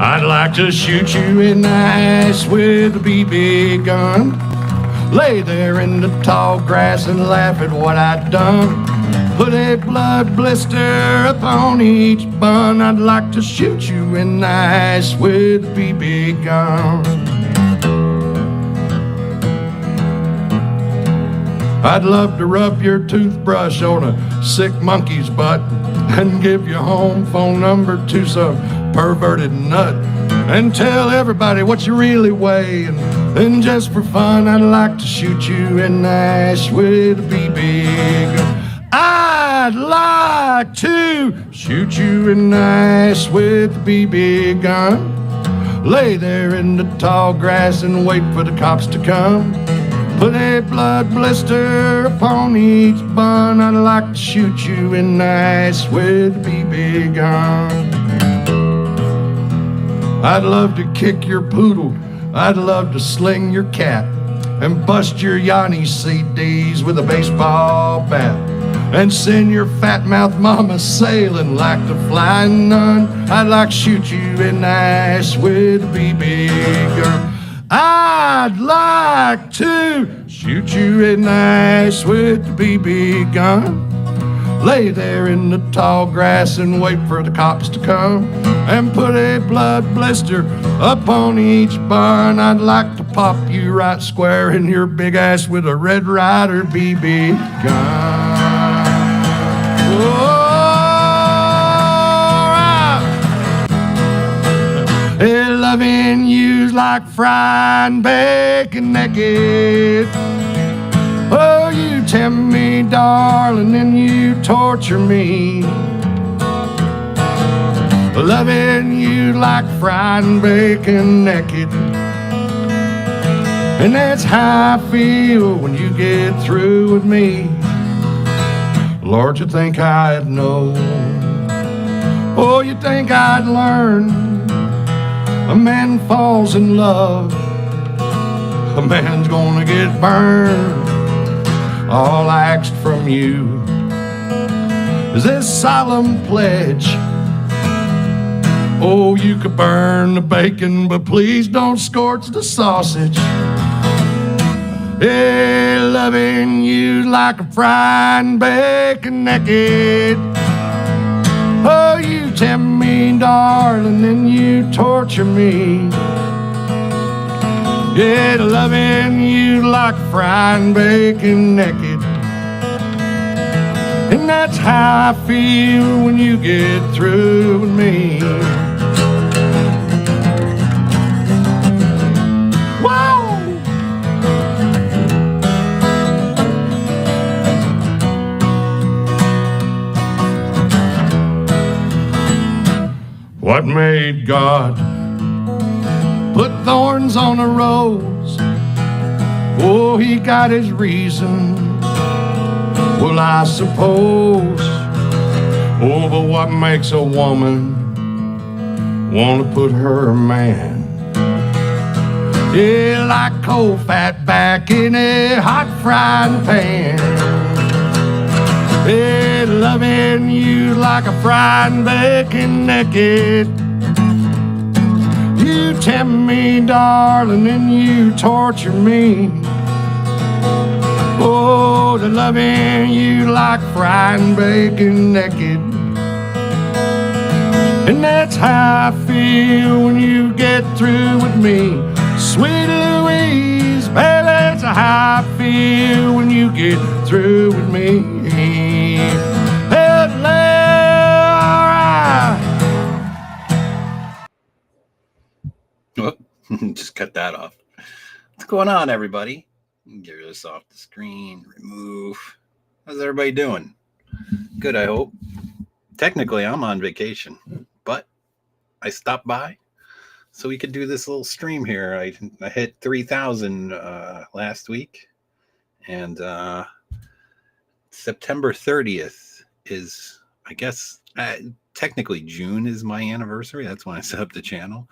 I'd like to shoot you in the ass with a BB gun. Lay there in the tall grass and laugh at what I'd done. Put a blood blister upon each bun. I'd like to shoot you in the ass with a BB gun. I'd love to rub your toothbrush on a sick monkey's butt and give your home phone number to some perverted nut and tell everybody what you really weigh. And then just for fun, I'd like to shoot you in the ass with a BB gun. I'd like to shoot you in the ass with a BB gun. Lay there in the tall grass and wait for the cops to come. Put a blood blister upon each bun. I'd like to shoot you in the ass with a BB gun. I'd love to kick your poodle. I'd love to sling your cat and bust your Yanni CDs with a baseball bat and send your fat mouth mama sailing like the flying nun. I'd like to shoot you in the ass with a BB gun. I'd like to shoot you in the ass with the BB gun. Lay there in the tall grass and wait for the cops to come and put a blood blister upon each bun. I'd like to pop you right square in your big ass with a Red Ryder BB gun. Loving you's like frying bacon naked. Oh, you tempt me, darling, and you torture me. Loving you like frying bacon naked. And that's how I feel when you get through with me. Lord, you think I'd know? Oh, you think I'd learn? A man falls in love, a man's gonna get burned. All I asked from you is this solemn pledge. Oh, you could burn the bacon, but please don't scorch the sausage. Yeah, loving you like a frying bacon naked. Oh, you tempt me, darling, and you torture me. Yeah, loving you like frying bacon naked. And that's how I feel when you get through with me. What made God put thorns on a rose? Oh, he got his reason. Well, I suppose. Oh, but what makes a woman want to put her man? Yeah, like coal fat back in a hot frying pan. Yeah, loving you like a frying bacon naked. You tempt me, darling, and you torture me. Oh, the loving you like frying bacon naked. And that's how I feel when you get through with me. Sweet Louise, baby, that's how I feel when you get through with me. Oh, just cut that off. What's going on, everybody? Get this off the screen. Remove. How's everybody doing? Good, I hope. Technically, I'm on vacation, but I stopped by so we could do this little stream here. I hit 3,000 last week, and September 30th is, I guess, technically June is my anniversary. That's when I set up the channel,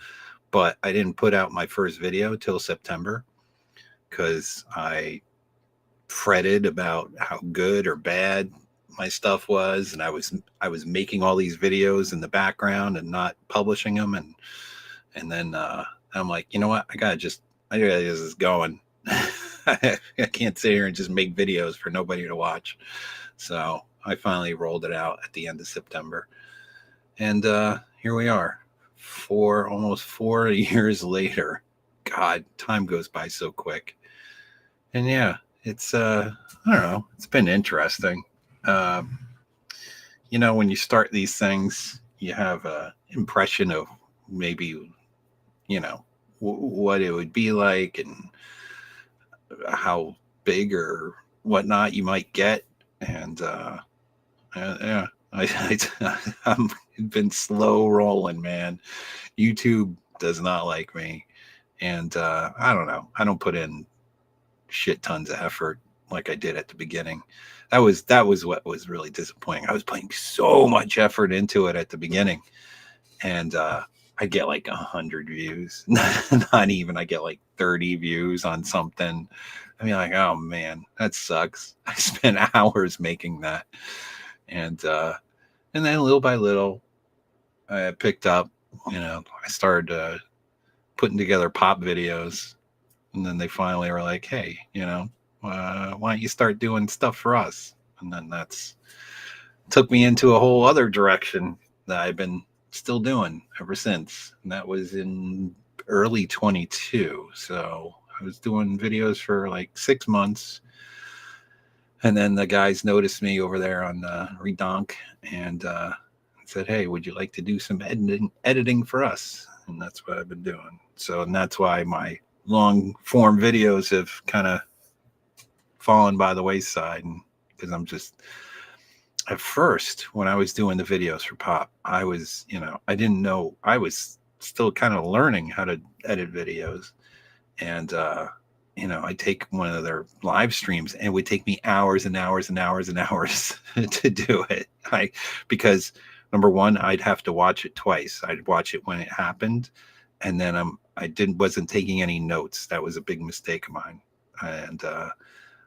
but I didn't put out my first video till September because I fretted about how good or bad my stuff was, and I was making all these videos in the background and not publishing them, and And then I'm like, you know what? I gotta get this going. I can't sit here and just make videos for nobody to watch. So I finally rolled it out at the end of September. And here we are, almost 4 years later. God, time goes by so quick. And yeah, it's I don't know, it's been interesting. When you start these things, you have a impression of maybe what it would be like and how big or whatnot you might get. And yeah, I'm been slow rolling, man. YouTube does not like me. And I don't know, I don't put in shit tons of effort like I did at the beginning. That was what was really disappointing. I was putting so much effort into it at the beginning, and I get like 100 views. Not even. I get like 30 views on something. I mean, like, oh man, that sucks. I spent hours making that, and then little by little, I picked up. I started putting together pop videos, and then they finally were like, "Hey, why don't you start doing stuff for us?" And then that's took me into a whole other direction that I've been still doing ever since. And that was in early 22. So I was doing videos for like 6 months. And then the guys noticed me over there on Redonk and said, "Hey, would you like to do some editing for us?" And that's what I've been doing. And that's why my long form videos have kind of fallen by the wayside, because I'm just, at first when I was doing the videos for Pop, I was, I didn't know, I was still kind of learning how to edit videos. And I take one of their live streams and it would take me hours and hours and hours and hours to do it. Because number one, I'd have to watch it twice. I'd watch it when it happened, and then wasn't taking any notes. That was a big mistake of mine. And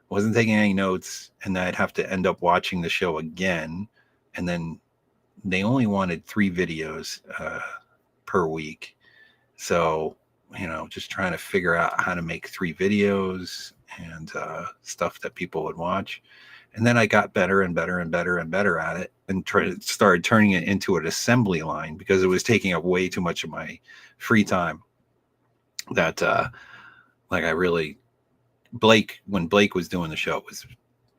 wasn't taking any notes, and I'd have to end up watching the show again. And then they only wanted 3 videos per week. So, just trying to figure out how to make 3 videos and stuff that people would watch. And then I got better and better and better and better at it, and started turning it into an assembly line, because it was taking up way too much of my free time. That when Blake was doing the show, it was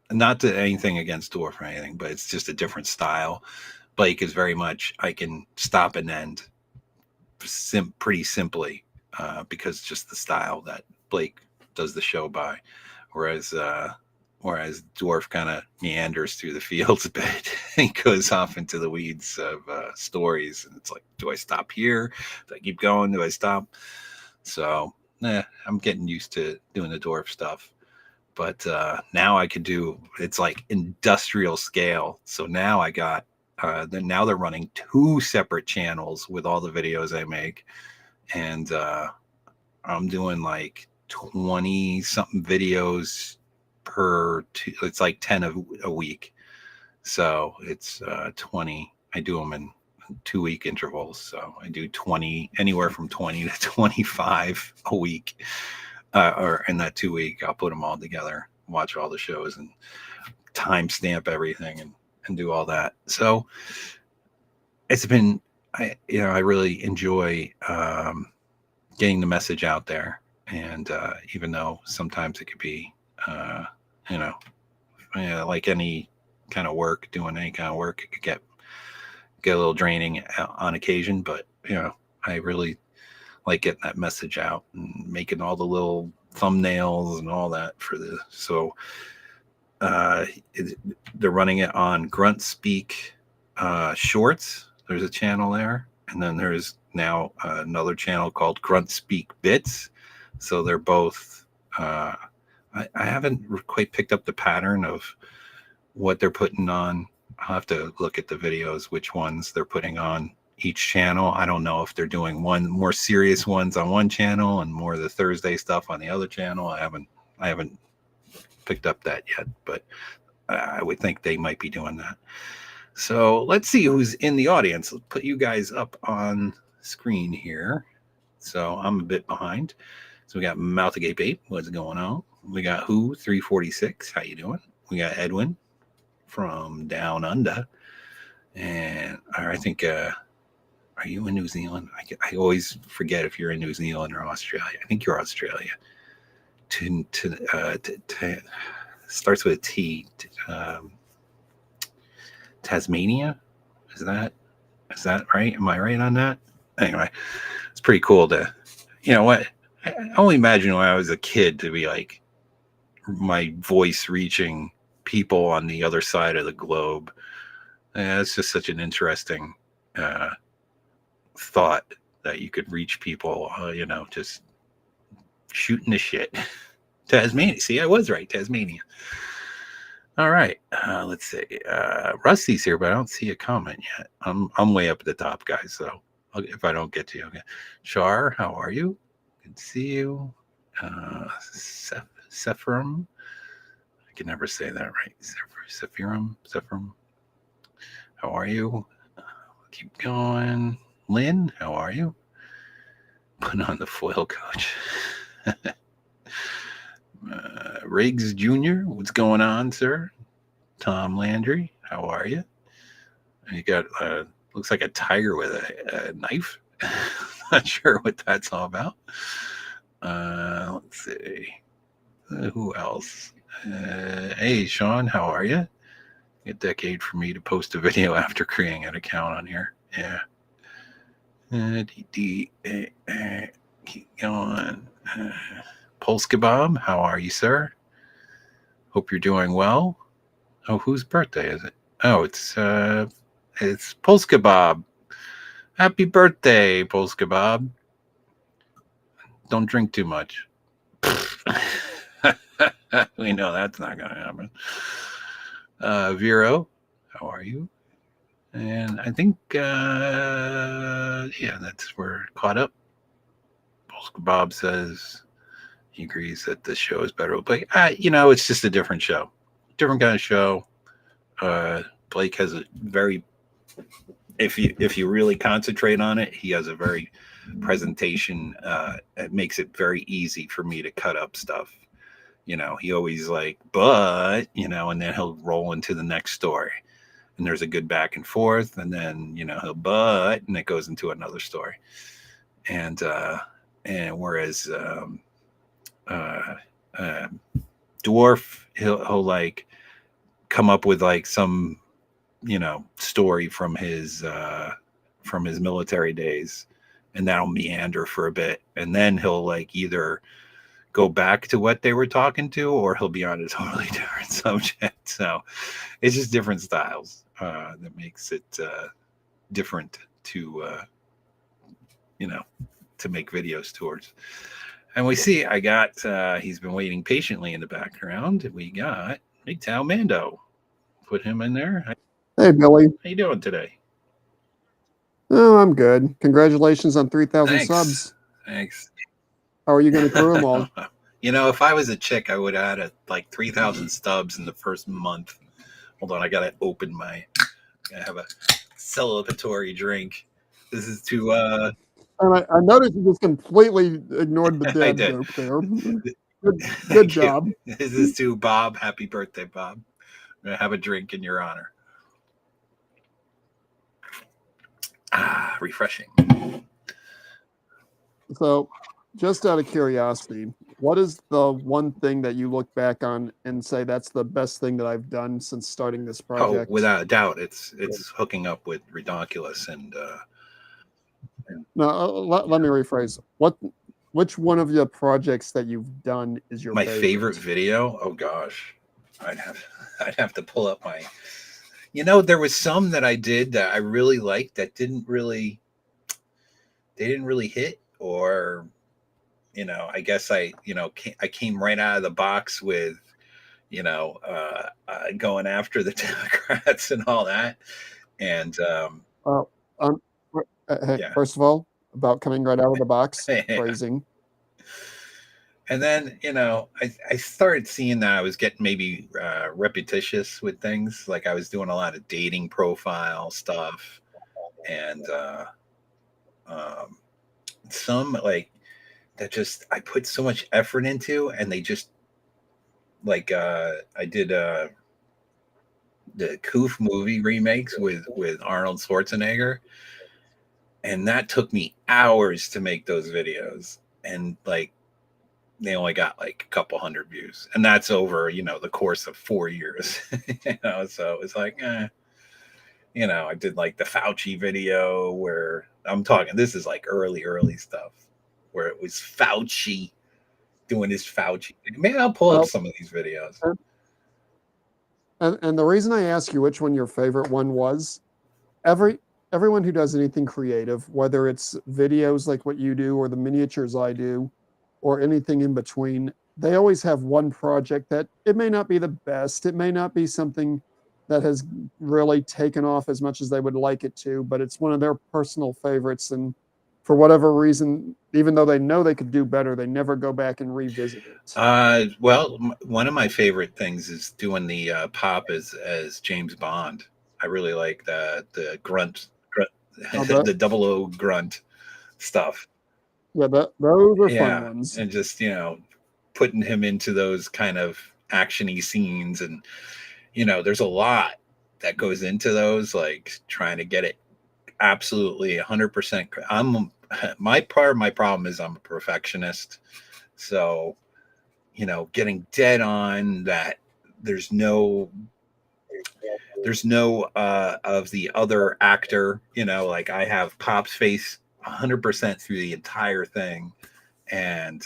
not anything against Dwarf or anything, but it's just a different style. Blake is very much, I can stop and end pretty simply, because just the style that Blake does the show by, whereas Dwarf kind of meanders through the fields a bit. He goes off into the weeds of stories, and it's like, do I stop here? Do I keep going? Do I stop? So I'm getting used to doing the Dwarf stuff. But now I could do, it's like industrial scale. So now I got, now they're running 2 separate channels with all the videos I make. And I'm doing like 20 something videos it's like 10 a week. So it's 20. I do them in 2-week intervals. So I do 20, anywhere from 20 to 25 a week. Or in that 2-week, I'll put them all together, watch all the shows, and timestamp everything and do all that. So it's been, I really enjoy getting the message out there. And even though sometimes it could be, like any kind of work, doing any kind of work, it could get a little draining on occasion. But, I really like getting that message out and making all the little thumbnails and all that for this. So they're running it on Grunt Speak Shorts. There's a channel there. And then there's now another channel called Grunt Speak Bits. So they're both, I haven't quite picked up the pattern of what they're putting on. I'll have to look at the videos, which ones they're putting on each channel. I don't know if they're doing more serious ones on one channel and more of the Thursday stuff on the other channel. I haven't picked up that yet, but I would think they might be doing that. So let's see who's in the audience. Let's put you guys up on screen here. so I'm a bit behind. So we got Mouth Agape Ape. What's going on? We got Who 346. How you doing? We got Edwin from Down Under, and I think are you in New Zealand? I always forget if you're in New Zealand or Australia. I think you're Australia. Starts with a T. Tasmania. Is that right? Am I right on that? Anyway, it's pretty cool to, you know what? I only imagine when I was a kid to be like my voice reaching people on the other side of the globe. Yeah, it's just such an interesting thought that you could reach people, just shooting the shit. Tasmania. See, I was right. Tasmania. All right. Let's see. Rusty's here, but I don't see a comment yet. I'm way up at the top, guys. So if I don't get to you, okay. Char, how are you? Good to see you. Sephirum. I can never say that right. Sephirum. How are you? Keep going. Lynn, how are you? Put on the foil coach. Riggs Jr., what's going on, sir? Tom Landry, how are you? And you got looks like a tiger with a knife. Not sure what that's all about. Let's see. Who else? Hey, Sean, how are you? A decade for me to post a video after creating an account on here. Yeah. Keep going. Pulse Kebab, how are you, sir? Hope you're doing well. Oh, whose birthday is it? Oh, it's Pulse Kebab. Happy birthday, Pulse Kebab. Don't drink too much. We know that's not going to happen. Vero, how are you? And I think, we're caught up. Pulse Kebab says he agrees that the show is better. But, it's just a different show. Different kind of show. Blake has a very, if you really concentrate on it, he has a very presentation. It makes it very easy for me to cut up stuff. He always but, and then he'll roll into the next story. And there's a good back and forth. And then, he'll and it goes into another story. And whereas Dwarf, he'll come up with some, story from his military days, and that'll meander for a bit. And then he'll either go back to what they were talking to, or he'll be on a totally different subject. So it's just different styles that makes it different to make videos towards. And we see he's been waiting patiently in the background. We got MGTOW Mando. Put him in there. Hey, Billy. How you doing today? Oh, I'm good. Congratulations on 3,000 subs. Thanks. How are you going to accrue them all? If I was a chick, I would add 3,000 subs in the first month. Hold on, I got to open I have a celebratory drink. This is to... And I noticed you just completely ignored the I dad did. joke there. Good job. This is to Bob. Happy birthday, Bob. I'm going to have a drink in your honor. Refreshing. So, just out of curiosity, what is the one thing that you look back on and say that's the best thing that I've done since starting this project? Oh, without a doubt, it's hooking up with Redonkulous and. No, let me rephrase. Which one of your projects that you've done is your favorite video? Oh gosh, I'd have to pull up my. There was some that I did that I really liked that didn't really hit, or I guess I came right out of the box with going after the Democrats and all that, and hey, first of all, about coming right out of the box, phrasing. And then, I started seeing that I was getting maybe repetitious with things. Like I was doing a lot of dating profile stuff. And some like that just I put so much effort into, and they just like I did the Koof movie remakes with Arnold Schwarzenegger, and that took me hours to make those videos, and like they only got like a couple hundred views, and that's over the course of 4 years. So it's like I did like the Fauci video where I'm talking, this is like early stuff where it was Fauci doing his Fauci. Maybe I'll pull up Well, some of these videos. and the reason I ask you which one your favorite one was, everyone who does anything creative, whether it's videos like what you do or the miniatures I do, or anything in between, they always have one project that it may not be the best, it may not be something that has really taken off as much as they would like it to, but it's one of their personal favorites. And for whatever reason, even though they know they could do better, they never go back and revisit it. Well, one of my favorite things is doing the pop as James Bond. I really like the grunt the 00 grunt stuff. Yeah, those are Yeah, fun ones. and just putting him into those kind of actiony scenes, and there's a lot that goes into those, like trying to get it absolutely 100%. My problem is I'm a perfectionist, so getting dead on that. There's no of the other actor, like I have Pop's face 100% through the entire thing, and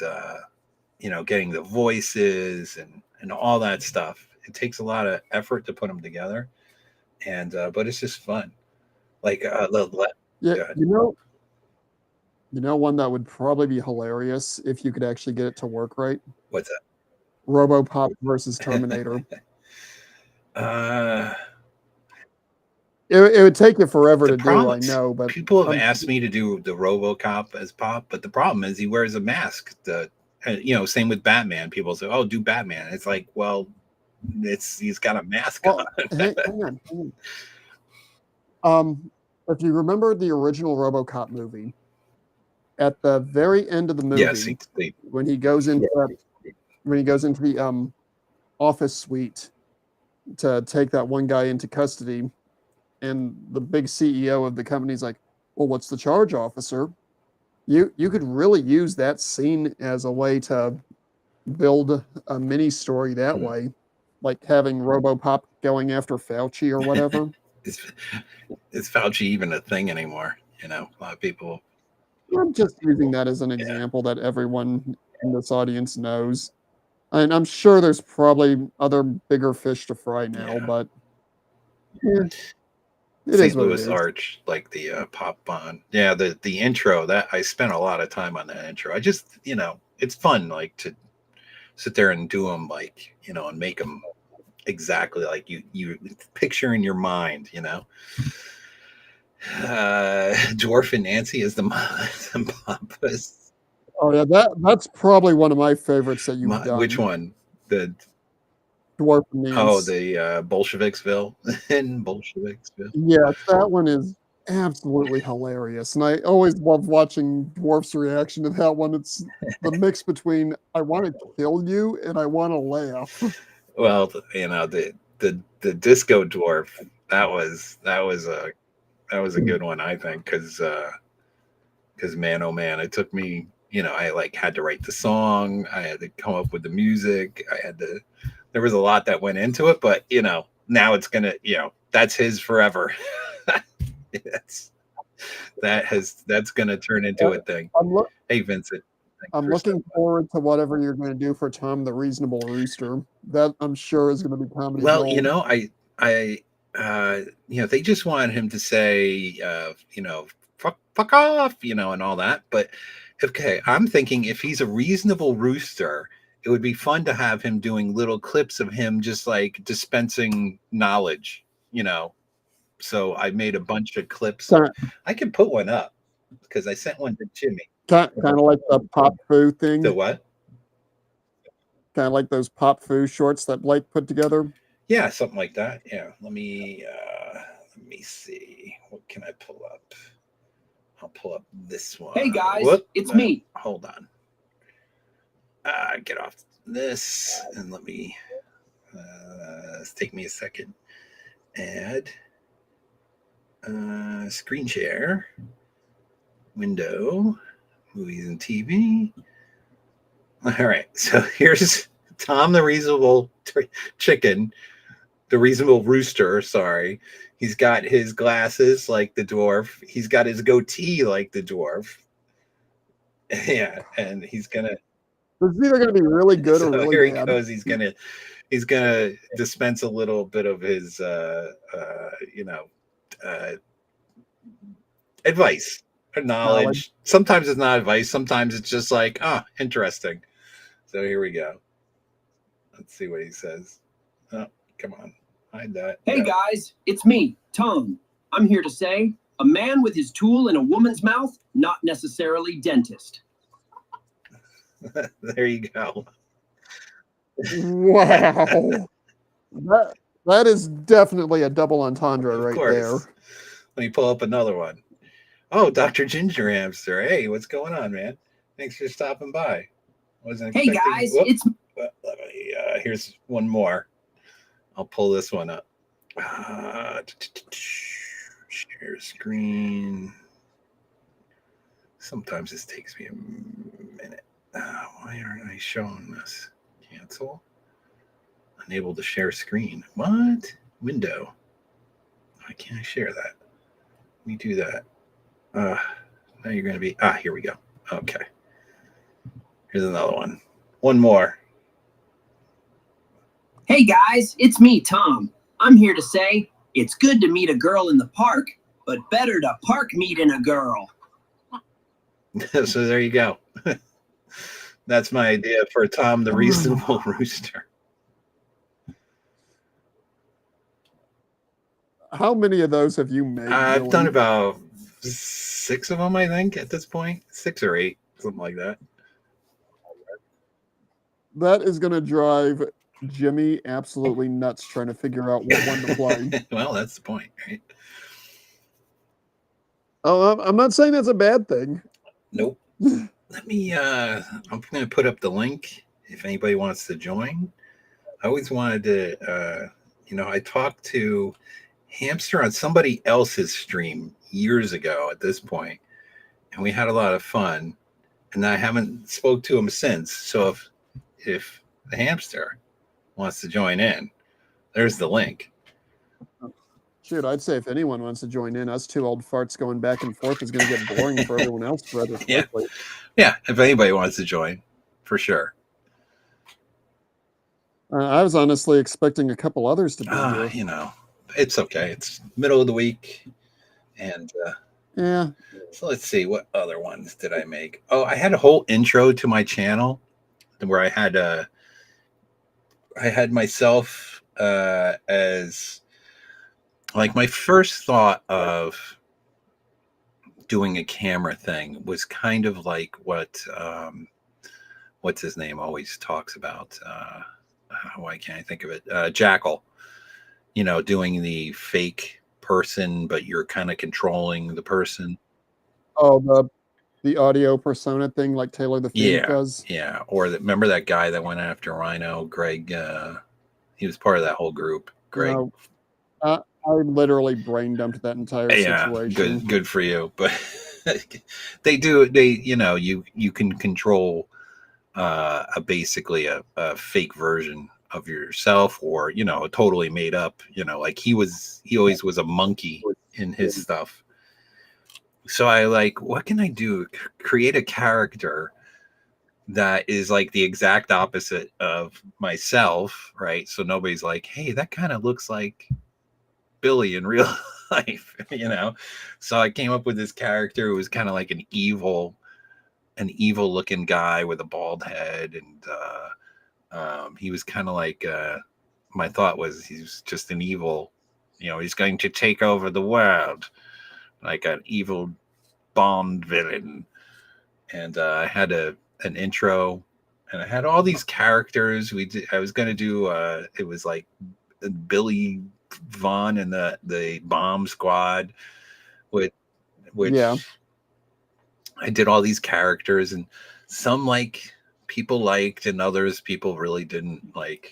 getting the voices and all that stuff. It takes a lot of effort to put them together, and but it's just fun. Like Yeah, you know one that would probably be hilarious if you could actually get it to work right. what's that? RoboCop versus Terminator. It would take you forever to do, I know, but people have asked me to do the RoboCop as Pop, but the problem is he wears a mask. Same with Batman. People say, "Oh, do Batman." It's like, well, he's got a mask on. hang on. If you remember the original RoboCop movie, at the very end of the movie, Yes, when he goes into the office suite to take that one guy into custody, and the big CEO of the company's like, "Well, what's the charge, officer?" You could really use that scene as a way to build a mini story that way, like having RoboCop going after Fauci or whatever. Is Fauci even a thing anymore? A lot of people. I'm just using that as an example that everyone in this audience knows. And I'm sure there's probably other bigger fish to fry now, but it St. is what it Louis is. Arch, like the Pop Bond. Yeah, the intro, that I spent a lot of time on that intro. I just, it's fun, like to sit there and do them, like, and make them exactly like you picture in your mind, Dwarf and Nancy is the Pompous. Oh yeah, that's probably one of my favorites that you've done. Which one? The Dwarf and Nancy. Oh, the Bolsheviksville in Bolsheviksville. Yeah, that one is absolutely hilarious, and I always love watching Dwarf's reaction to that one. It's the mix between I want to kill you and I want to laugh. Well, the Disco Dwarf, that was a good one, I think, because man, oh man, it took me, I like had to write the song, I had to come up with the music, there was a lot that went into it, but now it's gonna, that's his forever. That's gonna turn into a thing. Hey, Vincent. I'm looking forward to whatever you're going to do for Tom the Reasonable Rooster. That I'm sure is going to be comedy. Well, gold. they just wanted him to say, fuck off, and all that. But okay, I'm thinking if he's a reasonable rooster, it would be fun to have him doing little clips of him just like dispensing knowledge, So I made a bunch of clips. I can put one up because I sent one to Jimmy. Kind of like the Pop Foo thing. The what? Kind of like those Pop Foo shorts that Blake put together. Yeah, something like that. Yeah. Let me see. What can I pull up? I'll pull up this one. Hey guys, Whoop. it's me. Hold on. Get off this and let me. Take me a second. Add screen share, window, movies and TV. All right, so here's Tom the Reasonable Chicken, the Reasonable Rooster. Sorry, he's got his glasses like the dwarf. He's got his goatee like the dwarf. Yeah, and he's gonna. It's either going to be really good or So really here he bad. goes. He's gonna dispense a little bit of his advice or knowledge. Sometimes it's not advice, sometimes it's just like, interesting. So here we go. Let's see what he says. Oh, come on, hide that. Hey guys, it's me, Tom. I'm here to say, a man with his tool in a woman's mouth, not necessarily dentist. There you go. Wow. that is definitely a double entendre Of right course. there. Let me pull up another one. Oh, Dr. Ginger Hamster. Hey, what's going on, man? Thanks for stopping by. Wasn't Hey expecting. guys, Whoop. it's Let me, here's one more. I'll pull this one up. Share screen. Sometimes this takes me a minute. Why aren't I showing this? Cancel. Unable to share screen. What? Window. Why can't I share that? Let me do that. Now you're going to be. Here we go. Okay. Here's another one. One more. Hey guys, it's me, Tom. I'm here to say, it's good to meet a girl in the park, but better to park meeting a girl. So there you go. That's my idea for Tom the Reasonable Rooster. How many of those have you made? I've Billy? done about 6 of them, I think, at this point. 6 or 8, something like that. That is going to drive Jimmy absolutely nuts trying to figure out what one to play. Well, that's the point, right? Oh, I'm not saying that's a bad thing. Nope. Let me, I'm going to put up the link if anybody wants to join. I always wanted to, I talked to Hamster on somebody else's stream years ago at this point, and we had a lot of fun, and I haven't spoke to him since. So if the Hamster wants to join in, there's the link. Shoot, I'd say if anyone wants to join in, us two old farts going back and forth is going to get boring for everyone else rather Yeah. quickly. Yeah, if anybody wants to join, for sure. I was honestly expecting a couple others to be here. It's okay. It's middle of the week, and Yeah. so let's see, what other ones did I make? Oh, I had a whole intro to my channel where I had myself as like my first thought of doing a camera thing was kind of like what what's his name always talks about. Why can't I think of it? Jackal. Doing the fake person, but you're kind of controlling the person. Oh, the audio persona thing like Taylor the Fiend does. Yeah. Or remember that guy that went after Rhino, Greg? He was part of that whole group. Greg. No, I literally brain dumped that entire situation. Good for you. But you can control basically a fake version of yourself, or totally made up, like he always was a monkey in his stuff. So I what can I do? Create a character that is like the exact opposite of myself, right? So nobody's like, hey, that kind of looks like Billy in real life, So I came up with this character who was kind of like an evil looking guy with a bald head, and he was kind of like my thought was he's just an evil, he's going to take over the world like an evil Bond villain. And I had an intro, and I had all these characters. I was going to do it was like Billy Vaughn and the bomb squad, which I did all these characters, and some like people liked, and others people really didn't like.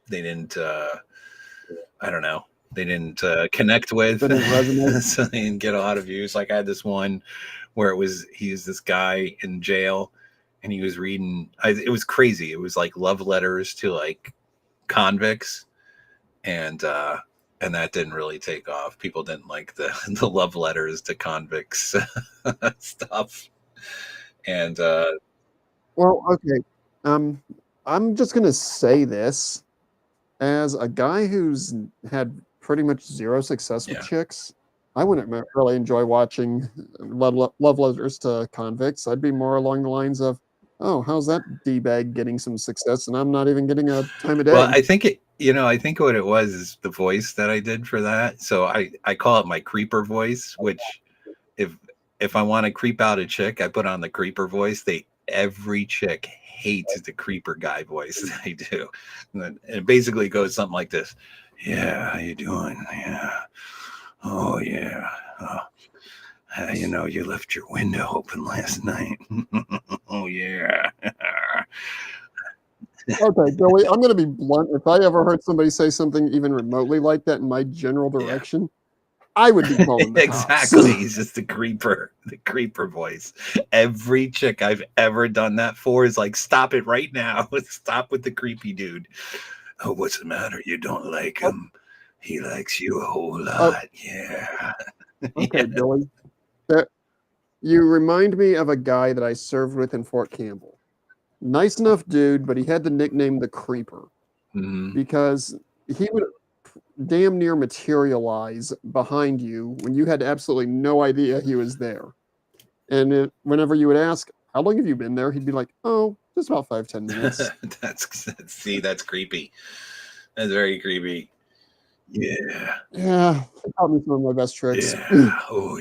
They didn't. I don't know. They didn't connect with, Didn't resonate. so they didn't get a lot of views. Like I had this one where he was this guy in jail, and he was reading. It was crazy. It was like love letters to like convicts, and that didn't really take off. People didn't like the love letters to convicts stuff. And Well, okay. I'm just gonna say this as a guy who's had pretty much zero success with Yeah. chicks. I wouldn't really enjoy watching love letters to convicts. I'd be more along the lines of, "Oh, how's that d-bag getting some success, and I'm not even getting a time of day." well, I think I think what it was is the voice that I did for that. So I call it my creeper voice, which if I want to creep out a chick, I put on the creeper voice. Every chick hates the creeper guy voice that I do. And it basically goes something like this. Yeah, how you doing? Yeah. Oh yeah. Oh, you left your window open last night. Oh yeah. Okay, Billy, I'm going to be blunt. If I ever heard somebody say something even remotely like that in my general direction, I would be calling the cops. Exactly. He's just the creeper voice. Every chick I've ever done that for is like, stop it right now. Stop with the creepy dude. Oh, what's the matter? You don't like him? He likes you a whole lot. Yeah. Okay, Billy. You remind me of a guy that I served with in Fort Campbell. Nice enough dude, but he had the nickname the Creeper because he would damn near materialize behind you when you had absolutely no idea he was there. And whenever you would ask, "How long have you been there?" he'd be like, "Oh, just about 5-10 minutes." That's creepy. That's very creepy. Yeah. Yeah, he taught me some of my best tricks. Yeah. Oh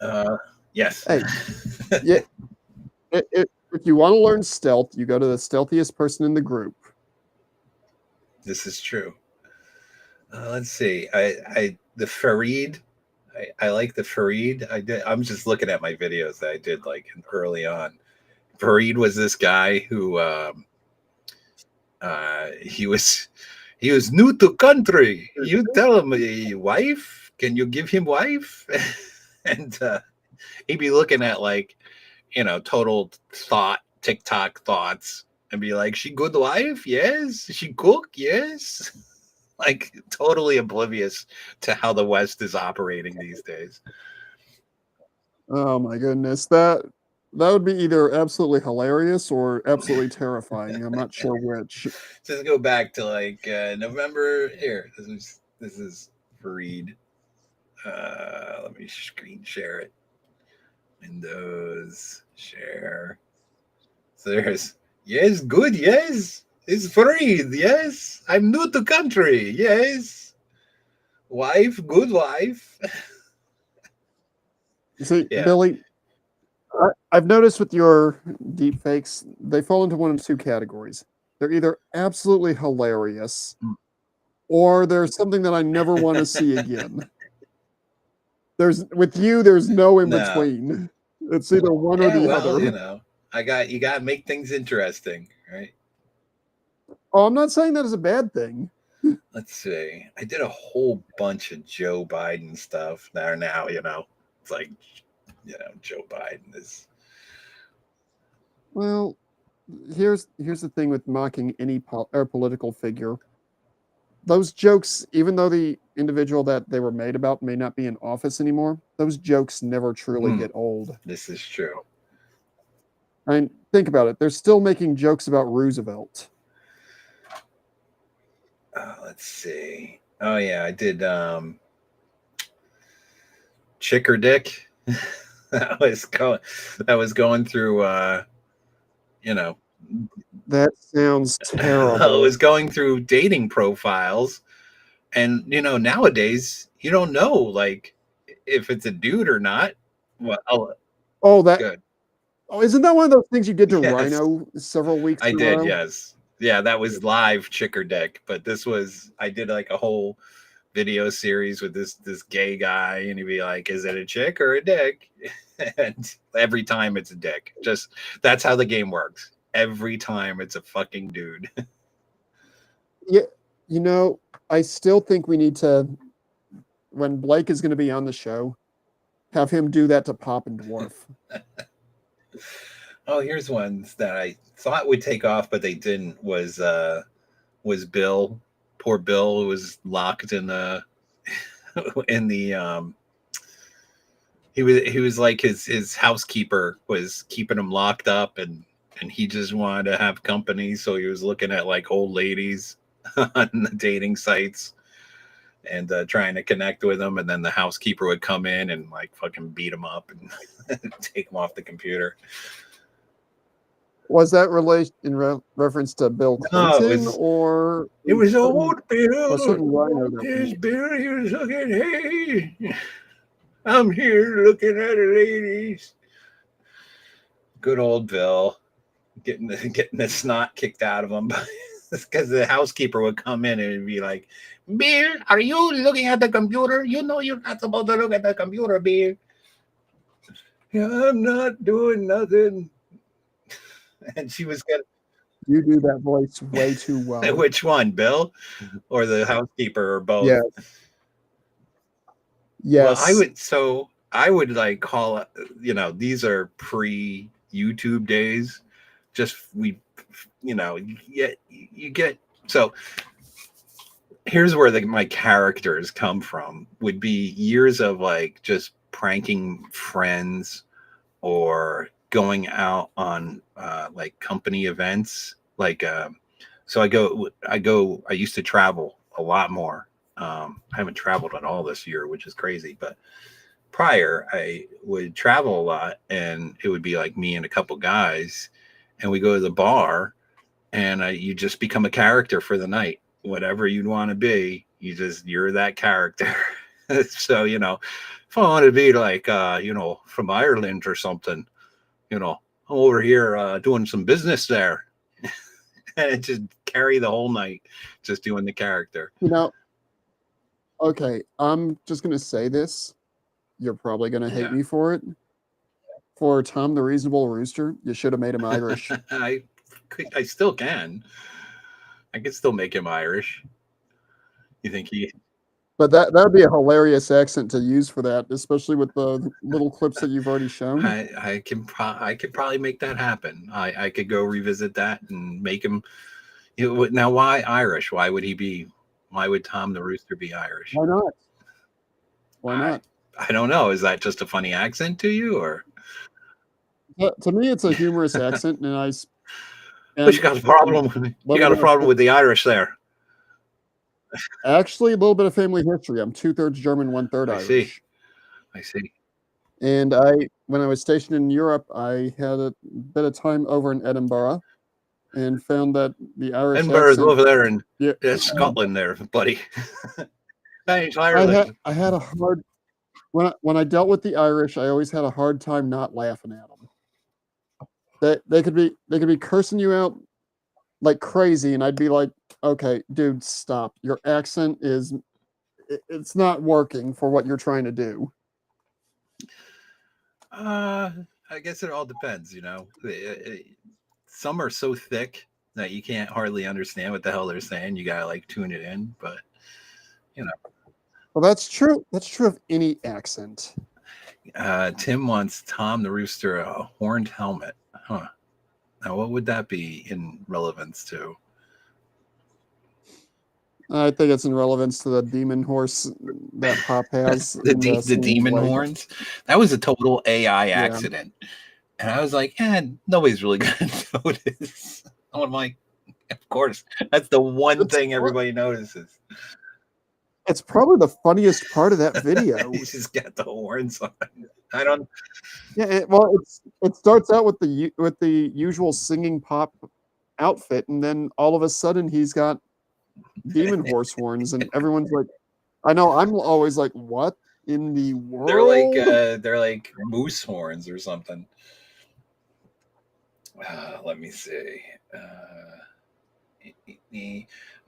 yeah. Yes. Hey, yeah. If you want to learn stealth, you go to the stealthiest person in the group. This is true. Let's see. The Fareed. I like the Fareed. I'm just looking at my videos that I did like early on. Fareed was this guy who he was new to country. You tell him, wife, can you give him wife? And he'd be looking at like, total TikTok thoughts and be like, she good wife? Yes. She cook? Yes. Like totally oblivious to how the West is operating these days. Oh my goodness. That would be either absolutely hilarious or absolutely terrifying. I'm not sure which. Just go back to like November. Here, this is Fareed. Let me screen share it. Windows, share. So there's, yes, good, yes. It's Fareed, yes. I'm new to country, yes. Wife, good wife. See, Billy, I've noticed with your deep fakes, they fall into one of two categories. They're either absolutely hilarious or there's something that I never want to see again. With you, there's no in between. It's either one or the other. You got to make things interesting, right? Oh, I'm not saying that is a bad thing. Let's see. I did a whole bunch of Joe Biden stuff. Now, it's like, Joe Biden is. Well, here's the thing with mocking any political figure. Those jokes, even though the individual that they were made about may not be in office anymore, those jokes never truly get old. This is true. I mean, think about it. They're still making jokes about Roosevelt. Let's see. Oh yeah, I did Chick or Dick. that was going through That sounds terrible. I was going through dating profiles, and nowadays you don't know like if it's a dude or not. Well, good. Oh, isn't that one of those things you did to Rhino several weeks ago? I did, yes. Yeah, that was live Chick or Dick, but I did like a whole video series with this gay guy, and he'd be like, "Is it a chick or a dick?" And every time it's a dick. Just that's how the game works. Every time it's a fucking dude. Yeah, you know, I still think we need to, when Blake is going to be on the show, have him do that to Pop and Dwarf. Oh, here's ones that I thought would take off, but they didn't. Was Bill? Poor Bill was locked in the in the he was like his housekeeper was keeping him locked up, and he just wanted to have company, so he was looking at like old ladies on the dating sites and trying to connect with them, and then the housekeeper would come in and like fucking beat him up and take him off the computer. Was that in reference to Bill No, Clinton, or it was old Bill. a certain rhino? Yes, Bill, he was looking, hey, I'm here looking at the ladies. Good old Bill, getting the snot kicked out of him because the housekeeper would come in and be like, "Bill, are you looking at the computer? You know you're not supposed to look at the computer, Bill." "Yeah, I'm not doing nothing." And she was gonna. You do that voice way too well. Which one, Bill, or the housekeeper, or both? Yeah. Yes. Well, I would like call it, these are pre YouTube days. Just you get, so here's where my characters come from, would be years of like just pranking friends or going out on like company events. Like, so I used to travel a lot more. I haven't traveled at all this year, which is crazy, but prior I would travel a lot, and it would be like me and a couple guys, and we go to the bar, and you just become a character for the night. Whatever you'd want to be, you're that character. So, if I want to be like, from Ireland or something, I'm over here doing some business there. And just carry the whole night just doing the character. Okay, I'm just going to say this. You're probably going to hate me for it. For Tom the Reasonable Rooster, you should have made him Irish. I still can. I could still make him Irish. You think he... But that would be a hilarious accent to use for that, especially with the little clips that you've already shown. I could probably make that happen. I could go revisit that and make him... Now, why Irish? Why would Tom the Rooster be Irish? Why not? Why not? I don't know. Is that just a funny accent to you, or? To me, it's a humorous accent, But you got a problem. You got a problem with the Irish there. Actually, a little bit of family history. I'm 2/3 German, 1/3 Irish. I see. And when I was stationed in Europe, I had a bit of time over in Edinburgh, and found that the Irish Edinburgh's accent, over there in Scotland, there, buddy. Thanks, I Ireland. had a hard when I dealt with the Irish. I always had a hard time not laughing at them. They could be cursing you out like crazy, and I'd be like, "Okay, dude, stop. Your accent it's not working for what you're trying to do." I guess it all depends, Some are so thick that you can't hardly understand what the hell they're saying. You gotta like tune it in, but Well, that's true. That's true of any accent. Tim wants Tom the Rooster a horned helmet. Huh. Now, what would that be in relevance to? I think it's in relevance to the demon horse that Pop has. the demon horns. That was a total AI accident. And I was like, nobody's really going to notice. I'm like, of course. That's the one thing everybody notices. It's probably the funniest part of that video. He's just got the horns on. I don't. Yeah, it starts out with the usual singing Pop outfit, and then all of a sudden he's got demon horse horns, and everyone's like, I know, I'm always like, what in the world? They're like moose horns or something. Let me see.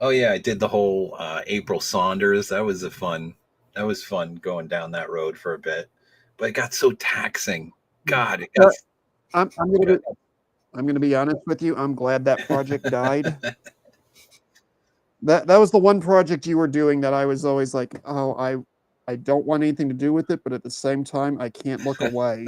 Oh yeah, I did the whole April Saunders. That was fun going down that road for a bit, but it got so taxing. God, it got. But I'm gonna be honest with you. I'm glad that project died. That was the one project you were doing that I was always like, oh, I don't want anything to do with it, but at the same time, I can't look away.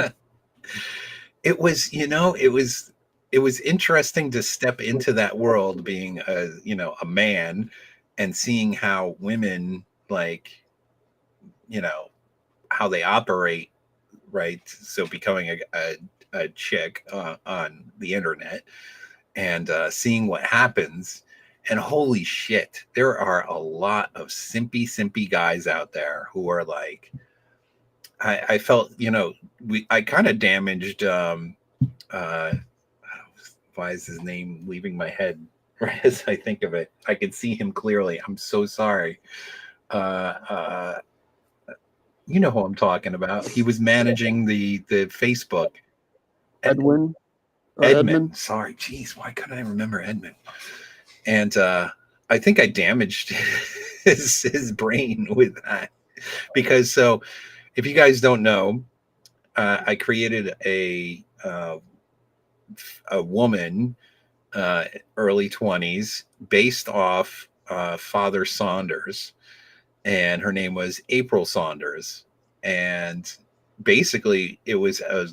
It was, it was interesting to step into that world, being a man, and seeing how women, like, how they operate, right? So becoming a chick on the internet, and seeing what happens. And holy shit, there are a lot of simpy guys out there who are like, I felt, I kind of damaged, uh, why is his name leaving my head right as I think of it? I can see him clearly. I'm so sorry. Uh, you know who I'm talking about. He was managing the Facebook. Edwin or Edmund. Sorry, geez, why couldn't I remember Edmund? And I think I damaged his brain with that, because so if you guys don't know, I created a woman, early 20s, based off Father Saunders, and her name was April Saunders. And basically, it was a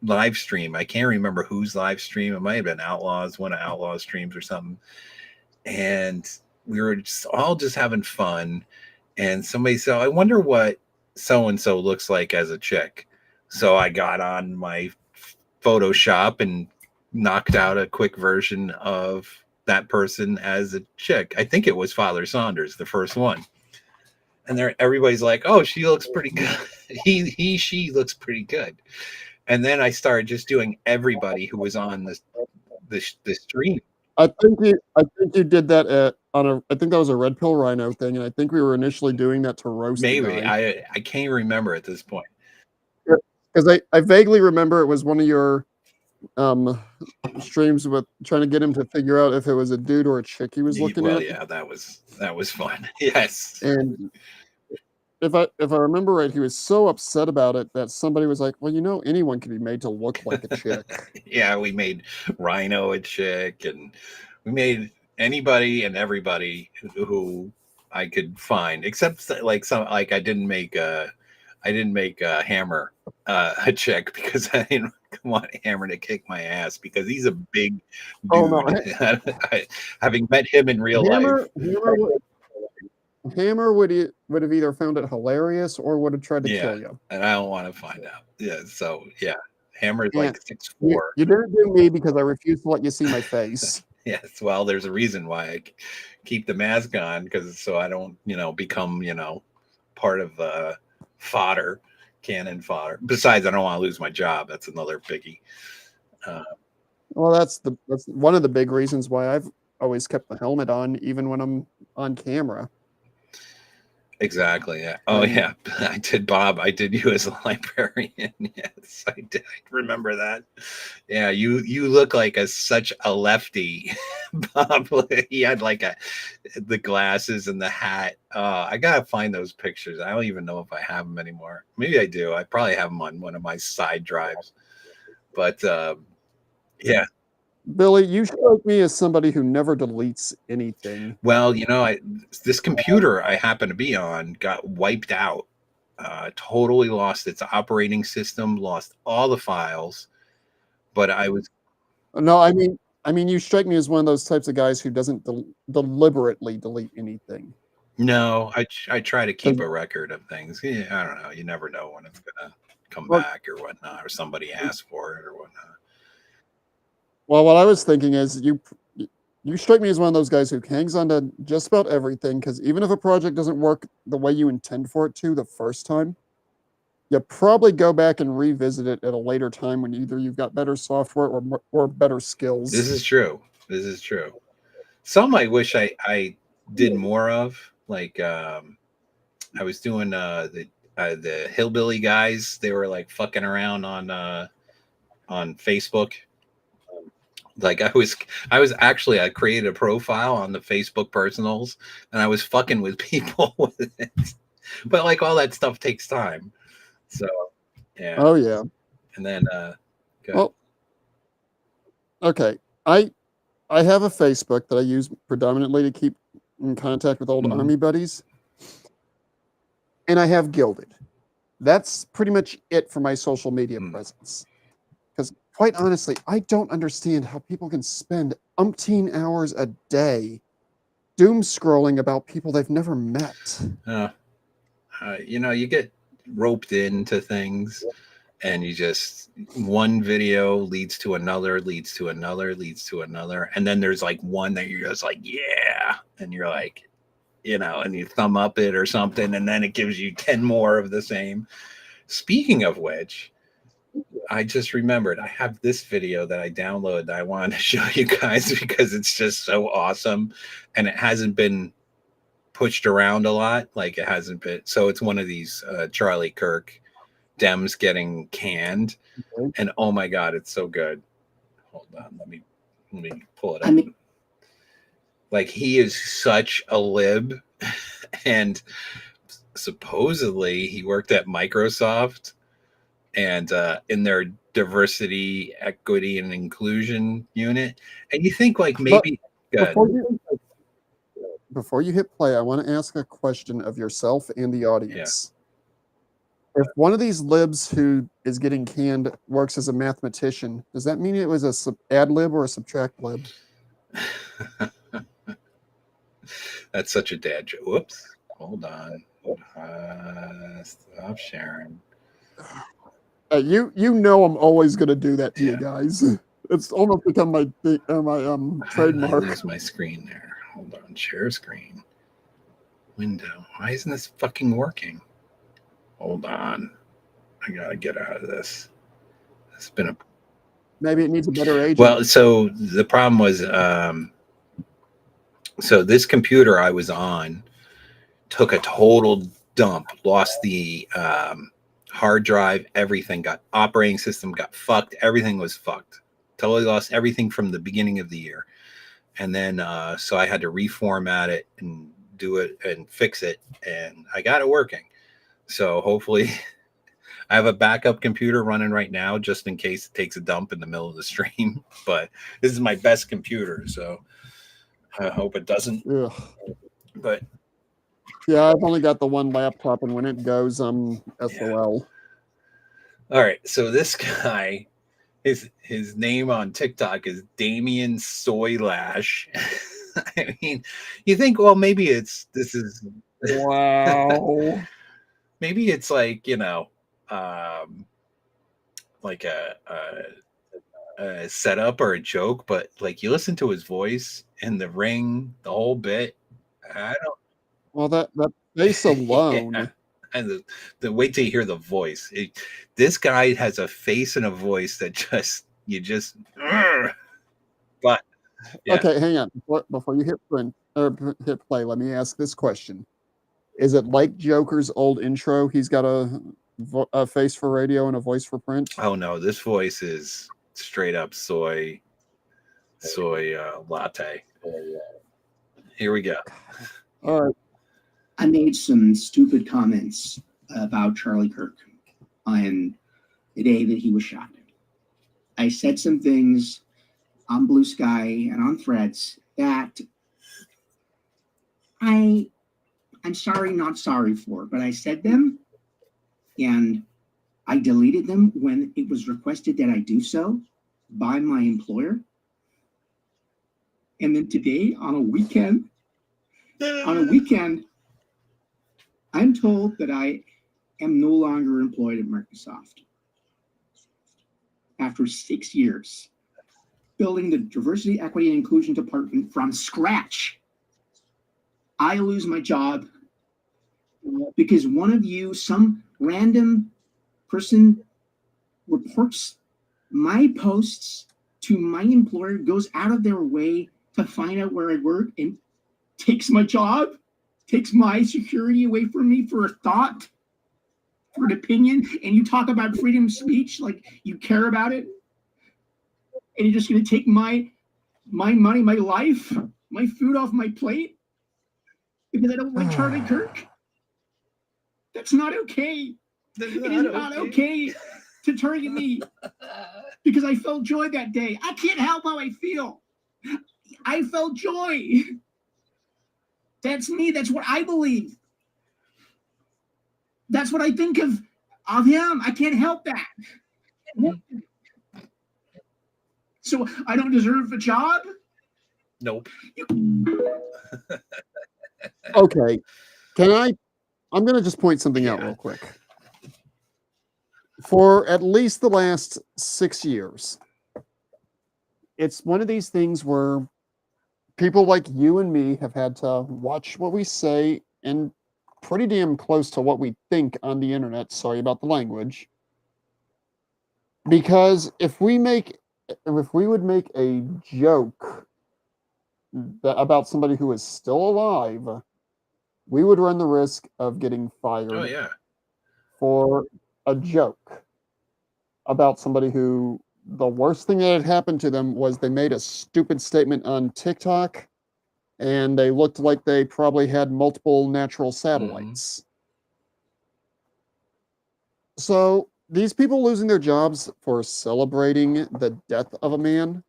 live stream. I can't remember whose live stream. It might have been Outlaws, one of Outlaws streams or something. And we were all just having fun. And somebody said, I wonder what so and so looks like as a chick. So I got on my Photoshop and knocked out a quick version of that person as a chick. I think it was Father Saunders, the first one. And everybody's like, "Oh, she looks pretty good." She looks pretty good. And then I started just doing everybody who was on the stream. I think you did that I think that was a Red Pill Rhino thing, and I think we were initially doing that to roast the Maybe guy. I can't remember at this point. Because I vaguely remember it was one of your streams with trying to get him to figure out if it was a dude or a chick he was looking Well, at. yeah, that was fun. Yes. And if I remember right, he was so upset about it that somebody was like, "Well, anyone can be made to look like a chick." Yeah, we made Rhino a chick, and we made anybody and everybody who I could find, except like I didn't make Hammer a chick, because I didn't want Hammer to kick my ass, because he's a big dude. Oh no, Having met him in real life. Hammer would have either found it hilarious or would have tried to kill you. And I don't want to find out. Yeah, so yeah, Hammer is Yeah, like 6'4". You didn't do me because I refused to let you see my face. Yes, well, there's a reason why I keep the mask on, because so I don't, become, part of fodder, cannon fodder. Besides, I don't want to lose my job. That's another biggie. Well, that's one of the big reasons why I've always kept the helmet on, even when I'm on camera. Exactly. Yeah. Oh, yeah. I did, Bob. I did you as a librarian. Yes, I did. I remember that. Yeah, you look like such a lefty, Bob. He had like the glasses and the hat. I gotta find those pictures. I don't even know if I have them anymore. Maybe I do. I probably have them on one of my side drives. But yeah. Billy, you strike me as somebody who never deletes anything. Well, this computer I happen to be on got wiped out. Totally lost its operating system, lost all the files. But I was No, I mean, you strike me as one of those types of guys who doesn't deliberately delete anything. No, I try to keep a record of things. Yeah, I don't know. You never know when it's gonna come back or whatnot, or somebody asks for it or whatnot. Well, what I was thinking is you strike me as one of those guys who hangs on to just about everything, because even if a project doesn't work the way you intend for it to the first time, you probably go back and revisit it at a later time when either you've got better software or better skills. This is true. Some I wish I did more of. Like I was doing the hillbilly guys. They were like fucking around on Facebook. Like I created a profile on the Facebook personals, and I was fucking with people with it. But like all that stuff takes time. So yeah. Oh yeah. And then Well, okay. I have a Facebook that I use predominantly to keep in contact with old Mhm. Army buddies. And I have Gilded. That's pretty much it for my social media presence. Because quite honestly, I don't understand how people can spend umpteen hours a day doom scrolling about people they've never met. You get roped into things, and you just one video leads to another, leads to another, leads to another, and then there's like one that you're just like, yeah, and you're like, and you thumb up it or something, and then it gives you 10 more of the same. Speaking of which, I just remembered I have this video that I downloaded that I wanted to show you guys because it's just so awesome, and it hasn't been pushed around a lot. Like it hasn't been. So it's one of these Charlie Kirk Dems getting canned, and oh my god, it's so good. Hold on, let me pull it up. Like he is such a lib, and supposedly he worked at Microsoft, and in their diversity, equity, and inclusion unit. And you think like maybe before you hit play, I want to ask a question of yourself and the audience. If one of these libs who is getting canned works as a mathematician, does that mean it was a add lib or a subtract lib? That's such a dad joke. Whoops. Hold on. Stop sharing. You know I'm always going to do that to you guys. It's almost become my trademark. I lose my screen there. Hold on. Share screen. Window. Why isn't this fucking working? Hold on. I gotta get out of this. It's been a. Maybe it needs a better agent. Well, so the problem was, so this computer I was on took a total dump, lost the hard drive, everything, got operating system, got fucked, everything was fucked. Totally lost everything from the beginning of the year. And then so I had to reformat it and do it and fix it, and I got it working. So hopefully I have a backup computer running right now just in case it takes a dump in the middle of the stream. But this is my best computer, so I hope it doesn't. Ugh. But yeah, I've only got the one laptop, and when it goes, SOL. Yeah. All right, so this guy, his name on TikTok is Damien Soylash. I mean, you think, well, maybe this is wow. Maybe it's like like a setup or a joke, but like you listen to his voice and the ring, the whole bit. I don't. Well, that face alone. Yeah. And the wait till you hear the voice. This guy has a face and a voice that you just. But yeah. Okay, hang on. Before you hit play, let me ask this question: is it like Joker's old intro? He's got a face for radio and a voice for print. Oh no, this voice is straight up soy latte. Here we go. All right. I made some stupid comments about Charlie Kirk on the day that he was shot. I said some things on Blue Sky and on Threads that I'm sorry, not sorry for, but I said them and I deleted them when it was requested that I do so by my employer. And then today on a weekend, I'm told that I am no longer employed at Microsoft. After 6 years, building the diversity, equity, and inclusion department from scratch, I lose my job because one of you, some random person, reports my posts to my employer, goes out of their way to find out where I work and takes my job, takes my security away from me for a thought, for an opinion, and you talk about freedom of speech like you care about it. and you're just going to take my money, my life, my food off my plate because I don't like Charlie Kirk? That's not okay. It is not okay to target me because I felt joy that day. I can't help how I feel. I felt joy. That's me. That's what I believe. That's what I think of him. I can't help that. So I don't deserve a job? Nope. Okay. I'm going to just point something out real quick. For at least the last 6 years, it's one of these things where people like you and me have had to watch what we say and pretty damn close to what we think on the internet. Sorry about the language. Because if we would make a joke about somebody who is still alive, we would run the risk of getting fired for a joke about somebody who the worst thing that had happened to them was they made a stupid statement on TikTok and they looked like they probably had multiple natural satellites. So these people losing their jobs for celebrating the death of a man.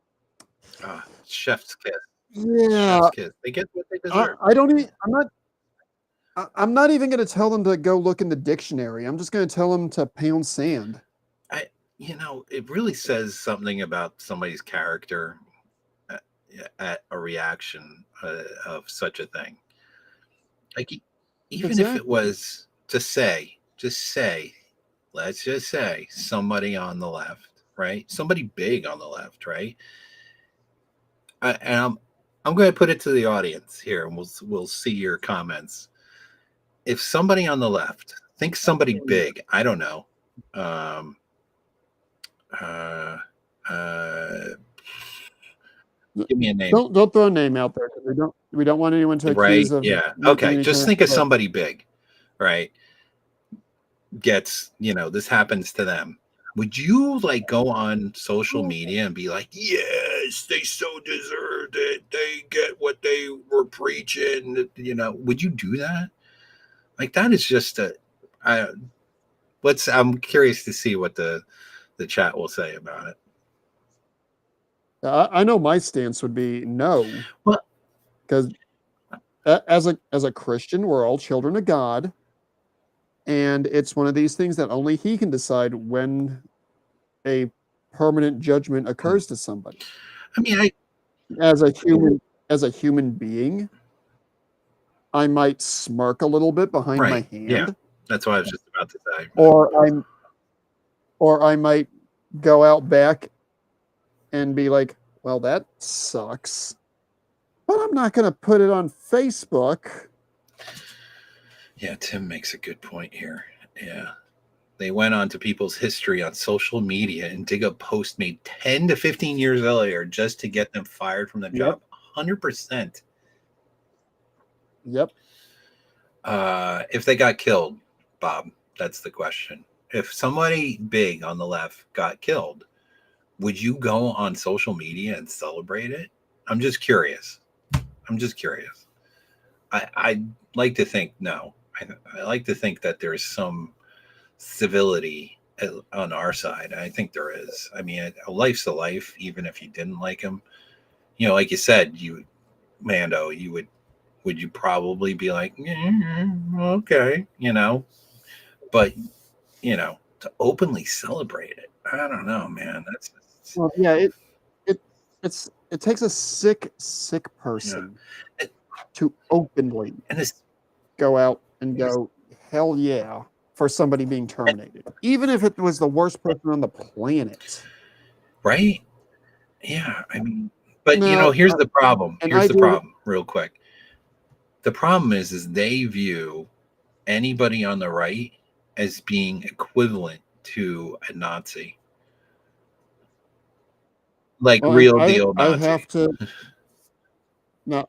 Chef's kiss. Yeah. Chef's kiss. They get what they deserve. I'm not even going to tell them to go look in the dictionary. I'm just going to tell them to pound sand. It really says something about somebody's character at a reaction of such a thing. Like, even if it was let's just say somebody on the left, right? Somebody big on the left, right? And I'm going to put it to the audience here, and we'll see your comments. If somebody on the left, think somebody big, I don't know, give me a name. Don't throw a name out there. We don't want anyone to accuse of. Yeah. Okay. Just think of somebody big, right? Gets, this happens to them. Would you go on social media and be like, yes, they so deserved it. They get what they were preaching. Would you do that? That is just I'm curious to see what the chat will say about it. I know my stance would be no. Well, because as a Christian, we're all children of God. And it's one of these things that only he can decide when a permanent judgment occurs to somebody. I mean, as a human being, I might smirk a little bit behind my hand. Yeah, that's what I was just about to say. Or I might go out back and be like, well, that sucks. But I'm not going to put it on Facebook. Yeah, Tim makes a good point here. Yeah. They went on to people's history on social media and dig up posts made 10 to 15 years earlier just to get them fired from their job. 100%. Yep. If they got killed, Bob, that's the question. If somebody big on the left got killed, would you go on social media and celebrate it? I'm just curious. I'd like to think no. I like to think that there's some civility on our side. I think there is. I mean, a life's a life, even if you didn't like him. Like you said, Mando, would you probably be like, okay, but to openly celebrate it, I don't know, man. Well, yeah, it takes a sick person to openly go out and go, hell yeah, for somebody being terminated, even if it was the worst person on the planet. Right? Yeah, I mean, but here's the problem. Real quick. The problem is they view anybody on the right as being equivalent to a Nazi. Real deal Nazi.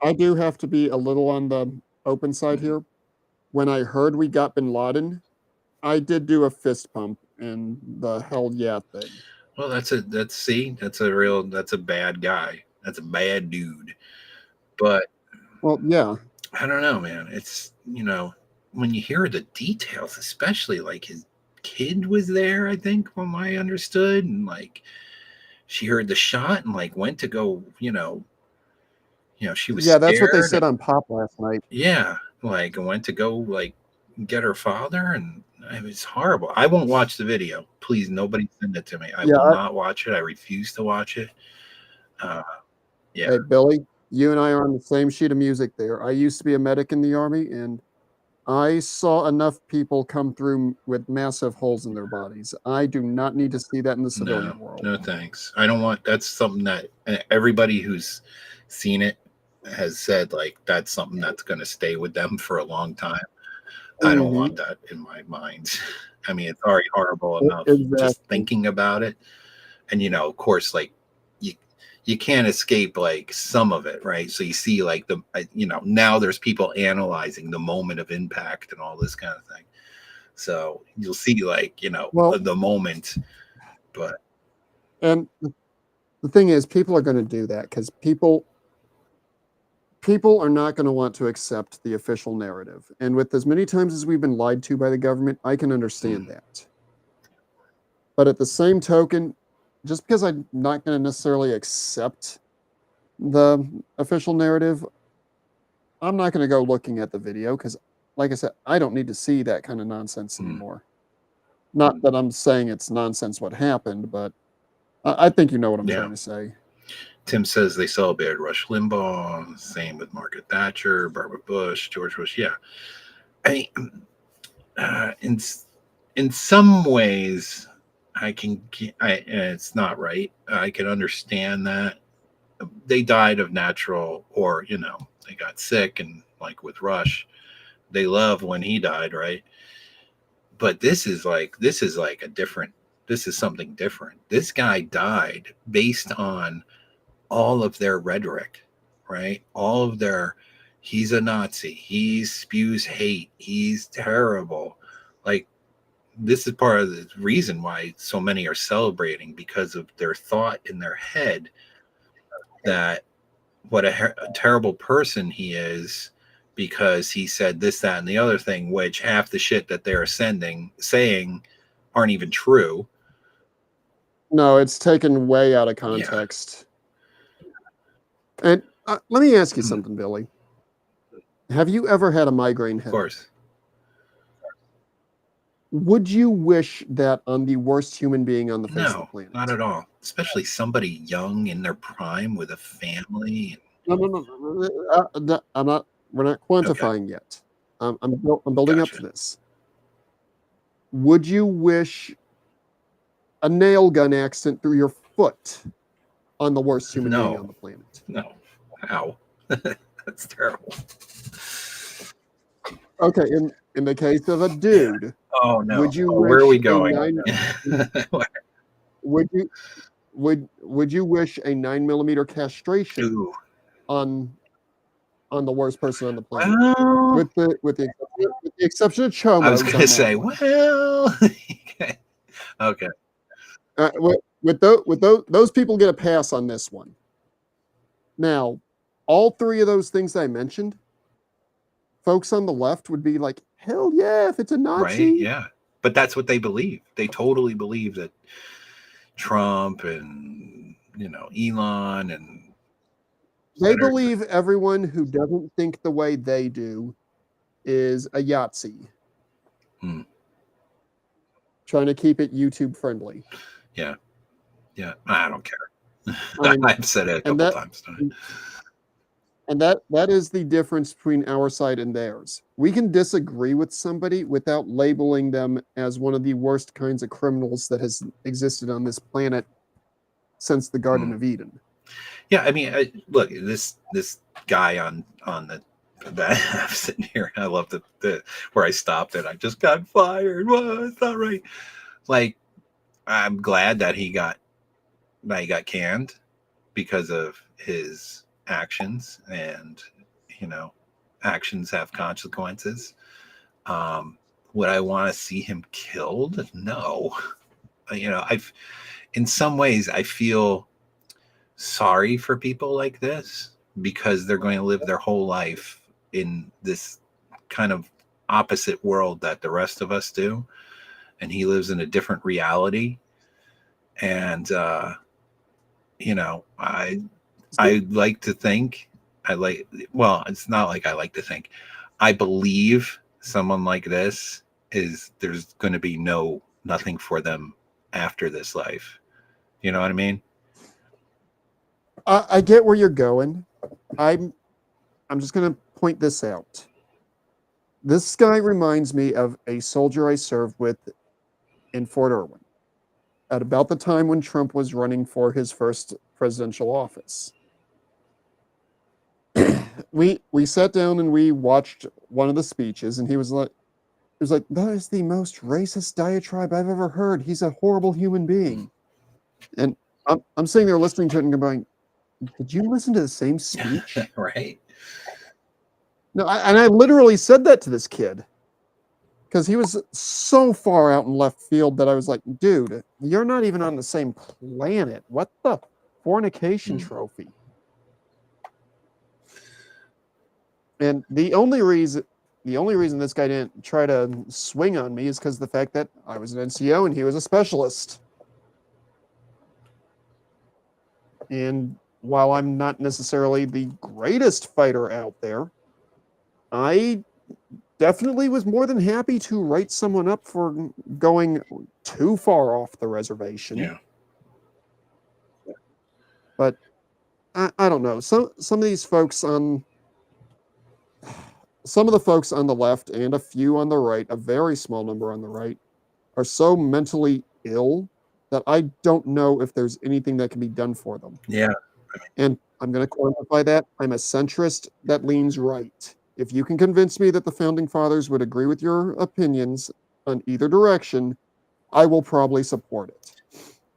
I do have to be a little on the open side here. When I heard we got bin Laden, I did do a fist pump and the hell yeah thing. Well, that's a bad guy. That's a bad dude. But Well, yeah. I don't know, man. It's, when you hear the details, especially like his kid was there, I think, from what I understood, and like she heard the shot and like went to go, she was Yeah, that's what they scared. said on Pop last night. Yeah, like went to go like get her father, and it was horrible. I won't watch the video. Please, nobody send it to me. I Yeah, will not watch it. I refuse to watch it. Yeah. Hey, Billy, you and I are on the same sheet of music there. I used to be a medic in the Army, and I saw enough people come through with massive holes in their bodies. I do not need to see that in the civilian world. No, thanks. I don't want. That's something that everybody who's seen it has said, like, that's something that's going to stay with them for a long time. I don't want that in my mind. I mean, it's already horrible enough just thinking about it. And, of course, like, you can't escape like some of it, right? So you see like now there's people analyzing the moment of impact and all this kind of thing. So you'll see like, the moment, but. And the thing is, people are going to do that because people are not going to want to accept the official narrative. And with as many times as we've been lied to by the government, I can understand that. But at the same token, just because I'm not going to necessarily accept the official narrative, I'm not going to go looking at the video because, like I said, I don't need to see that kind of nonsense anymore. Not that I'm saying it's nonsense what happened, but I think you know what I'm trying to say. Tim says they celebrated Rush Limbaugh. Same with Margaret Thatcher, Barbara Bush, George Bush. Yeah, in some ways, it's not right. I can understand that they died of natural, or they got sick, and like with Rush, they love when he died, right? But this is something different. This guy died based on all of their rhetoric, right? All of their, he's a Nazi, he spews hate, he's terrible. Like, this is part of the reason why so many are celebrating, because of their thought in their head that what a terrible person he is, because he said this, that, and the other thing, which half the shit that they're saying aren't even true. No, it's taken way out of context. Yeah. And let me ask you something, Billy. Have you ever had a migraine headache? Of course. Would you wish that on the worst human being on the face of the planet? No, not at all. Especially somebody young in their prime with a family. No. I'm not. We're not quantifying yet. I'm building up to this. Would you wish a nail gun accident through your foot on the worst human being on the planet? No. How? That's terrible. Okay, in the case of a dude. Oh no! Would you where are we going? Would you wish a 9mm castration on the worst person on the planet? Well, with the exception of Chomo. I was going to say, well, okay. With those people get a pass on this one. Now, all three of those things I mentioned, folks on the left would be like, hell yeah, if it's a Nazi. Right, yeah. But that's what they believe. They totally believe that Trump and, Elon and... They believe everyone who doesn't think the way they do is a Yahtzee. Trying to keep it YouTube friendly. Yeah. Yeah, I don't care. I've said it a couple times tonight. And that is the difference between our side and theirs. We can disagree with somebody without labeling them as one of the worst kinds of criminals that has existed on this planet since the Garden of Eden. Yeah, I mean, look, this guy on the that I'm sitting here. I love the where I stopped it. I just got fired. Well, it's not right. Like, I'm glad that he got canned because of his actions, and actions have consequences. Would I want to see him killed? No, in some ways, I feel sorry for people like this because they're going to live their whole life in this kind of opposite world that the rest of us do. And he lives in a different reality. And, I like to think it's not like I like to think. I believe someone like this there's going to be nothing for them after this life. You know what I mean? I get where you're going. I'm just going to point this out. This guy reminds me of a soldier I served with in Fort Irwin at about the time when Trump was running for his first presidential office. We sat down and we watched one of the speeches, and he was like, that is the most racist diatribe I've ever heard. He's a horrible human being. And I'm sitting there listening to it and going, did you listen to the same speech? Right. No, I literally said that to this kid because he was so far out in left field that I was like, dude, you're not even on the same planet. What the fornication trophy? And the only reason this guy didn't try to swing on me is because of the fact that I was an NCO and he was a specialist. And while I'm not necessarily the greatest fighter out there, I definitely was more than happy to write someone up for going too far off the reservation. Yeah. But I don't know. Some of these folks some of the folks on the left and a few on the right, a very small number on the right, are so mentally ill that I don't know if there's anything that can be done for them. Yeah. And I'm going to qualify that. I'm a centrist that leans right. If you can convince me that the founding fathers would agree with your opinions on either direction, I will probably support it.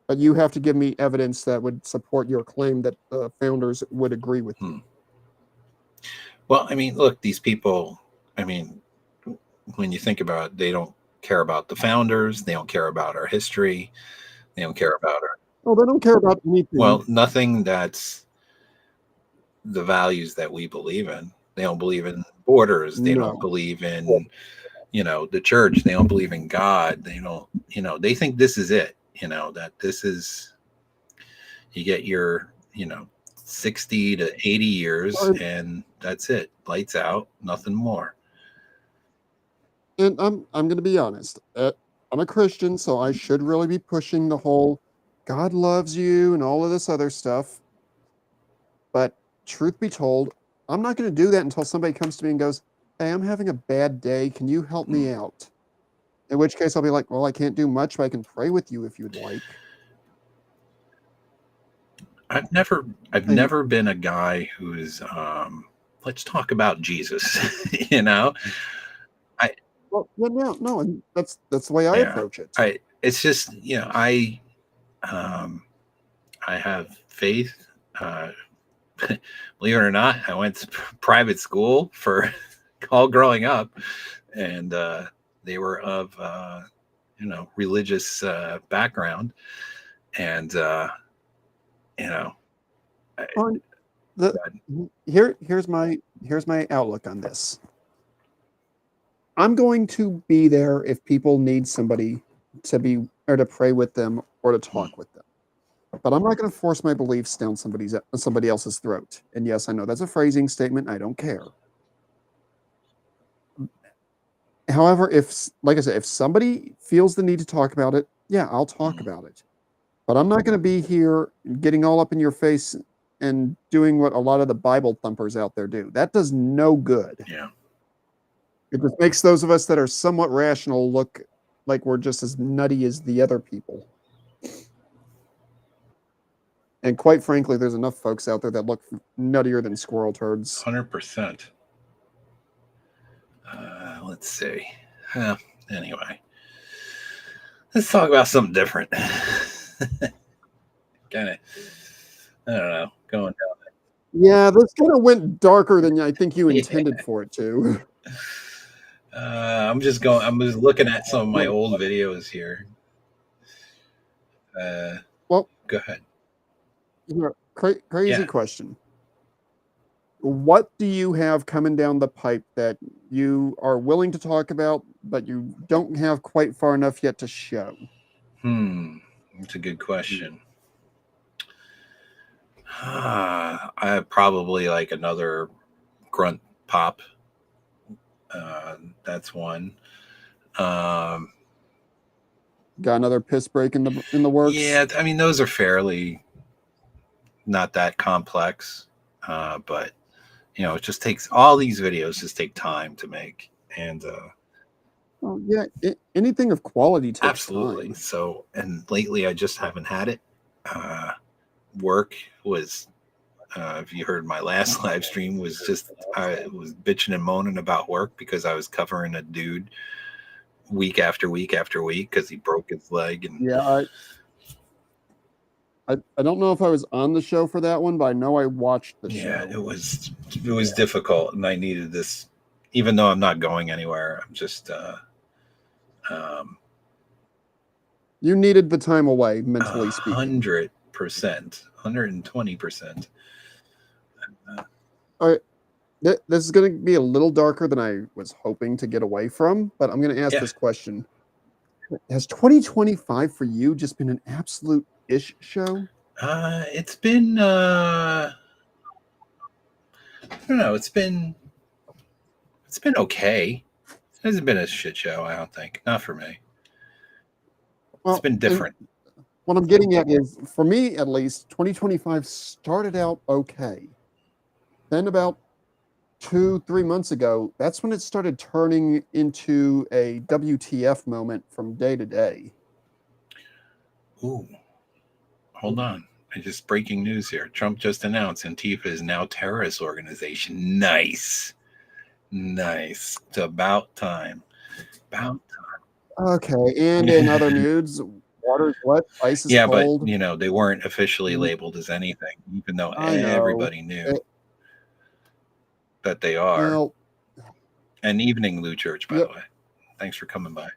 But you have to give me evidence that would support your claim that the founders would agree with you. Well, I mean, look, these people, I mean, when you think about it, they don't care about the founders. They don't care about our history. They don't care about our... Oh, they don't care about anything. Well, nothing that's the values that we believe in. They don't believe in borders. They don't believe in, the church. They don't believe in God. They don't, they think this is it, that this is, you get your, 60 to 80 years and that's it. Lights out, nothing more. And I'm going to be honest. I'm a Christian, so I should really be pushing the whole God loves you and all of this other stuff. But truth be told, I'm not going to do that until somebody comes to me and goes, hey, I'm having a bad day. Can you help me out? In which case I'll be like, well, I can't do much, but I can pray with you if you'd like. I've never been a guy who's let's talk about Jesus, Well, no, and that's the way I approach it. It's just, I have faith. Believe it or not, I went to private school for all growing up, and they were of religious background, and here's my outlook on this. I'm going to be there if people need somebody to pray with them or to talk with them. But I'm not going to force my beliefs down somebody else's throat. And yes, I know that's a phrasing statement. I don't care. However, like I said, if somebody feels the need to talk about it, yeah, I'll talk about it. But I'm not going to be here getting all up in your face and doing what a lot of the Bible thumpers out there do. That does no good. Yeah. It just makes those of us that are somewhat rational look like we're just as nutty as the other people. And quite frankly, there's enough folks out there that look nuttier than squirrel turds. 100%. Let's see. Anyway, let's talk about something different. Kind of, I don't know, going down there. Yeah, this kind of went darker than I think you intended for it to. I'm just looking at some of my old videos here. Well, Go ahead. crazy Yeah. question. What do you have coming down the pipe that you are willing to talk about, but you don't have quite far enough yet to show? That's a good question. I probably like another grunt pop. That's one. Um, Got another piss break in the works? yeah, I mean those are fairly not that complex, but it just takes all these videos just take time to make, and Oh, yeah. Anything of quality takes absolutely. time. So, and lately I just haven't had it. Work was. If you heard my last live stream, was just I was bitching and moaning about work because I was covering a dude week after week after week because he broke his leg. And Yeah, I don't know if I was on the show for that one, but I know I watched the yeah, show. it was difficult, and I needed this. Even though I'm not going anywhere, I'm just You needed the time away, mentally speaking. 100%, 120%. All right. This is going to be a little darker than I was hoping to get away from, but I'm going to ask Yeah. this question. Has 2025 for you just been an absolute ish show? It's been I don't know. It's been okay. It hasn't been a shit show. I don't think. Not for me. Well, It's been different. What I'm getting at is, for me at least, 2025 started out okay. Then about 2-3 months ago, that's when it started turning into a WTF moment from day to day. Ooh, hold on. Breaking news here. Trump just announced Antifa is now a terrorist organization. Nice. It's about time. Okay, and in other news, water's wet, ice is cold. But they weren't officially labeled as anything, even though I know. everybody knew that they are. Well, and evening, Lou Church, by the way. Thanks for coming by.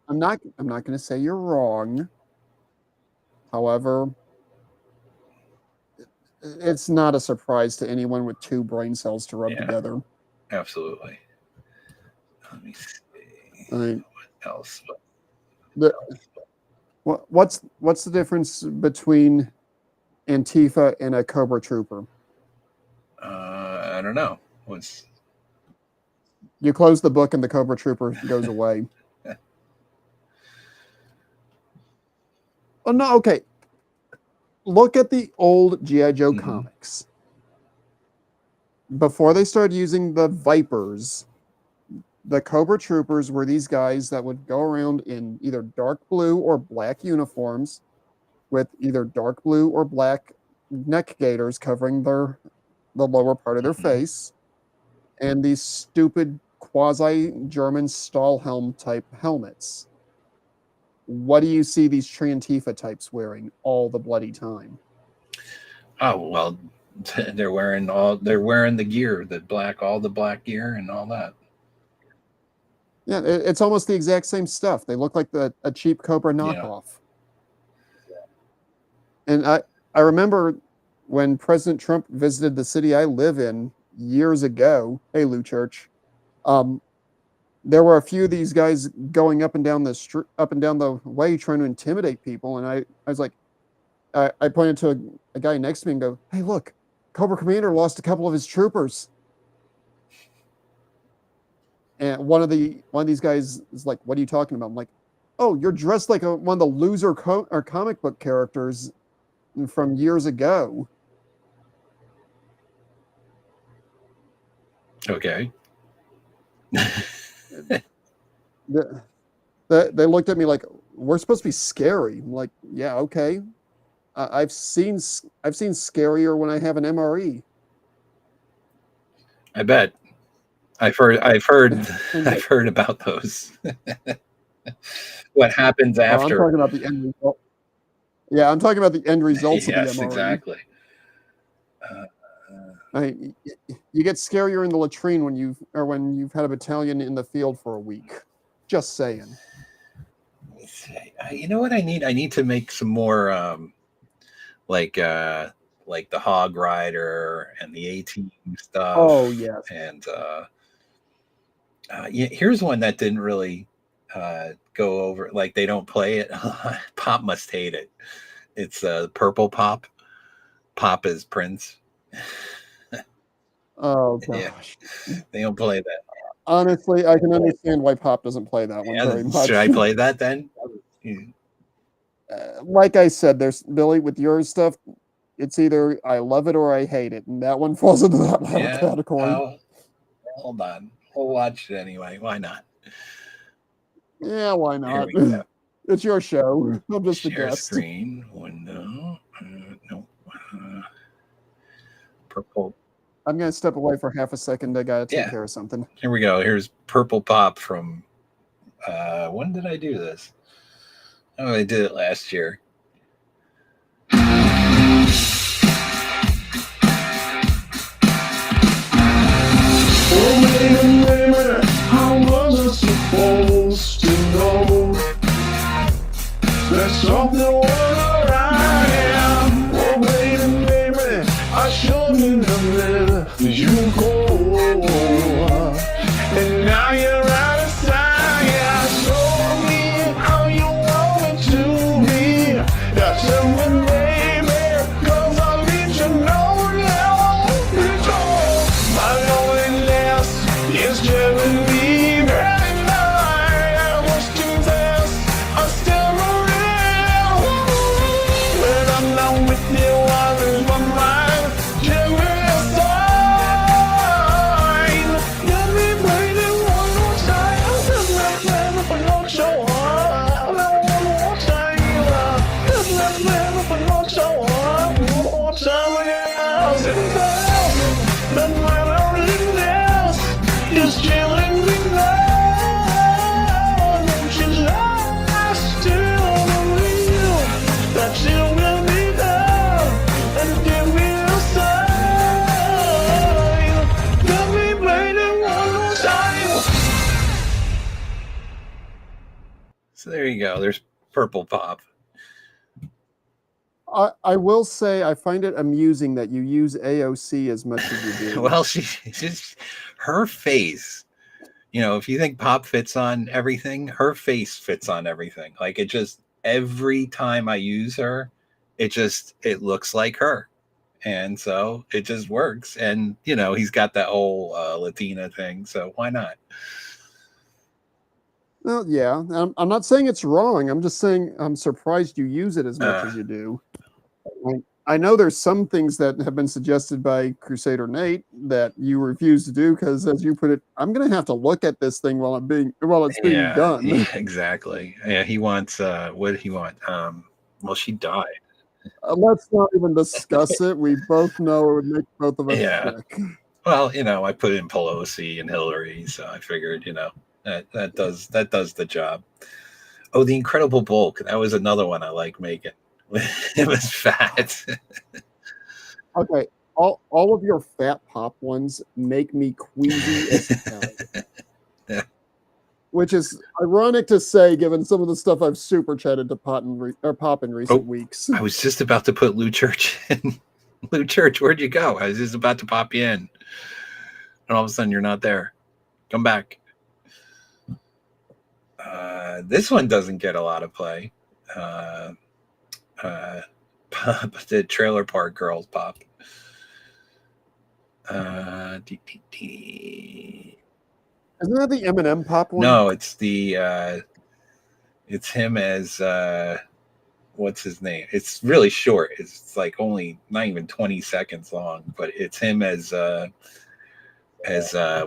I'm not going to say you're wrong. However, it's not a surprise to anyone with two brain cells to rub together. Absolutely. Let me see. What else? What's the difference between Antifa and a Cobra Trooper? I don't know. You close the book and the Cobra Trooper goes away. Oh no, okay. Look at the old G.I. Joe comics. Before they started using the Vipers, the Cobra Troopers were these guys that would go around in either dark blue or black uniforms with either dark blue or black neck gaiters covering the lower part of their face, and these stupid quasi-German Stahlhelm type helmets. What do you see these Antifa types wearing all the bloody time? Oh, well, they're wearing the gear, all the black gear and all that. Yeah, it's almost the exact same stuff. They look like a cheap Cobra knockoff. Yeah. And I remember when President Trump visited the city I live in years ago. Hey, Lou Church. There were a few of these guys going up and down the way trying to intimidate people, and I was like, I pointed to a guy next to me and go, "Hey, look, Cobra Commander lost a couple of his troopers." And one of these guys is like, "What are you talking about?" I'm like, "Oh, you're dressed like one of the loser or comic book characters from years ago." Okay. They looked at me like, "We're supposed to be scary." I'm like, "Yeah, okay. I've seen scarier when I have an MRE." I bet. I've heard about those. What happens after? I'm talking about the end result. Yeah, I'm talking about the end results of the MRE. Yes, exactly. You get scarier in the latrine when you've had a battalion in the field for a week. Just saying. You know what I need? I need to make some more like the Hog Rider and the A-Team stuff. Oh yes. And yeah, here's one that didn't really go over. Like they don't play it. Pop must hate it. It's Purple Pop. Pop is Prince. Oh Yeah. gosh. They don't play that. Honestly, I can understand why Pop doesn't play that one very much. Should I play that then? Like I said, there's Billy with your stuff. It's either I love it or I hate it, and that one falls into that latter category. Well, hold on, we'll watch it anyway. Why not? Yeah, why Here not? we go. It's your show. I'm just a Share guest. screen window. No. Purple. I'm gonna step away for half a second. I gotta take Yeah. care of something. Here we go. Here's Purple Pop from. When did I do this? Oh, I did it last year. Oh, wait a minute, how was I supposed to know that something wasn't right? Oh, wait a minute, I shouldn't have let you go. And now you're out of sight. Show me how you want it to be. Yeah, tell me, baby, 'cause I need to know now. My loneliness is killing me right now. What's to this? I'm still around. When I'm not with you, I lose my mind. Give me a sign. Let me breathe it one more time. Just let me for no show up. One more time. Just let me for no show up. One more time. But my loneliness is killing me now. Don't you lie, still believe that you will be there and give me a sign. Let me play it one more time. So there you go. There's Purple Pop. I will say I find it amusing that you use AOC as much as you do. Well, she's her face. You know, if you think Pop fits on everything, her face fits on everything. Like it just every time I use her, it looks like her, and so it just works. And you know, he's got that whole Latina thing, so why not? Well, yeah. I'm not saying it's wrong. I'm just saying I'm surprised you use it as much as you do. I know there's some things that have been suggested by Crusader Nate that you refuse to do because, as you put it, I'm going to have to look at this thing while it's being done. Yeah, exactly. Yeah, he wants. What did he want? Well, she died. Let's not even discuss it. We both know it would make both of us sick. Well, you know, I put in Pelosi and Hillary, so I figured, you know, that does the job. Oh, the Incredible Bulk. That was another one I like making. It was fat. Okay, all of your fat Pop ones make me queasy as hell. Which is ironic to say, given some of the stuff I've super chatted to Pop in recent weeks. I was just about to put Lou Church in. Lou Church, where'd you go? I was just about to pop you in, and all of a sudden you're not there. Come back. This one doesn't get a lot of play. The Trailer Park Girls Pop. Isn't that the Eminem Pop one? No, it's the it's him as what's his name? It's really short. It's like only not even 20 seconds long, but it's him as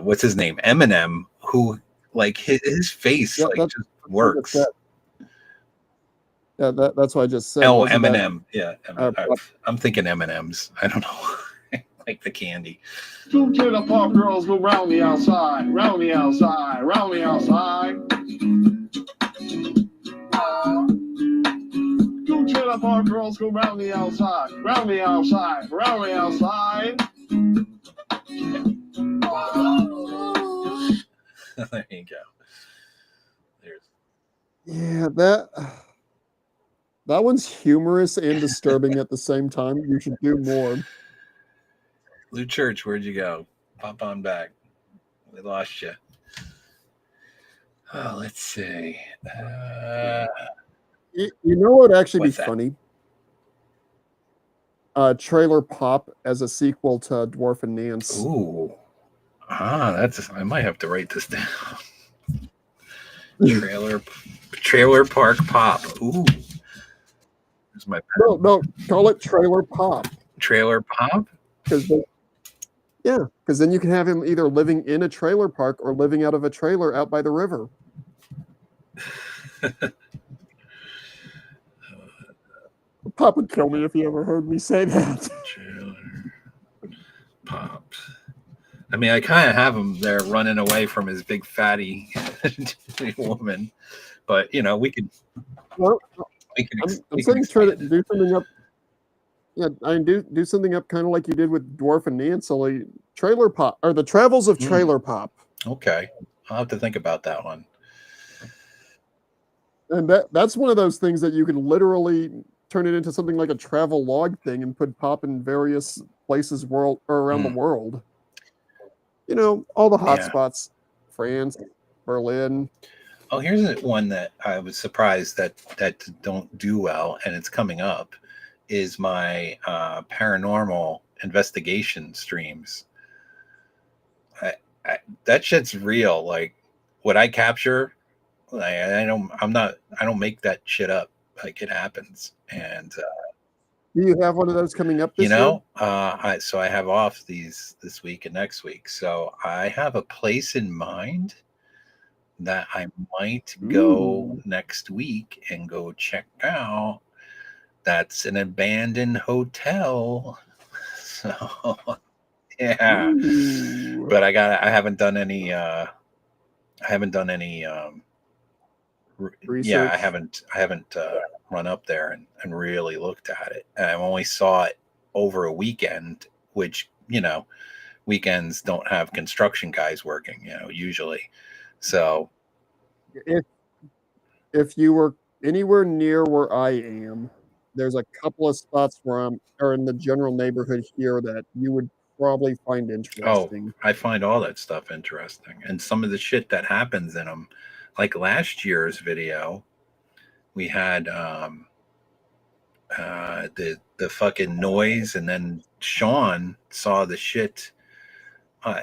what's his name? Eminem, who like his face just works. Yeah, that's what I just said. Oh, Eminem. Yeah, I'm thinking M&Ms. I don't know. Like the candy. Two Trailer Park Girls go round the outside, round the outside, round the outside. Two Trailer Park Girls go round the outside, round the outside, round the outside. There you go. There's. Yeah, that one's humorous and disturbing at the same time. You should do more. Lou Church, where'd you go? Pop on back. We lost you. Oh, let's see. You know what would actually be What's that? funny? Trailer Pop as a sequel to Dwarf and Nance. Ooh. I might have to write this down. Trailer Park Pop. Ooh. Here's my pen. No, call it Trailer Pop. Trailer Pop? Because then you can have him either living in a trailer park or living out of a trailer out by the river. Pop would kill me if he ever heard me say that. Trailer Pop. I mean, I kind of have him there running away from his big fatty woman, but you know, we can. Well, I'm saying try to do something up. Yeah, I do something up kind of like you did with Dwarf and Nance, only Trailer Pop, or The Travels of Trailer Pop. Okay, I'll have to think about that one. And that's one of those things that you can literally turn it into something like a travel log thing and put Pop in various places around the world. You know, all the hot spots, France, Berlin. Oh, here's one that I was surprised that don't do well, and it's coming up, is my paranormal investigation streams. That shit's real. Like what I capture, I don't make that shit up. Like it happens. And do you have one of those coming up this year? I have off this week and next week. So I have a place in mind that I might go next week and go check out. That's an abandoned hotel. So yeah. But I haven't done any research. Yeah, I haven't run up there and really looked at it. And I only saw it over a weekend, which, you know, weekends don't have construction guys working, you know, usually. So if you were anywhere near where I am, there's a couple of spots where or in the general neighborhood here that you would probably find interesting. Oh, I find all that stuff interesting. And some of the shit that happens in them, like last year's video, we had the fucking noise, and then Sean saw the shit.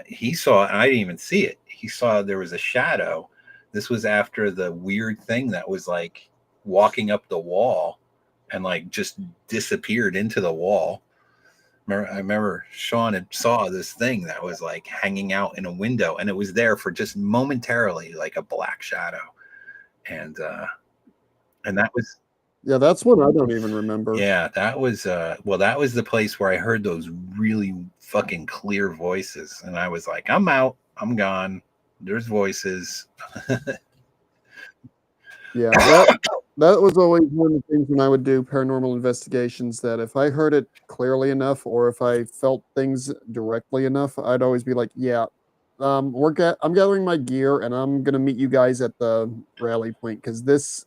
He saw it, and I didn't even see it. He saw there was a shadow. This was after the weird thing that was like walking up the wall and like just disappeared into the wall. I remember Sean had saw this thing that was like hanging out in a window, and it was there for just momentarily, like a black shadow. And that was, yeah, that's one I don't even remember. Yeah, that was that was the place where I heard those really fucking clear voices, and I was like, I'm out, I'm gone. There's voices. Yeah, that was always one of the things when I would do paranormal investigations, that if I heard it clearly enough or if I felt things directly enough, I'd always be like, yeah, I'm gathering my gear and I'm going to meet you guys at the rally point because there's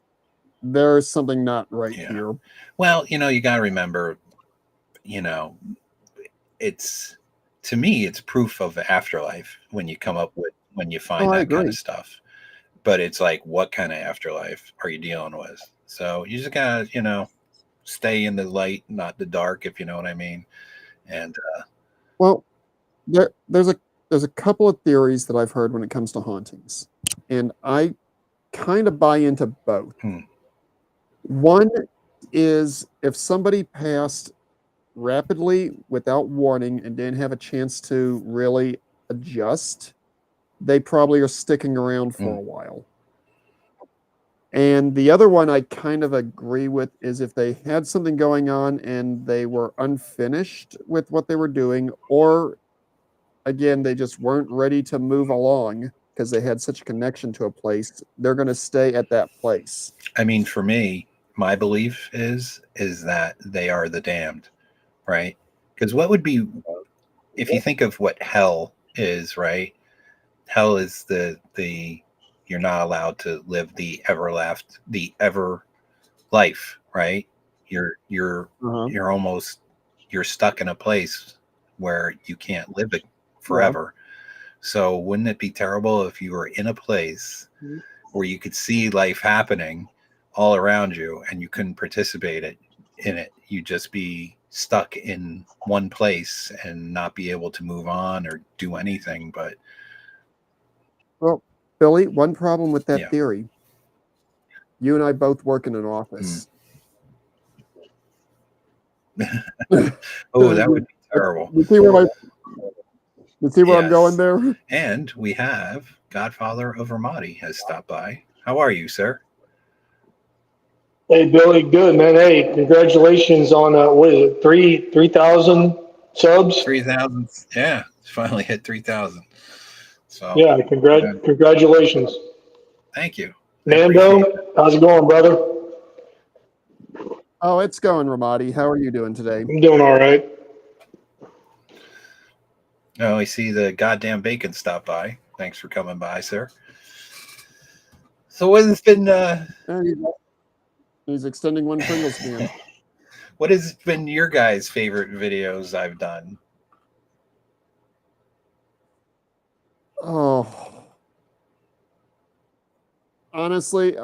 something not right here. Well, you know, you got to remember, you know, to me, it's proof of the afterlife when you find that kind of stuff. But it's like, what kind of afterlife are you dealing with? So you just gotta, you know, stay in the light, not the dark, if you know what I mean. And well, there's a couple of theories that I've heard when it comes to hauntings, and I kind of buy into both. One is if somebody passed rapidly without warning and didn't have a chance to really adjust, they probably are sticking around for a while. And the other one I kind of agree with is if they had something going on and they were unfinished with what they were doing, or again, they just weren't ready to move along because they had such a connection to a place, they're going to stay at that place. I mean, for me, my belief is that they are the damned, right? Because what would be, if you think of what hell is, right? Hell is the you're not allowed to live the ever life, right? You're almost, you're stuck in a place where you can't live it forever. So wouldn't it be terrible if you were in a place where you could see life happening all around you and you couldn't participate in it? You'd just be stuck in one place and not be able to move on or do anything. But Well, Billy, one problem with that Yeah. theory. You and I both work in an office. oh, that would be terrible. You see where I'm Yes. going there? And we have Godfather of Ramadi has stopped by. How are you, sir? Hey, Billy, good, man. Hey, congratulations on, what is it, 3,000 subs? 3,000. Yeah, finally hit 3,000. So Yeah, congratulations. thank you. I appreciate Nando, it. how's it going, brother? Oh, it's going, Ramadi. How are you doing today? I'm doing all right. Oh, I see the goddamn bacon stop by. Thanks for coming by, sir. So what has been He's extending one Pringles can. what has been your guys' favorite videos I've done? Oh, honestly,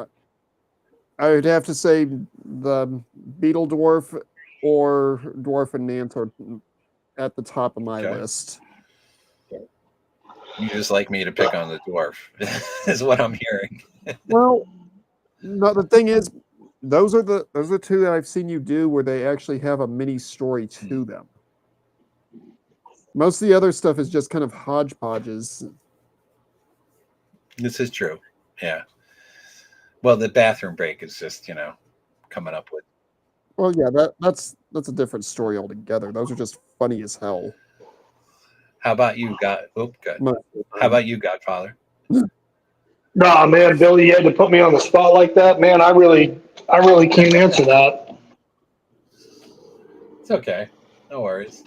I would have to say the Beetle Dwarf or Dwarf and Nance are at the top of my Okay. list. You just like me to pick on the dwarf, is what I'm hearing. Well, no, the thing is, those are the two that I've seen you do where they actually have a mini story to them. Most of the other stuff is just kind of hodgepodges. This is true. Yeah. Well, the bathroom break is just, coming up with. Well, yeah, that's a different story altogether. Those are just funny as hell. How about you, God? Oh, good. Most of the How time. about you, Godfather? Nah, man, Billy, you had to put me on the spot like that, man. I really can't answer that. It's okay. No worries.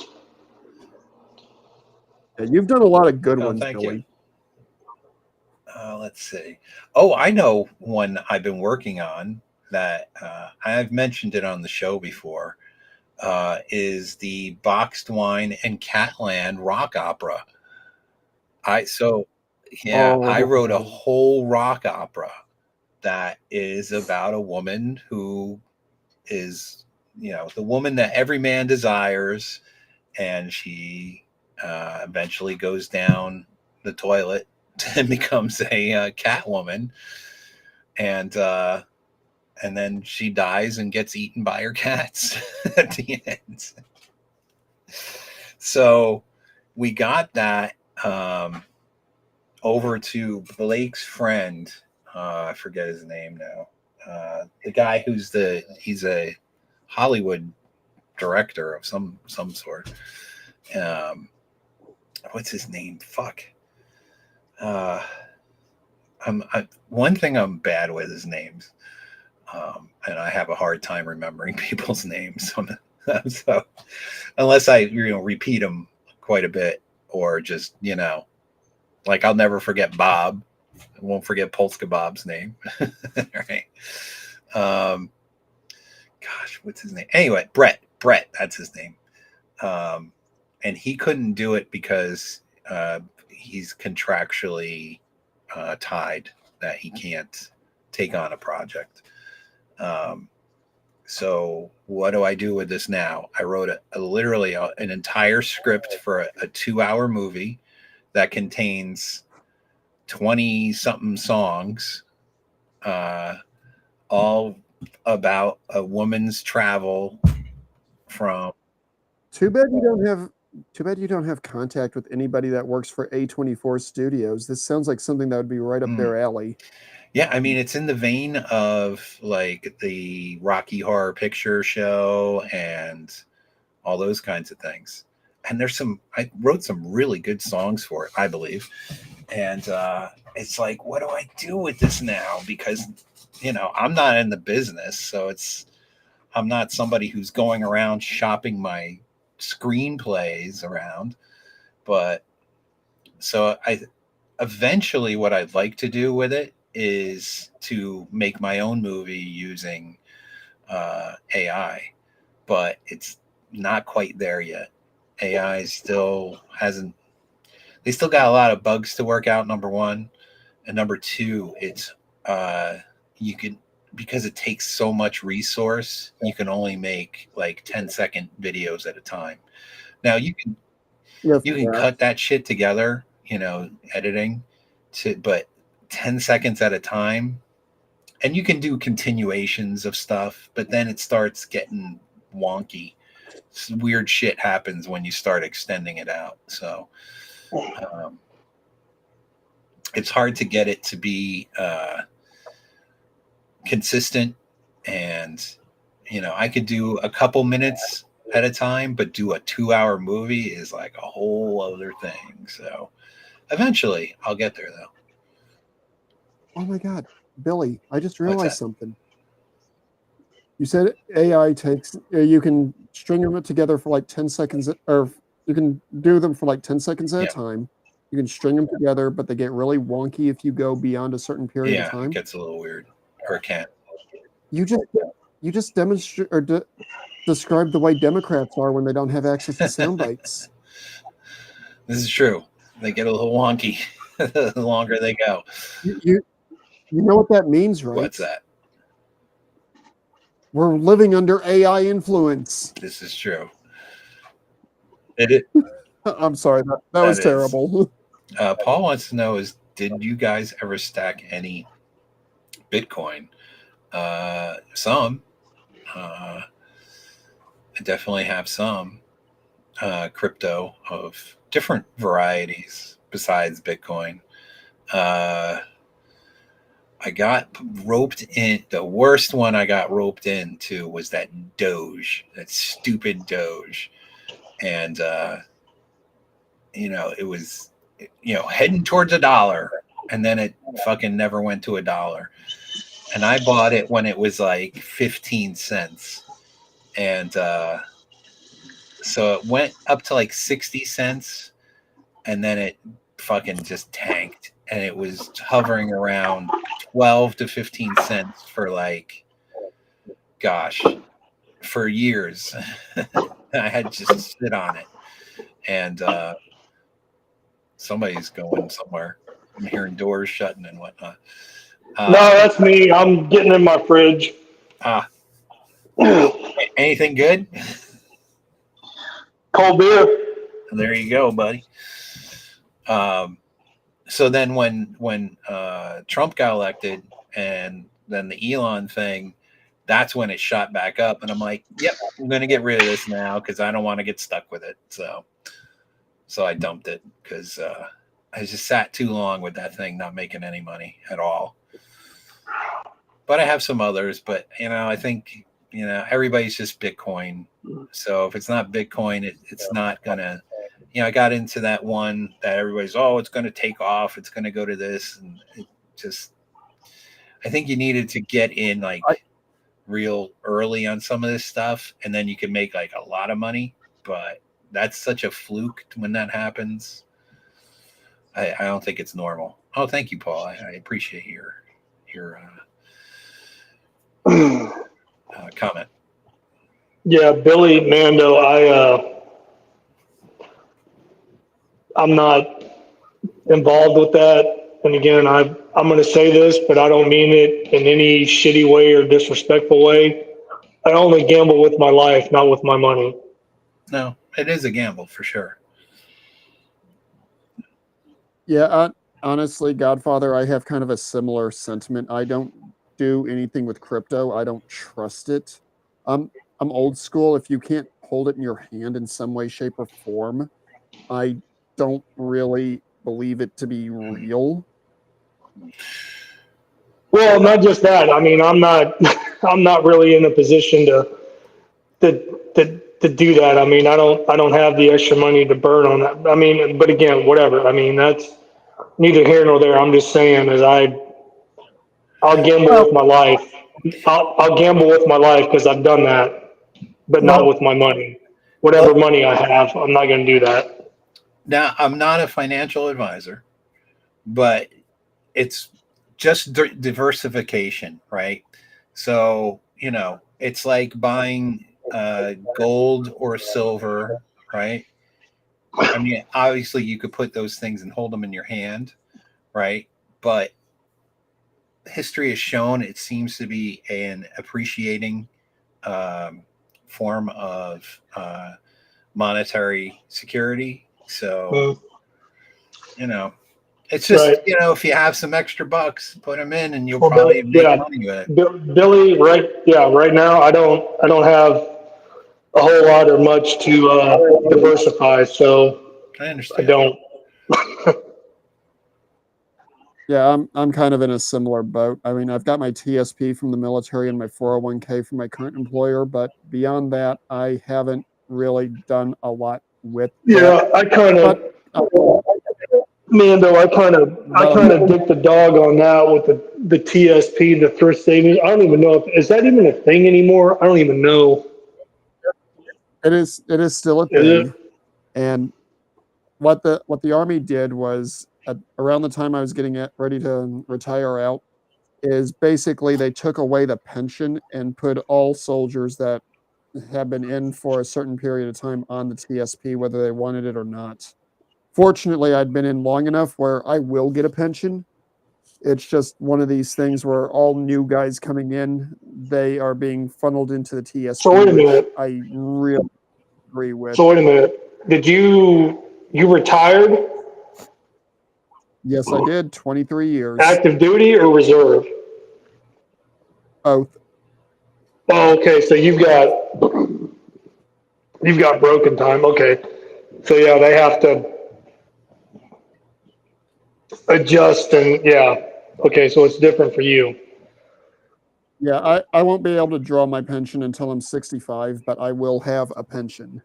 Yeah, you've done a lot of good Oh, ones, thank Billy. you. Let's see. Oh, I know one I've been working on that I've mentioned it on the show before. Is the Boxed Wine and Catland rock opera. I wrote a whole rock opera that is about a woman who is, the woman that every man desires, and she eventually goes down the toilet and becomes a cat woman, and then she dies and gets eaten by her cats at the end. So we got that over to Blake's friend. I forget his name now. The guy he's a Hollywood director of some sort. What's his name? Fuck. One thing I'm bad with is names. And I have a hard time remembering people's names. So unless I repeat them quite a bit, or just like I'll never forget Bob. I won't forget Polska Bob's name. Right. Gosh, what's his name? Anyway, Brett, that's his name. And he couldn't do it because he's contractually tied that he can't take on a project. So what do I do with this now? I wrote literally an entire script for a 2-hour movie that contains 20 something songs, all about a woman's travel from. Too bad you don't have contact with anybody that works for A24 Studios. This sounds like something that would be right up their alley. Yeah, I mean, it's in the vein of like the Rocky Horror Picture Show and all those kinds of things. And I wrote some really good songs for it, I believe. And it's like, what do I do with this now? Because, I'm not in the business. So I'm not somebody who's going around shopping my screenplays around. But so eventually what I'd like to do with it is to make my own movie using AI, but it's not quite there yet. AI still hasn't. They still got a lot of bugs to work out. Number one, and number two, it's you can, because it takes so much resource, you can only make like 10-second videos at a time. Now you can Yes, cut that shit together, editing but 10 seconds at a time, and you can do continuations of stuff, but then it starts getting wonky. Weird shit happens when you start extending it out. So it's hard to get it to be consistent, and I could do a couple minutes at a time, but do a 2-hour movie is like a whole other thing. So eventually I'll get there, though. Oh my God, Billy, I just What's realized that? something. You said AI takes, you can string them together for like 10 seconds, or you can do them for like 10 seconds at Yeah. a time. You can string them together, but they get really wonky if you go beyond a certain period of Yeah, it time. gets a little weird. Or it can. You just demonstrate or describe the way Democrats are when they don't have access to sound bites. This is true. They get a little wonky the longer they go. You know what that means, right? What's that? We're living under AI influence. This is true. It I'm sorry, that That was is. terrible. Paul wants to know did you guys ever stack any Bitcoin? Some. I definitely have some crypto of different varieties besides Bitcoin. I got roped in. The worst one I got roped into was that Doge, that stupid Doge. And, it was, heading towards $1, and then it fucking never went to $1. And I bought it when it was like 15 cents. And so it went up to like 60 cents, and then it fucking just tanked. And it was hovering around 12 to 15 cents for like, gosh, for years. I had to just sit on it. And somebody's going somewhere. I'm hearing doors shutting and whatnot. No, that's me. I'm getting in my fridge. Anything good? Cold beer. There you go, buddy. So then when Trump got elected, and then the Elon thing, that's when it shot back up. And I'm like, yep, I'm going to get rid of this now because I don't want to get stuck with it. So I dumped it because I just sat too long with that thing, not making any money at all. But I have some others, but I think everybody's just Bitcoin. So if it's not Bitcoin, it's not gonna. I got into that one that everybody's, it's going to take off, it's going to go to this, and it just. I think you needed to get in like real early on some of this stuff, and then you can make like a lot of money. But that's such a fluke when that happens. I don't think it's normal. Oh, thank you, Paul. I appreciate your comment. Yeah, Billy Mando, I'm not involved with that. And again, I'm going to say this, but I don't mean it in any shitty way or disrespectful way. I only gamble with my life, not with my money. No, it is a gamble for sure. Yeah, honestly, Godfather, I have kind of a similar sentiment. I don't do anything with crypto. I don't trust it. I'm old school. If you can't hold it in your hand in some way, shape, or form, I don't really believe it to be real. Well, not just that. I mean, I'm not really in a position to do that. I mean, I don't have the extra money to burn on that. I mean, but again, whatever. I mean, that's neither here nor there. I'm just saying, I'll gamble with my life. I'll gamble with my life because I've done that, but not with my money. Whatever money I have, I'm not going to do that. Now, I'm not a financial advisor, but it's just diversification, right? So, it's like buying gold or silver, right? I mean, obviously you could put those things and hold them in your hand, right? But history has shown it seems to be an appreciating form of monetary security. So, it's just, Right. if you have some extra bucks, put them in and you'll Well, probably make yeah, money with it. Billy, right? Yeah, right now I don't have a whole lot or much to diversify, so I I understand. don't. Yeah, I'm kind of in a similar boat. I mean, I've got my TSP from the military and my 401k from my current employer, but beyond that, I haven't really done a lot with that. Yeah, I kind of, But Mando, I kind of dipped the dog on that with the TSP, the thrift savings. I don't even know if is that even a thing anymore. I don't even know. it is still a Is thing. it? And what the Army did was around the time I was getting ready to retire out, is basically they took away the pension and put all soldiers that have been in for a certain period of time on the TSP, whether they wanted it or not. Fortunately, I'd been in long enough where I will get a pension. It's just one of these things where all new guys coming in, they are being funneled into the So TSP, wait a which minute. I really agree with. So wait a minute. Did you retired Yes, I did. 23 years. active duty or reserve? Both. Oh, okay. So you've got broken time. Okay. So yeah, they have to adjust and yeah. Okay, so it's different for you. Yeah, I won't be able to draw my pension until I'm 65, but I will have a pension.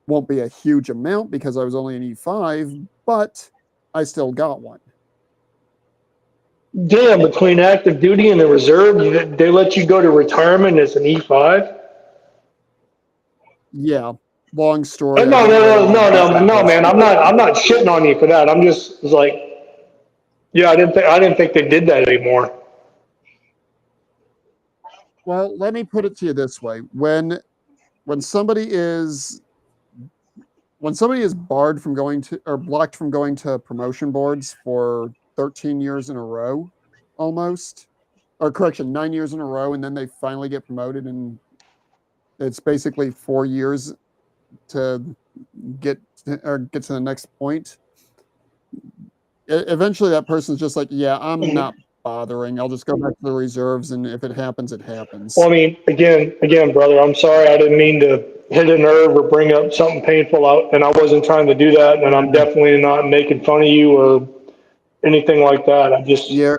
Won't be a huge amount because I was only an E5, but I still got one. Damn, between active duty and the reserve, they let you go to retirement as an E5? Yeah, long Oh, story. I no, don't really no, no, want to no, beat no, that no, horse. man. I'm not shitting on you for that. I'm just was like, yeah, I didn't think they did that anymore. Well, let me put it to you this way: when somebody is barred from going to or blocked from going to promotion boards for 13 years in a row, almost, or correction, 9 years in a row, and then they finally get promoted, and it's basically 4 years to get to the next point. Eventually, that person's just like, yeah, I'm Mhm. not bothering. I'll just go back to the reserves, and if it happens, it happens. Well, I mean, again, brother, I'm sorry. I didn't mean to hit a nerve or bring up something painful out, and I wasn't trying to do that. And I'm definitely not making fun of you or anything like that. Yeah,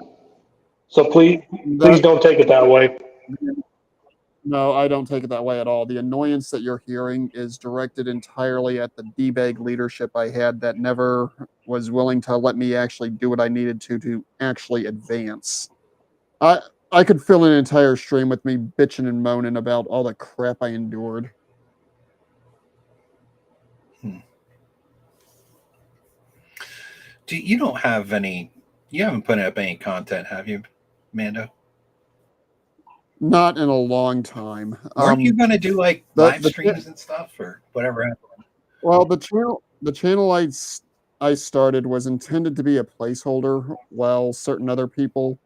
So please that don't take it that way. no, I don't take it that way at all. The annoyance that you're hearing is directed entirely at the D-bag leadership I had that never was willing to let me actually do what I needed to actually advance. I I could fill an entire stream with me bitching and moaning about all the crap I endured. Hmm. You don't have any? You haven't put up any content, have you, Mando? Not in a long time. Weren't you going to do like The live the streams and stuff or whatever happened? well, the channel I started was intended to be a placeholder while certain other people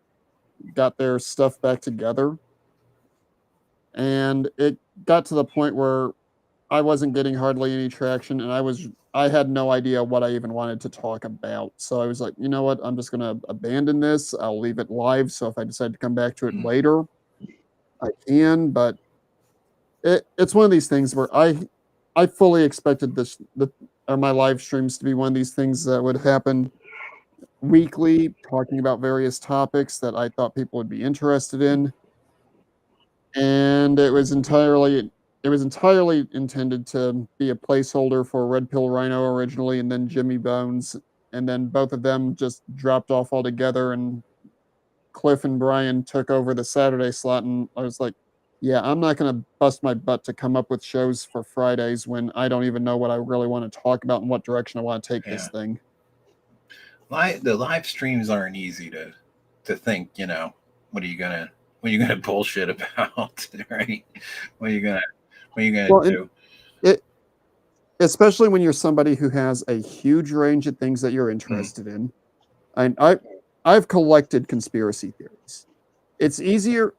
got their stuff back together. And it got to the point where I wasn't getting hardly any traction, and I had no idea what I even wanted to talk about. So I was like, you know what? I'm just gonna abandon this. I'll leave it live. So if I decide to come back to it Hmm. later, I can. But it's one of these things where I fully expected my live streams to be one of these things that would happen weekly, talking about various topics that I thought people would be interested in. And it was entirely intended to be a placeholder for Red Pill Rhino originally, and then Jimmy Bones, and then both of them just dropped off altogether, and Cliff and Brian took over the Saturday slot, and I was like, yeah, I'm not gonna bust my butt to come up with shows for Fridays when I don't even know what I really want to talk about and what direction I want to take Yeah, this thing. the live streams aren't easy to to think, what are you gonna bullshit about, right? What are you gonna Well, do? it especially when you're somebody who has a huge range of things that you're interested in. And I've collected conspiracy theories. It's easier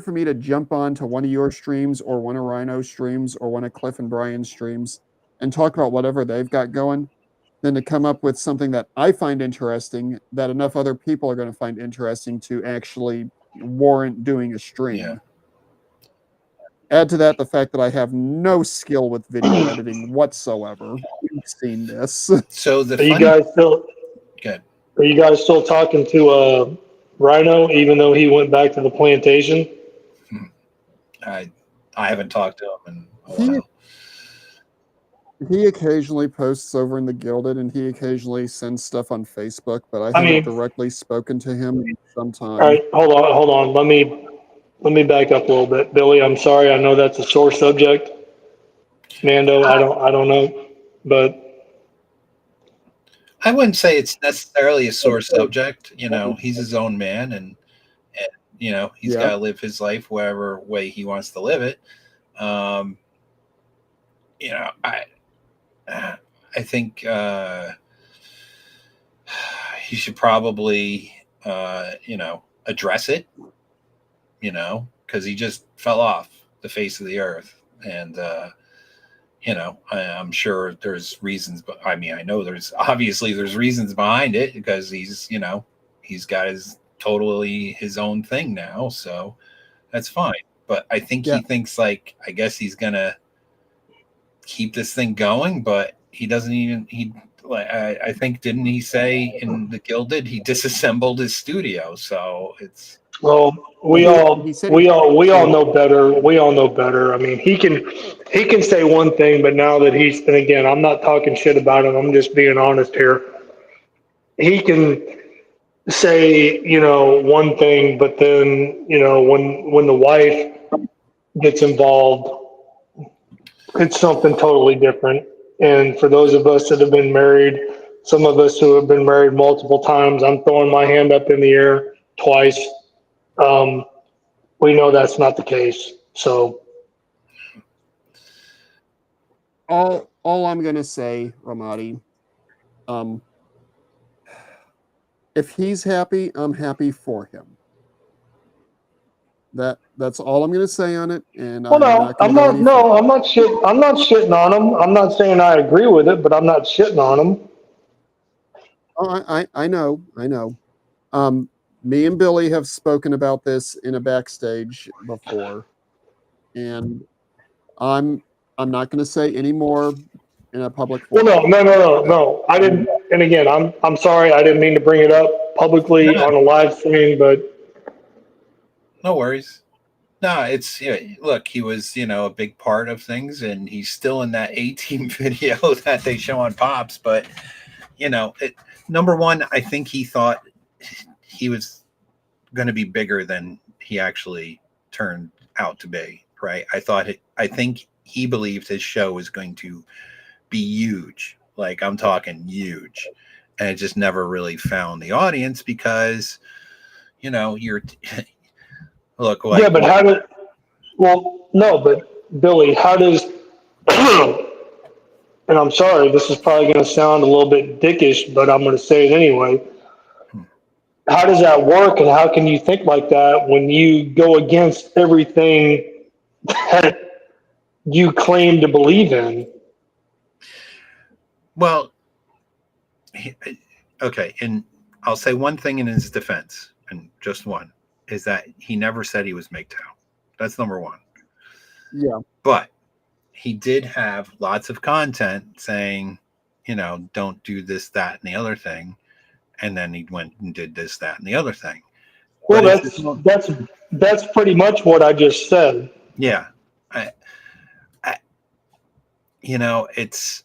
for me to jump onto one of your streams or one of Rhino's streams or one of Cliff and Brian's streams and talk about whatever they've got going than to come up with something that I find interesting that enough other people are going to find interesting to actually warrant doing a stream. Yeah. Add to that the fact that I have no skill with video editing whatsoever. We've seen this. So the Are you funny, guys still? good. Are you guys still talking to Rhino, even though he went back to the plantation? I haven't talked to him in a He while. he occasionally posts over in the Gilded, and he occasionally sends stuff on Facebook, but I haven't mean- directly spoken to him in some time. All right, hold on. Let me back up a little bit, Billy. I'm sorry. I know that's a sore subject. Mando, I don't know, but I wouldn't say it's necessarily a sore subject. He's his own man, and he's Yeah. got to live his life whatever way he wants to live it. I think he should probably address it, because he just fell off the face of the earth, and I'm sure there's reasons, but I know there's reasons behind it, because he's got his own thing now, so that's fine. But I think Yeah. he thinks, I guess he's gonna keep this thing going, but he doesn't even, I think, didn't he say in the Gilded he disassembled his studio? So it's, well, we He all said know better. We all know better. I mean, he can say one thing, but now that and again, I'm not talking shit about him. I'm just being honest here. He can say, one thing, but then, when the wife gets involved, it's something totally different. And for those of us that have been married, some of us who have been married multiple times, I'm throwing my hand up in the air twice. We know that's not the case. So all I'm gonna say, Ramadi, if he's happy, I'm happy for him. That's all I'm gonna say on it. And well, no, I'm not shitting on him. I'm not saying I agree with it, but I'm not shitting on him. Oh, I know. Me and Billy have spoken about this in a backstage before, and I'm not going to say any more in a public Well, forum. no. I didn't. And again, I'm sorry. I didn't mean to bring it up publicly on a live stream, but no worries. No, it's, look, he was, a big part of things, and he's still in that A-Team video that they show on Pops. But, number one, I think he thought he was going to be bigger than he actually turned out to be, right? I think he believed his show was going to be huge. Like, I'm talking huge. And it just never really found the audience because, you're... Look, yeah, but but Billy, how does, and I'm sorry, this is probably going to sound a little bit dickish, but I'm going to say it anyway. How does that work, and how can you think like that when you go against everything that you claim to believe in? Well, okay, and I'll say one thing in his defense, and just one, is that he never said he was MGTOW. That's number one. Yeah. But he did have lots of content saying, don't do this, that, and the other thing. And then he went and did this, that, and the other thing. Well, that's pretty much what I just said. Yeah. It's,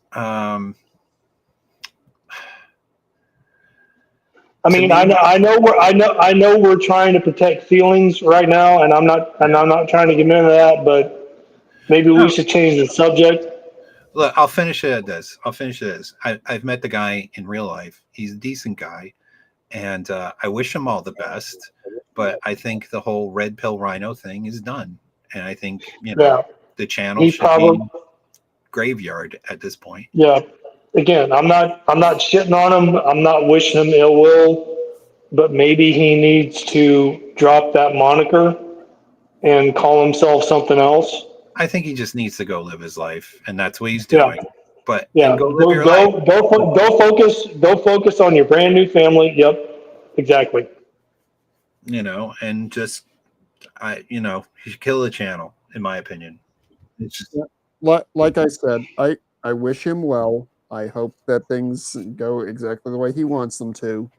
I mean, I know we're trying to protect feelings right now, and I'm not trying to get into that, but maybe we should change the subject. Look, I'll finish it at this. I've met the guy in real life. He's a decent guy, and I wish him all the best. But I think the whole red pill rhino thing is done, and I think Yeah. the channel He should probably, be graveyard at this point. yeah. Again, I'm not shitting on him. I'm not wishing him ill will, but maybe he needs to drop that moniker and call himself something else. I think he just needs to go live his life, and that's what he's Yeah. doing. But Yeah. and go live your life. Go focus on your brand new family. Yep. Exactly. And just he should kill the channel, in my opinion. It's just, Like I said, I wish him well. I hope that things go exactly the way he wants them to.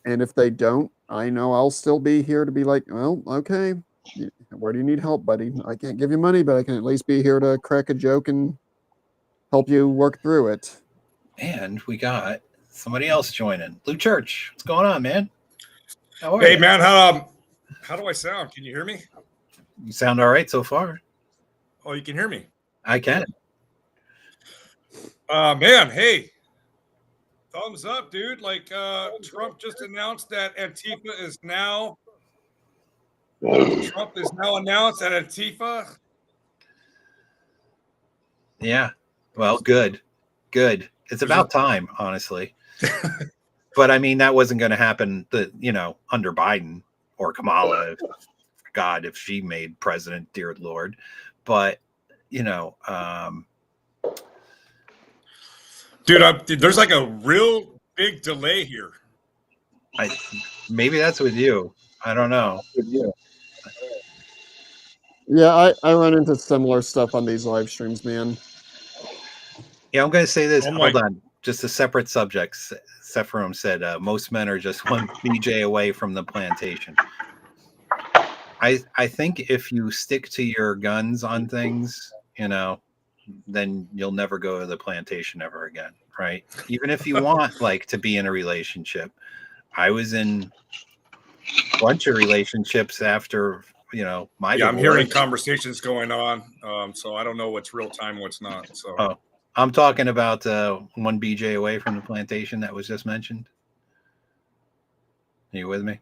And if they don't, I know I'll still be here to be like, well, okay, where do you need help, buddy? I can't give you money, but I can at least be here to crack a joke and help you work through it. and we got somebody else joining. Lou Church, what's going on, man? How are Hey, you? man, how do I sound? Can you hear me? You sound all right so far. Oh, you can hear me. I can. Man, hey, thumbs up, dude. Like, Trump just announced that Antifa is now. Trump is now announced that Antifa. Yeah. Well, good. It's about time, honestly. But I mean, that wasn't going to happen. Under Biden or Kamala, if she made president, dear Lord. But Dude, there's like a real big delay here. Maybe that's with you. I don't know. Yeah, I run into similar stuff on these live streams, man. Yeah, I'm going to say this. Oh my- Hold on. Just a separate subject. Sephiroth said most men are just one BJ away from the plantation. I think if you stick to your guns on things, then you'll never go to the plantation ever again, right? Even if you want to be in a relationship. I was in a bunch of relationships after my Yeah, I'm divorce. hearing conversations going on. So I don't know what's real time, what's not. So Oh, I'm talking about one BJ away from the plantation that was just mentioned. Are you with me?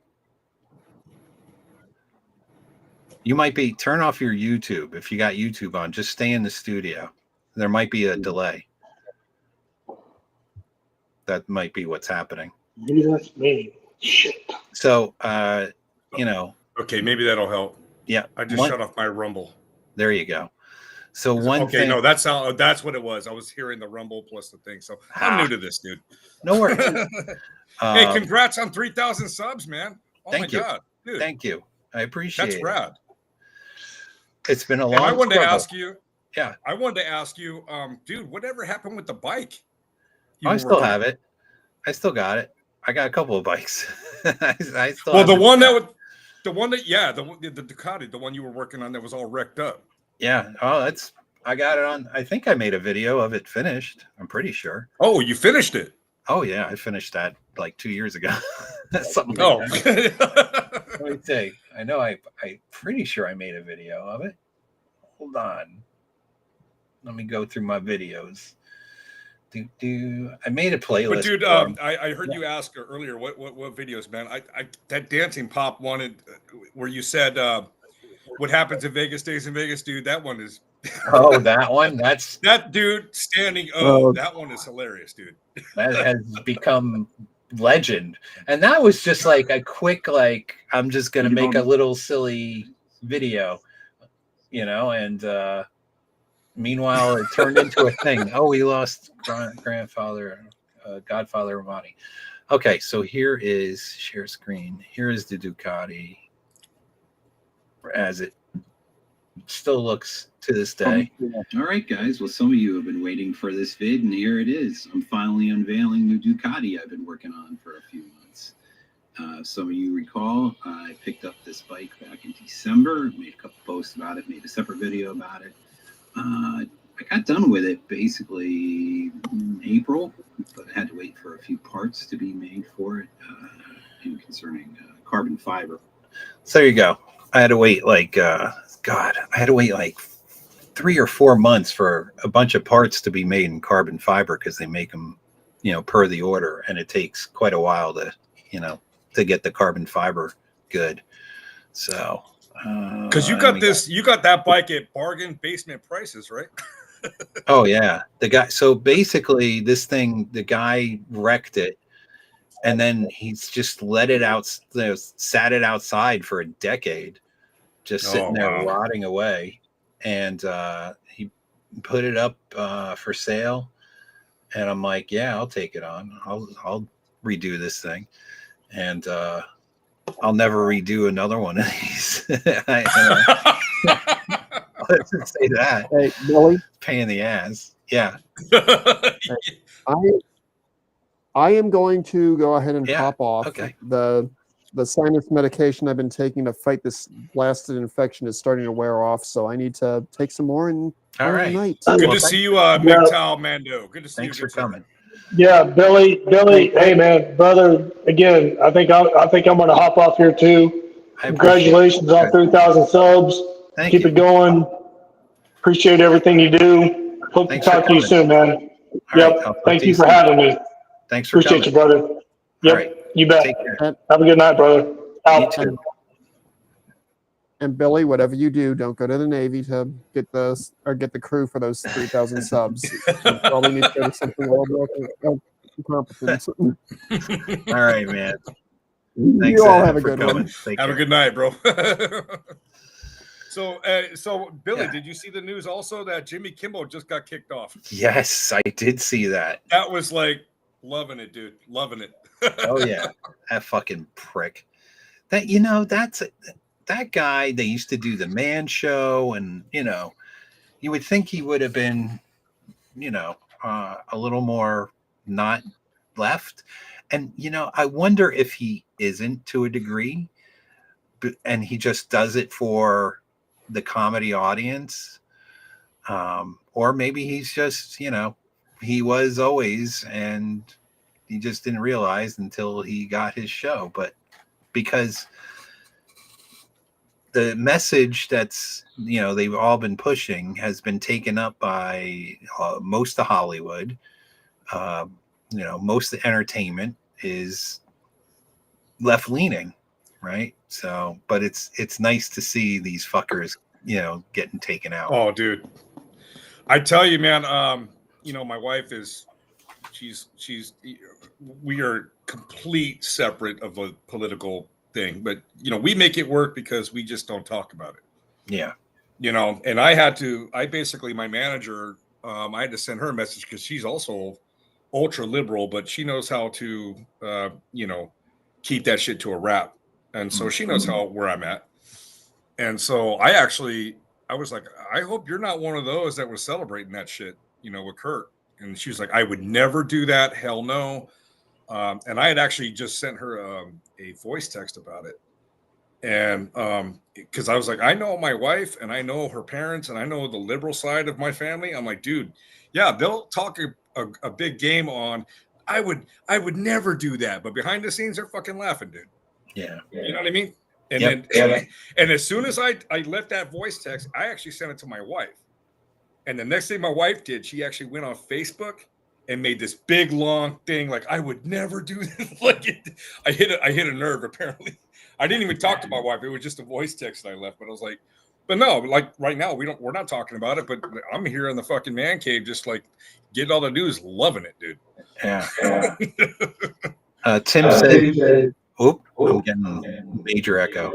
You might be turn off your YouTube. If you got YouTube on, just stay in the studio. There might be a delay. That might be what's happening. Maybe that's me. Shit. So, okay, maybe that'll help. yeah. I just shut off my Rumble. There you go. So one Okay, thing. no, that's what it was. I was hearing the Rumble plus the thing. So I'm new to this, dude. No worries. Hey, congrats on 3,000 subs, man. Oh Thank my you. God, dude. Thank you. I appreciate That's it. rad. It's been a long And I wanted to struggle. ask you. Yeah. I wanted to ask you, dude, whatever happened with the bike? I still have it. I still got it. I got a couple of bikes. I still. Well, have the it. one that the Ducati, the one you were working on that was all wrecked up. Yeah. Oh, I got it on. I think I made a video of it finished. I'm pretty sure. Oh, you finished it. Oh yeah, I finished that like 2 years ago. Something like Oh, that. Let me see. I know I'm pretty sure I made a video of it. Hold on. Let me go through my videos. I made a playlist. but dude, I heard you ask earlier what videos, man. I that Dancing Pop wanted where you said what happens in Vegas stays in Vegas, dude. That one is. Oh, that one. That's that dude standing. That one is hilarious, dude. That has become legend. And that was just like a quick, I'm just going to make a little silly video, and meanwhile, it turned into a thing. Oh, we lost Godfather Ramadi. Okay, so here is share screen. Here is the Ducati as it still looks to this day. All right, guys. Well, some of you have been waiting for this vid, and here it is. I'm finally unveiling the Ducati I've been working on for a few months. Some of you recall I picked up this bike back in December, made a couple posts about it, made a separate video about it. I got done with it basically in April, but I had to wait for a few parts to be made for it concerning carbon fiber. So there you go. I had to wait I had to wait 3 or 4 months for a bunch of parts to be made in carbon fiber because they make them, per the order, and it takes quite a while to to get the carbon fiber good. So, Because you got that bike at bargain basement prices, right? oh yeah, the guy. So basically, the guy wrecked it, and then he's just let it out, sat it outside for a decade, just sitting there rotting away, and he put it up for sale, and I'm like, yeah, I'll take it on. I'll redo this thing, and I'll never redo another one of these. Let's just say that. Hey, Billy, Pain in the ass. Yeah. I am going to go ahead and pop off. Okay. The sinus medication I've been taking to fight this blasted infection is starting to wear off, so I need to take some more and all right. night. Good to see you, MGTOW Mando. Good to see you. Thanks for coming. Yeah, Billy, hey man, brother. Again, I think I'm going to hop off here too. Congratulations on 3,000 subs. Keep it going. Appreciate everything you do. Hope to talk to you soon, man. Yep. Thank you for having me. Thanks for Appreciate you, brother. Yep. You bet. Have a good night, brother. Out. And Billy, whatever you do, don't go to the Navy to get the crew for those 3,000 subs. You probably need to go to something a little more competent. All right, man. Thanks, you all have a good one. Have a good night, bro. So Billy, did you see the news also that Jimmy Kimmel just got kicked off? Yes, I did see that. That was like loving it, dude. Loving it. Oh yeah, that fucking prick. That that guy. They used to do the Man Show, and you would think he would have been, a little more not left. And I wonder if he isn't to a degree, and he just does it for the comedy audience, or maybe he's just he was always, and he just didn't realize until he got his show. But because the message that's they've all been pushing has been taken up by most of Hollywood, most of the entertainment is left leaning, right? So, but it's nice to see these fuckers, getting taken out. Oh, dude, I tell you, man. My wife is, we are complete separate of a political thing, but we make it work because we just don't talk about it. Yeah. And I basically, my manager, I had to send her a message because she's also ultra liberal, but she knows how to, keep that shit to a wrap. And so she knows where I'm at. And so I was like, I hope you're not one of those that was celebrating that shit, with Kurt. And she was like, I would never do that. Hell no. And I had actually just sent her a voice text about it. And because I was like, I know my wife and I know her parents and I know the liberal side of my family. I'm like, dude, yeah, they'll talk a big game on, I would never do that. But behind the scenes, they're fucking laughing, dude. Yeah. You know what I mean? And then and as soon as I left that voice text, I actually sent it to my wife. And the next thing my wife did, she actually went on Facebook and made this big long thing like, I would never do this. I hit a nerve apparently. I didn't even talk to my wife. It was just a voice text that I left. But I was like, but no, like right now we're not talking about it. But I'm here in the fucking man cave, just like getting all the news, loving it, dude. Yeah. Tim said, "Oop, I'm getting a major echo."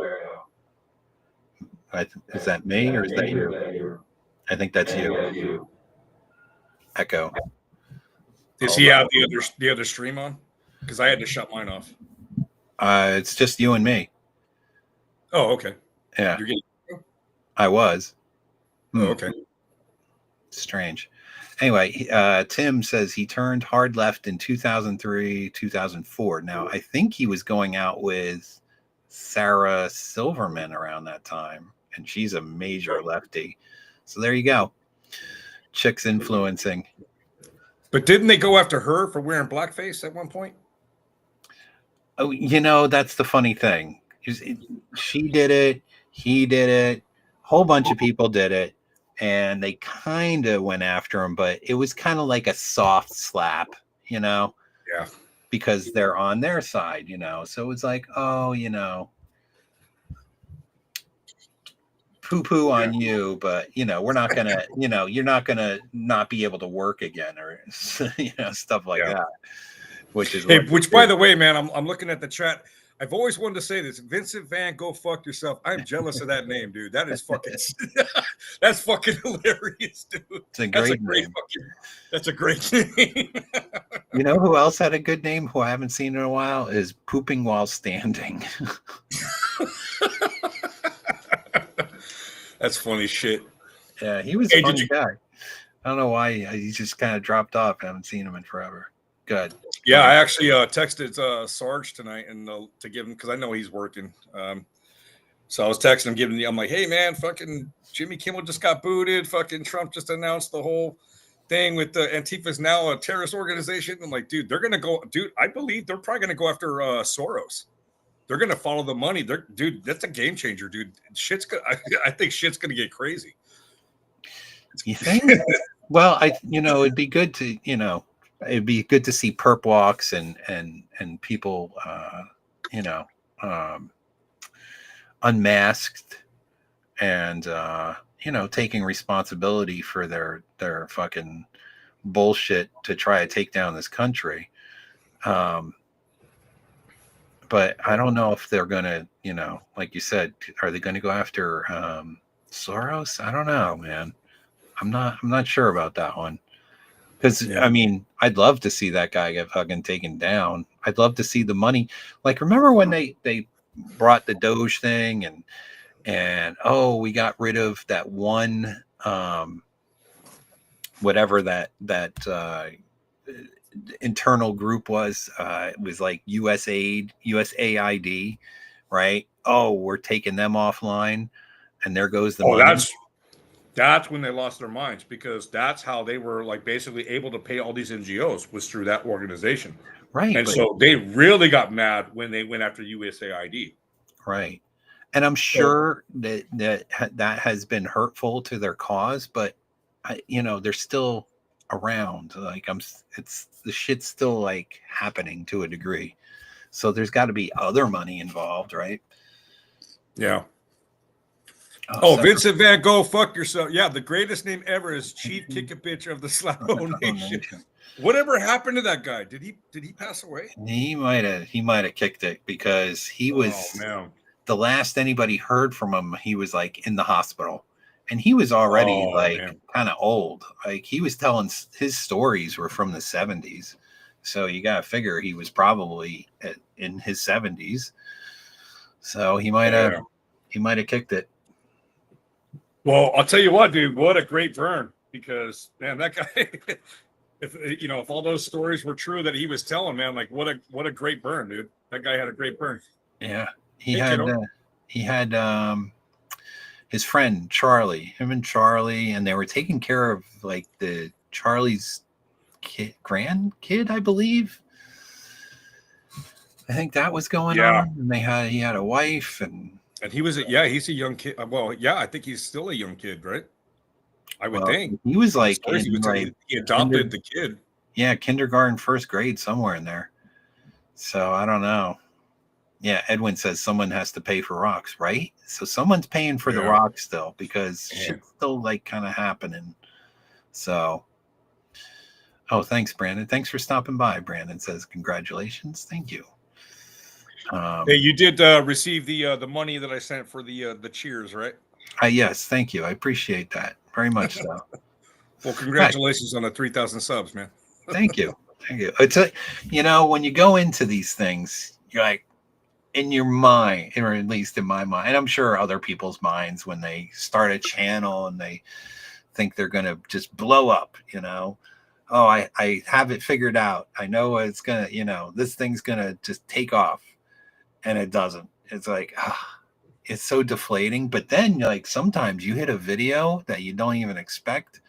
Is that me or is that you? I think that's you. Echo. Does he have the other stream on? Because I had to shut mine off. It's just you and me. Oh, okay. Yeah. You're getting... I was. Oh, okay. Strange. Anyway, Tim says he turned hard left in 2003, 2004. Now, I think he was going out with Sarah Silverman around that time, and she's a major lefty. So there you go. Chicks influencing. But didn't they go after her for wearing blackface at one point? Oh, that's the funny thing. She did it. He did it. A whole bunch of people did it. And they kind of went after him, but it was kind of like a soft slap, Yeah. because they're on their side, you know. So it's like, oh, you know, poo on you, but you know, we're not gonna, you know, you're not gonna not be able to work again, or you know, stuff like that. Which is Hey, what which by the way, man, I'm looking at the chat. I've always wanted to say this. Vincent Van, go fuck yourself. I'm jealous of that name, dude. That is fucking that's fucking hilarious, dude. It's a great name. That's a great name. You know who else had a good name who I haven't seen in a while is Pooping While Standing. That's funny shit. Yeah, he was a funny guy. I don't know why he just kind of dropped off. I haven't seen him in forever. Good. Yeah, I actually texted Sarge tonight and to give him, because I know he's working. So I was texting him, I'm like, hey man, fucking Jimmy Kimmel just got booted. Fucking Trump just announced the whole thing with the Antifa's now a terrorist organization. I'm like, dude, they're gonna go, dude. I believe they're probably gonna go after Soros. They're gonna follow the money. Dude, that's a game changer, dude. I think shit's gonna get crazy. You think? Well, it'd be good to, it'd be good to see perp walks and people, unmasked and taking responsibility for their fucking bullshit to try to take down this country. But I don't know if they're gonna, like you said, are they going to go after Soros? I don't know, man. I'm not sure about that one. Because I mean, I'd love to see that guy get fucking taken down. I'd love to see the money. Like, remember when they brought the Doge thing and we got rid of that one whatever that internal group was. It was like USAID, right? Oh, we're taking them offline, and there goes the money. That's when they lost their minds, because that's how they were like basically able to pay all these NGOs, was through that organization. Right. And so they really got mad when they went after USAID. Right. And I'm sure that has been hurtful to their cause, but they're still around. Like the shit's still like happening to a degree. So there's got to be other money involved, right? Yeah. Oh, Vincent Van Gogh, fuck yourself. Yeah, the greatest name ever is Chief Kick a Bitch of the Slapo Nation. Whatever happened to that guy? Did he pass away? He might have kicked it, because he was the last anybody heard from him. He was like in the hospital, and he was already kind of old. Like, he was telling his stories were from the 70s. So you got to figure he was probably in his 70s. So he might have kicked it. Well, I'll tell you what, dude, what a great burn, because man, that guy, if all those stories were true that he was telling, man, like what a great burn, dude. That guy had a great burn. Yeah. He had his friend Charlie, and they were taking care of like the Charlie's grandkid, I believe. I think that was going on. And he had a wife, and he was he's a young kid. Well, yeah, I think he's still a young kid, right? I would think. He was like, he adopted the kid. Yeah, kindergarten, first grade, somewhere in there. So I don't know. Yeah, Edwin says someone has to pay for rocks, right? So someone's paying for the rocks still, because shit's still like kind of happening. So, thanks, Brandon. Thanks for stopping by. Brandon says, congratulations. Thank you. Hey, you did receive the money that I sent for the cheers, right? Yes, thank you. I appreciate that very much. So, well, congratulations on the 3,000 subs, man. Thank you. It's when you go into these things, you're like, in your mind, or at least in my mind, and I'm sure other people's minds, when they start a channel and they think they're gonna just blow up, I have it figured out. I know it's gonna, this thing's gonna just take off. And it doesn't. It's like, it's so deflating. But then, like, sometimes you hit a video that you don't even expect.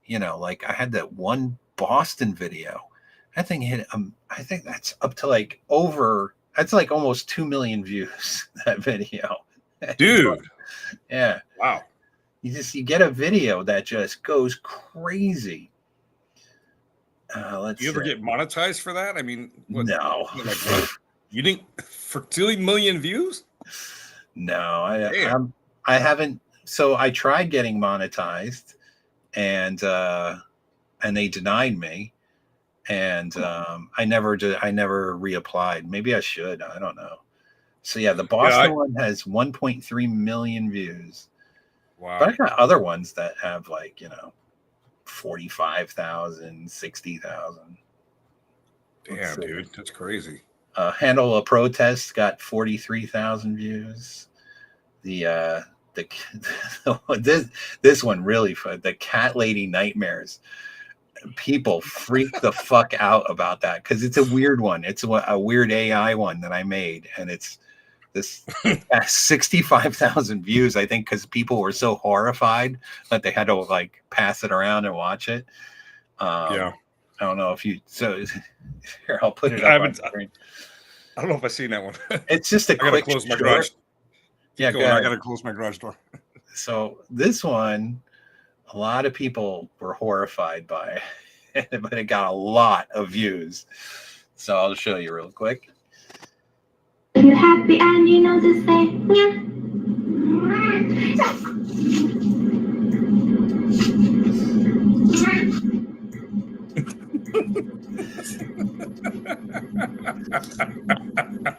Like I had that one Boston video. That thing hit. I think that's up to like that's like almost 2 million views. That video, dude. Yeah. Wow. You get a video that just goes crazy. Let's You ever see. get monetized for that? I mean, what, No. like what? You didn't for 2 million views? No, Damn. I haven't. So I tried getting monetized, and they denied me, and I never did. I never reapplied. Maybe I should. I don't know. So yeah, the Boston one has 1.3 million views. Wow. But I got other ones that have like 45,000, 60,000. Damn, dude, that's crazy. Handle a Protest got 43,000 views. The this one really fun. The Cat Lady Nightmares. People freak the fuck out about that because it's a weird one. It's a weird AI one that I made, and it's 65,000 views. I think because people were so horrified that they had to like pass it around and watch it. Yeah. I don't know if you. So here, I'll put it up on screen. I don't know if I've seen that one. It's just a quick. Close my garage. Yeah, go I gotta close my garage door. So this one, a lot of people were horrified by it, but it got a lot of views. So I'll show you real quick. You're happy and you know to say yeah.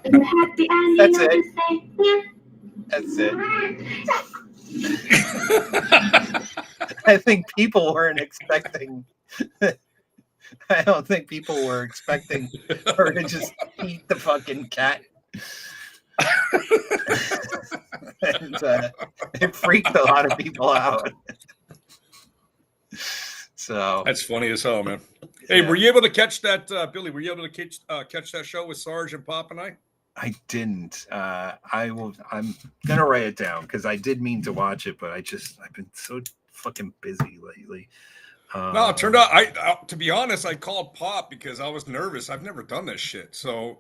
You're happy and you know to say yeah. That's it. I think people weren't expecting. I don't think people were expecting her to just eat the fucking cat. And it freaked a lot of people out. So that's funny as hell, man. Hey, were you able to catch that, Billy? Were you able to catch that show with Sarge and Pop and I? I didn't. I'm gonna write it down because I did mean to watch it, but I've been so fucking busy lately. No, it turned out I to be honest, I called Pop because I was nervous. I've never done this shit. So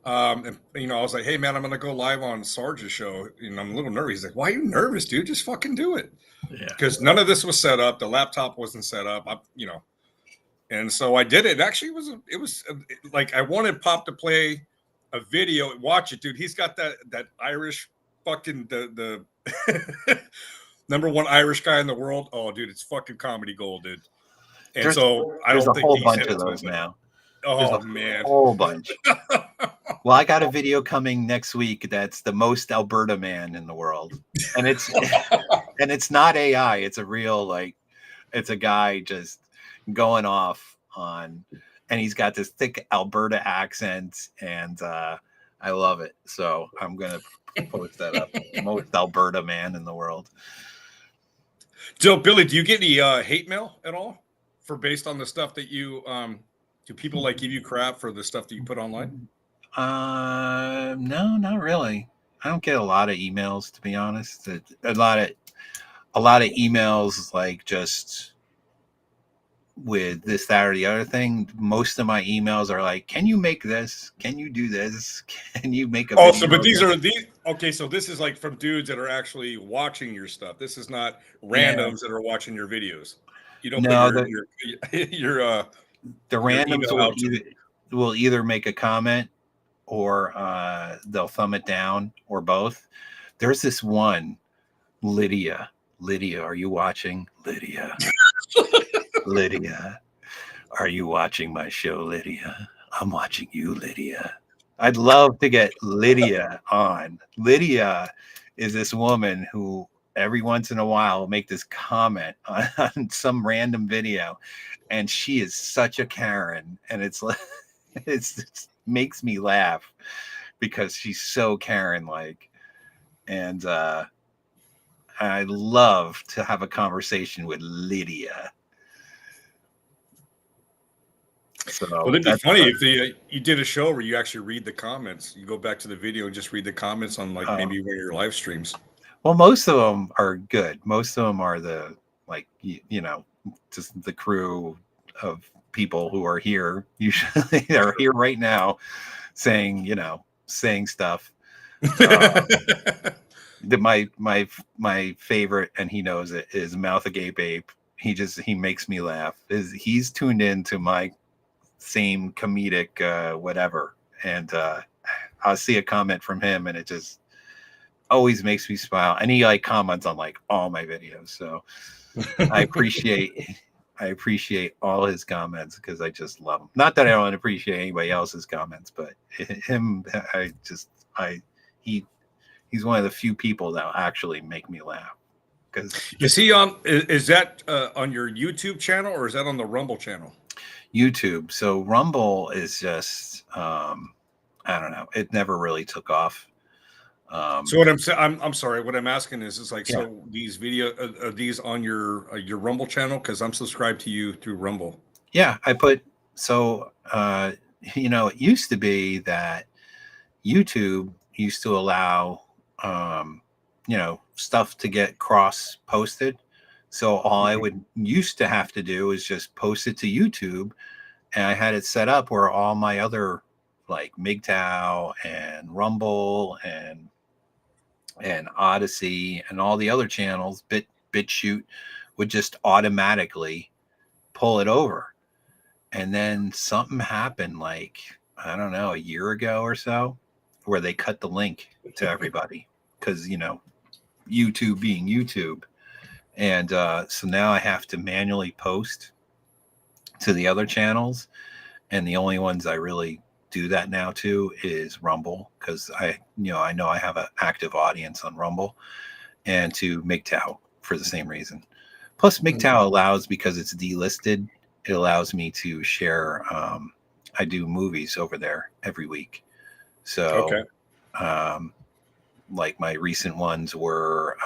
and, I was like, hey man, I'm gonna go live on Sarge's show. And I'm a little nervous. He's like, why are you nervous, dude? Just fucking do it. Yeah. Because none of this was set up. The laptop wasn't set up. And so I did it. Actually, it was like I wanted Pop to play a video. Watch it, dude. He's got that Irish fucking the number one Irish guy in the world. Oh, dude, it's fucking comedy gold, dude. And there's a whole bunch of those now. Oh man, a whole bunch. Well, I got a video coming next week that's the most Alberta man in the world, and it's not AI. It's a real it's a guy just going off on, and he's got this thick Alberta accent, and I love it. So I'm gonna post that up. Most Alberta man in the world. So, Billy, do you get any hate mail at all based on the stuff that you do people give you crap for the stuff that you put online? No, not really. I don't get a lot of emails, to be honest. A lot of emails just with this, that, or the other thing. Most of my emails are like, can you make this? Can you do this? Can you make a video? So but these okay, so this is from dudes that are actually watching your stuff. This is not randoms that are watching your videos. You don't the randoms will either make a comment or they'll thumb it down or both. There's this one, Lydia, are you watching? Lydia. Lydia, are you watching my show, Lydia? I'm watching you, Lydia. I'd love to get Lydia on. Lydia is this woman who every once in a while will make this comment on some random video, and she is such a Karen, and it makes me laugh because she's so Karen-like, and I love to have a conversation with Lydia. So well, it'd be funny if you did a show where you actually read the comments. You go back to the video and just read the comments on maybe one of your live streams. Well, most of them are good. Most of them are the just the crew of people who are here. Usually, they're here right now, saying stuff. My favorite, and he knows it, is Mouth Agape Ape. He makes me laugh. He's tuned in to my same comedic whatever. And I'll see a comment from him, and it just always makes me smile. And he like comments on like all my videos, so I appreciate all his comments because I just love him. Not that I don't appreciate anybody else's comments, but him, he's one of the few people that actually make me laugh. Because is he on? Is that on your YouTube channel or is that on the Rumble channel? YouTube. So Rumble is just I don't know. It never really took off. So what I'm saying, I'm sorry. What I'm asking is like, Yeah. so these video are these on your Rumble channel? Because I'm subscribed to you through Rumble. Yeah, I put so you know, it used to be that YouTube used to allow you know, stuff to get cross posted. So all I would used to have to do is just post it to YouTube, and I had it set up where all my other like MGTOW and Rumble and Odyssey and all the other channels, BitChute, would just automatically pull it over. And then something happened like, I don't know, a year ago or so, where they cut the link to everybody because, you know, YouTube being YouTube. And so now I have to manually post to the other channels. And the only ones I really do that now to is Rumble, because I know I have an active audience on Rumble, and to MGTOW for the same reason. Plus MGTOW allows, because it's delisted, it allows me to share. I do movies over there every week. So like my recent ones were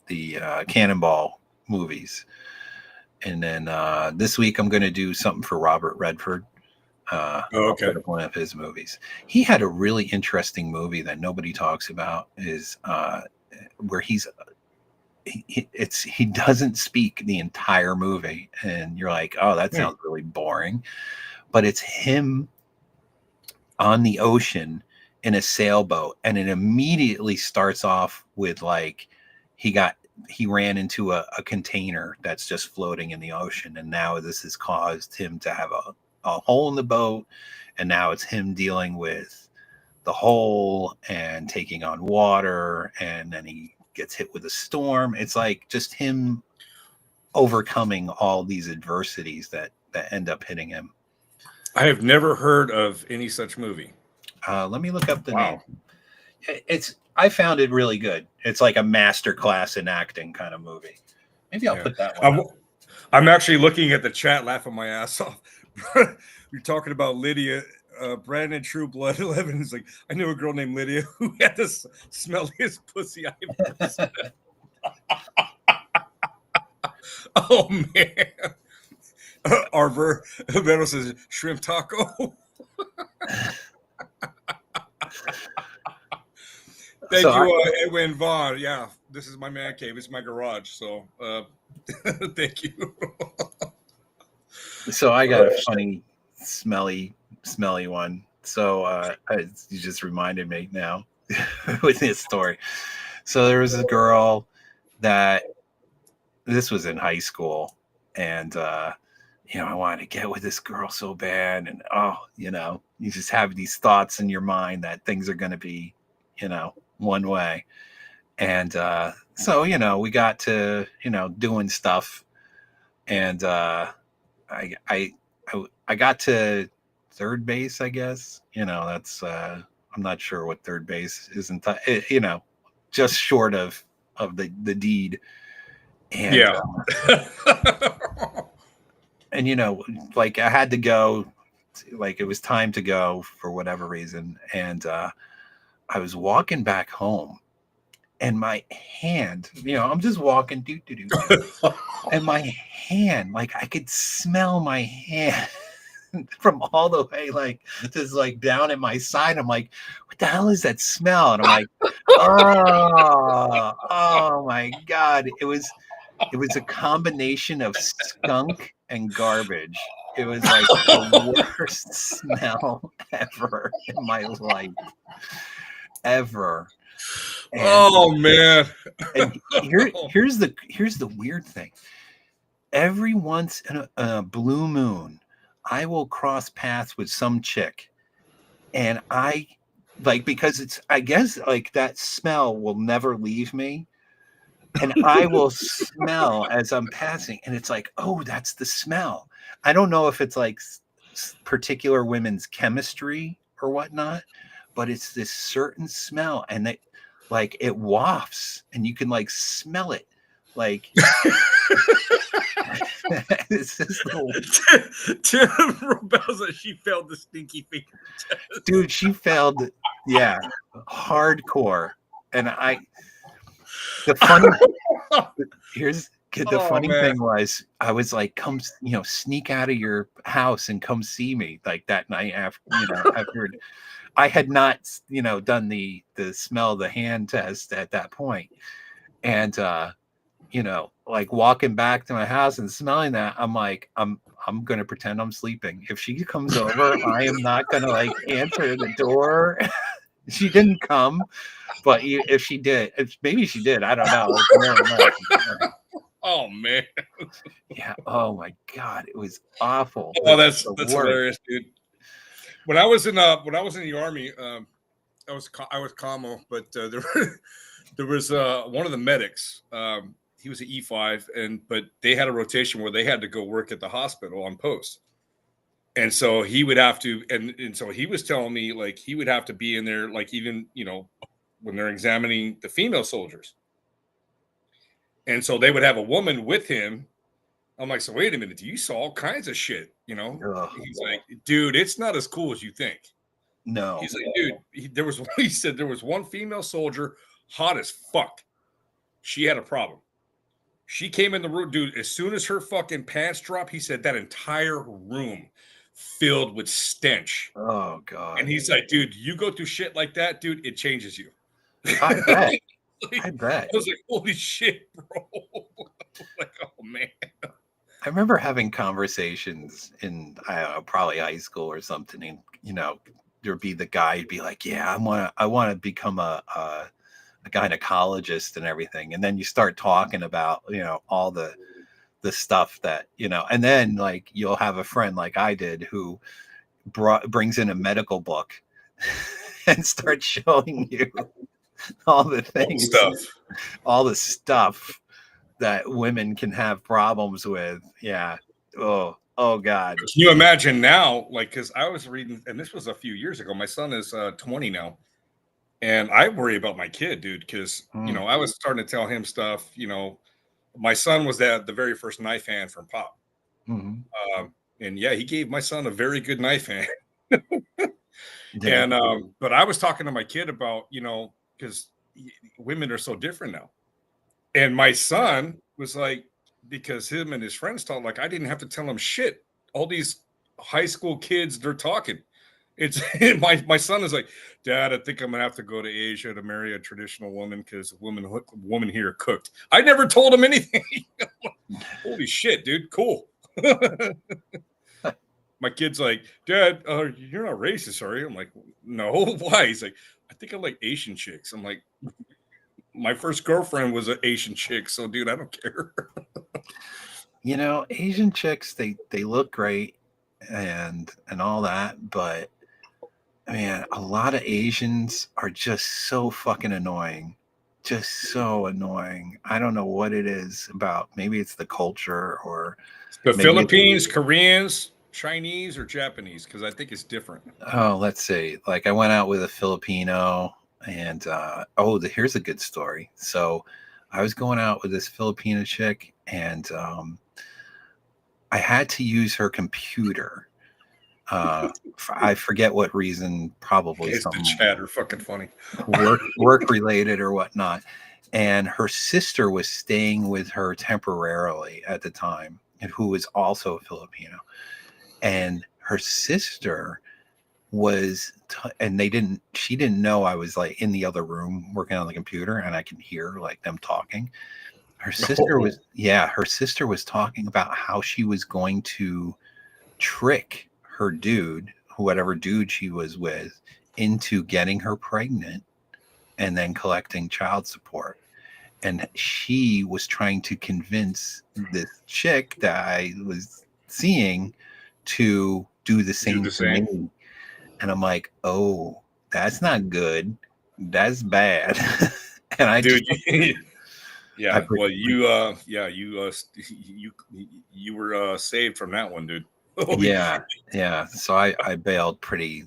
the Cannonball movies. And then this week I'm going to do something for Robert Redford. I'll put up one of his movies. He had a really interesting movie that nobody talks about, is where he doesn't speak the entire movie, and you're like, oh, that sounds really boring. But it's him on the ocean in a sailboat, and it immediately starts off with like he ran into a container that's just floating in the ocean, and now this has caused him to have a hole in the boat, and now it's him dealing with the hole and taking on water, and then he gets hit with a storm. It's like just him overcoming all these adversities that end up hitting him. I have never heard of any such movie. Let me look up the name. I found it really good. It's like a master class in acting kind of movie. Maybe I'll put that one up. I'm actually looking at the chat, laughing my ass off. You're talking about Lydia. Brandon True Blood 11 is like, I knew a girl named Lydia who had the smelliest pussy I've ever seen. Oh man. Arver Vero says shrimp taco. Thank you, Edwin Vaughn. Yeah, this is my man cave. It's my garage. So thank you. So I got a funny, smelly one. So you just reminded me now with this story. So there was a girl that, this was in high school, and you know, I wanted to get with this girl so bad, and you know, you just have these thoughts in your mind that things are going to be, you know, one way. And so, you know, we got to, you know, doing stuff, and I got to third base, I guess. You know, that's I'm not sure what third base is, you know, just short of the deed. And, yeah. And you know, like I had to go, like it was time to go for whatever reason, and I was walking back home, and my hand, you know, I'm just walking, and my hand, like I could smell my hand from all the way, like just like down at my side. I'm like, what the hell is that smell? And I'm like, oh my God. It was a combination of skunk and garbage. It was like the worst smell ever in my life. Ever. And, oh man. And here's the weird thing. Every once in a blue moon, I will cross paths with some chick, and I like, because it's, I guess, like, that smell will never leave me. And I will smell as I'm passing, and it's like, oh, that's the smell. I don't know if it's like particular women's chemistry or whatnot, but it's this certain smell, and it, like, it wafts, and you can like smell it, like. It's this little... Tim Robelza, she failed the stinky finger test. Dude, she failed, yeah, hardcore. And the funny funny thing was, I was like, come, sneak out of your house and come see me, like, that night after, after I had not, done the smell the hand test at that point. And like, walking back to my house and smelling that, I'm like, I'm gonna pretend I'm sleeping. If she comes over, I am not gonna like answer the door. She didn't come, but if she did, maybe she did, I don't know. Oh man. Yeah. Oh my God, it was awful. Oh, that's hilarious, dude. When I was in the Army, I was commo, but there was one of the medics. He was an E5, but they had a rotation where they had to go work at the hospital on post. And so he would have to, and so he was telling me, like, he would have to be in there, like, even, when they're examining the female soldiers. And so they would have a woman with him. I'm like, so wait a minute, you saw all kinds of shit, Ugh. He's like, dude, it's not as cool as you think. No. He's like, dude, he said there was one female soldier, hot as fuck. She had a problem. She came in the room, dude. As soon as her fucking pants dropped, he said that entire room filled with stench. Oh God. And he's like, dude, you go through shit like that, dude, it changes you. I bet. I bet. I was like, holy shit, bro. Like, oh man. I remember having conversations in, I don't know, probably high school or something, and there'd be the guy who'd be like, yeah, I want to become a gynecologist and everything. And then you start talking about, all the stuff that, and then, like, you'll have a friend like I did who brings in a medical book and starts showing you all the things, all the stuff that women can have problems with. Yeah. Oh God. Can you imagine now? Like, because I was reading, and this was a few years ago. My son is 20 now. And I worry about my kid, dude, because, I was starting to tell him stuff. My son was the very first knife hand from Pop. Mm-hmm. And yeah, he gave my son a very good knife hand. Yeah. And, but I was talking to my kid about, because women are so different now. And my son was like, because him and his friends talk, like, I didn't have to tell him shit. All these high school kids, they're talking. It's my son is like, Dad, I think I'm gonna have to go to Asia to marry a traditional woman because woman here cooked. I never told him anything. Holy shit, dude, cool. My kid's like, Dad, you're not racist, are you? I'm like, no, why? He's like, I think I like Asian chicks. I'm like, my first girlfriend was an Asian chick, so dude, I don't care. Asian chicks, they look great and all that, but man, a lot of Asians are just so fucking annoying. Just so annoying. I don't know what it is about. Maybe it's the culture, or the Philippines, Koreans, Chinese, or Japanese, because I think it's different. Oh, let's see. Like, I went out with a Filipino, and here's a good story. So I was going out with this Filipino chick, and I had to use her computer. I forget what reason, probably something the chat are fucking funny, work related or whatnot. And her sister was staying with her temporarily at the time, and who was also a Filipino. And her sister was, she didn't know I was like in the other room working on the computer, and I can hear like them talking. Her sister was talking about how she was going to trick her dude, whatever dude she was with, into getting her pregnant and then collecting child support. And she was trying to convince this chick that I was seeing to do the same the to same. me. And I'm like, oh, that's not good. That's bad. And I Dude, just, yeah. I- Well, you were saved from that one, dude. Holy yeah, shit. yeah. So I bailed pretty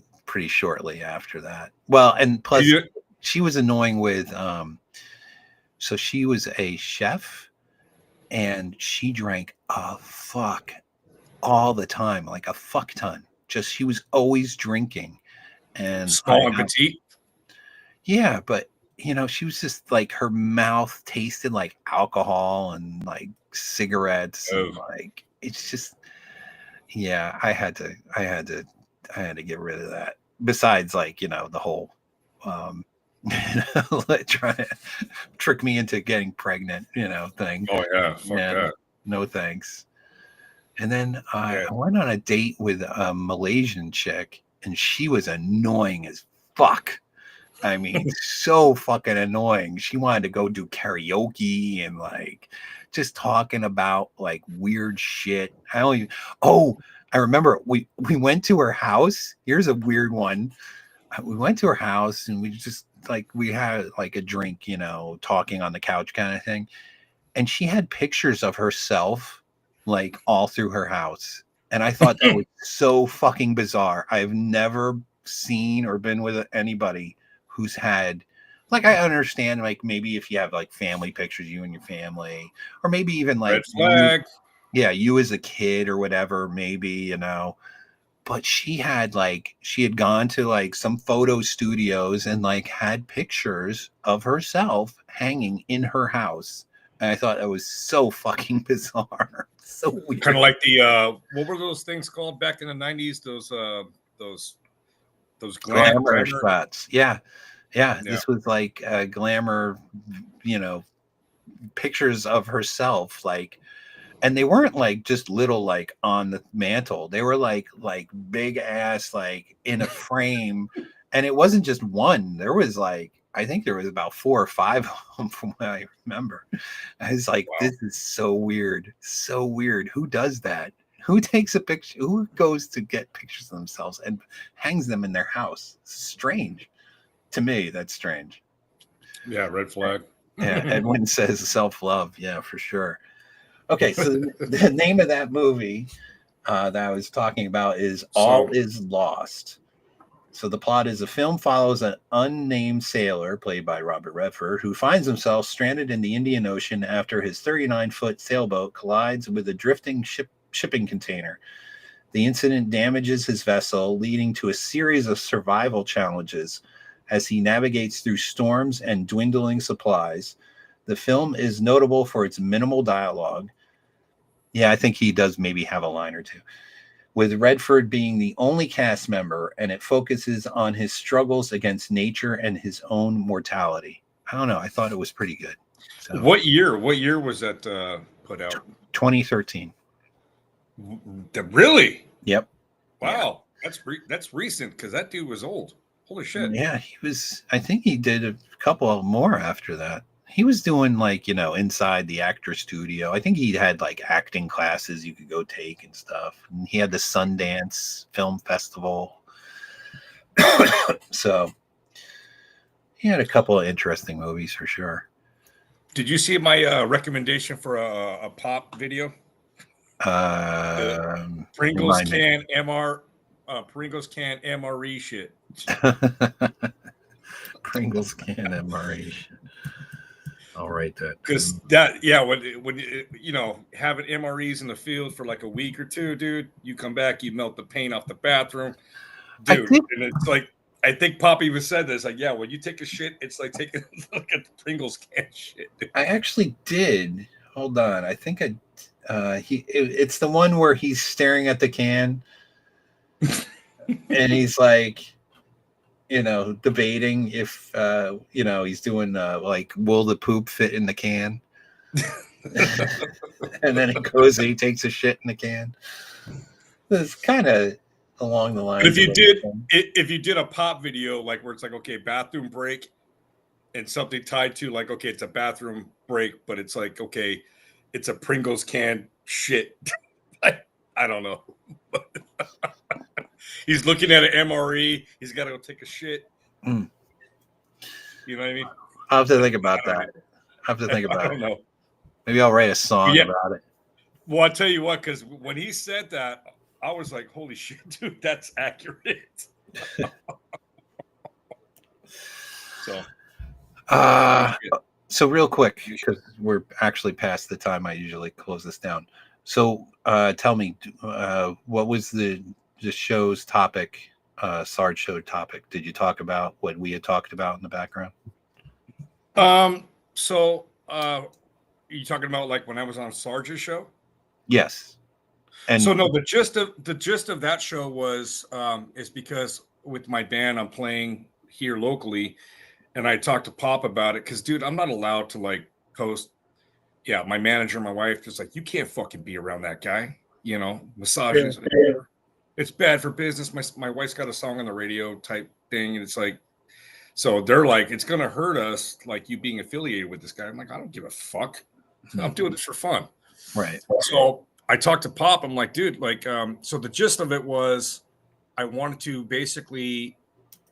shortly after that. Well, and plus You- she was annoying with so she was a chef and she drank a fuck all the time, like a fuck ton. Just she was always drinking. And Small and petite. yeah, but you know, she was just like her mouth tasted like alcohol and like cigarettes and Oh. like it's just yeah, I had to get rid of that. Besides, like, you know, the whole trying to trick me into getting pregnant, you know, thing. Oh yeah, fuck And that. no thanks. And then Yeah. I went on a date with a Malaysian chick, and she was annoying as fuck. I mean, so fucking annoying. She wanted to go do karaoke and like just talking about like weird shit. I remember we went to her house. Here's a weird one. We went to her house and we just like we had like a drink, you know, talking on the couch kind of thing. And she had pictures of herself like all through her house. And I thought that was so fucking bizarre. I've never seen or been with anybody who's had like I understand like maybe if you have like family pictures, you and your family, or maybe even like Red flag. you as a kid or whatever, maybe, you know. But she had gone to like some photo studios and like had pictures of herself hanging in her house. And I thought that was so fucking bizarre. So weird. Kind of like the what were those things called back in the 90s? Those glamour shots. Yeah. This was like glamour, you know, pictures of herself, like, and they weren't like just little like on the mantle. They were like big ass like in a frame, and it wasn't just one. There was like I think there was about 4 or 5 of them from what I remember. I was like, Wow. this is so weird, so weird. Who does that? Who takes a picture? Who goes to get pictures of themselves and hangs them in their house? Strange. To me, that's strange. Yeah, red flag. Yeah, Edwin says self-love. Yeah, for sure. Okay, so the name of that movie that I was talking about is All Is Lost. So the plot is a film follows an unnamed sailor, played by Robert Redford, who finds himself stranded in the Indian Ocean after his 39-foot sailboat collides with a drifting shipping container. The incident damages his vessel, leading to a series of survival challenges as he navigates through storms and dwindling supplies. The film is notable for its minimal dialogue. Yeah, I think he does maybe have a line or two, with Redford being the only cast member, and it focuses on his struggles against nature and his own mortality. I don't know. I thought it was pretty good. So, What year was that put out? 2013. Really? Yep. Wow. Yeah. That's recent because that dude was old. Holy shit. Yeah, he was. I think he did a couple more after that. He was doing like, you know, inside the actor studio. I think he had like acting classes you could go take and stuff. And he had the Sundance Film Festival. So he had a couple of interesting movies for sure. Did you see my recommendation for a pop video? Pringles can MRE shit. Pringles can MRE shit. I'll write that. Because that, yeah, when you know, having MREs in the field for like a week or two, dude, you come back, you melt the paint off the bathroom, dude, and it's like I think Pop even said this, like, yeah, when you take a shit, it's like taking a look at the Pringles can shit. Dude. I actually did. Hold on, I think it's the one where he's staring at the can, and he's like, you know, debating if you know, he's doing like, will the poop fit in the can? And then it goes and he takes a shit in the can. It's kind of along the lines. But if you did a pop video like where it's like, okay, bathroom break, and something tied to like, okay, it's a bathroom break, but it's like, okay, it's a Pringles can shit. I don't know. He's looking at an MRE. He's got to go take a shit. Mm. You know what I mean? I'll have to think about that. I have to think I about don't it. know. Maybe I'll write a song Yeah. about it. Well, I'll tell you what, because when he said that, I was like, holy shit, dude, that's accurate. So real quick, because we're actually past the time I usually close this down. So tell me, what was the show's topic, Sarge show topic? Did you talk about what we had talked about in the background? So you talking about like when I was on Sarge's show? Yes. And so no, the gist of that show was is because with my band I'm playing here locally, and I talked to Pop about it because, dude, I'm not allowed to like post. Yeah, my manager, my wife, just like, you can't fucking be around that guy. You know, massages. Yeah. It's bad for business. My wife's got a song on the radio type thing, and it's like, so they're like, it's gonna hurt us, like you being affiliated with this guy. I'm like, I don't give a fuck. I'm doing this for fun. Right. So I talked to Pop. I'm like, dude, like, so the gist of it was, I wanted to basically.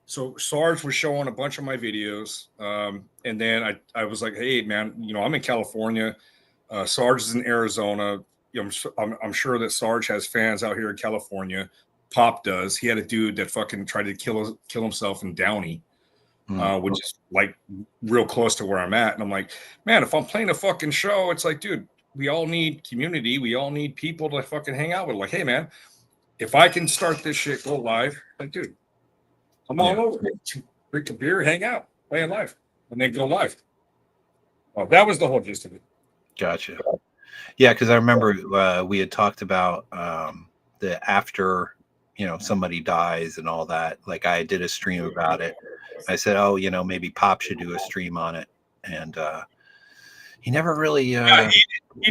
So Sarge was showing a bunch of my videos, and then I was like, "Hey, man, you know, I'm in California. Sarge is in Arizona. You know, I'm sure that Sarge has fans out here in California. Pop does. He had a dude that fucking tried to kill himself in Downey, which is like real close to where I'm at. And I'm like, man, if I'm playing a fucking show, it's like, dude, we all need community. We all need people to fucking hang out with. Like, hey, man, if I can start this shit, go live, like, dude." I'm all over. Drink a beer, hang out, play in live, and then go live. Well, that was the whole gist of it. Gotcha. Yeah, because I remember we had talked about the after, you know, somebody dies and all that. Like I did a stream about it. I said, oh, you know, maybe Pop should do a stream on it, and he never really he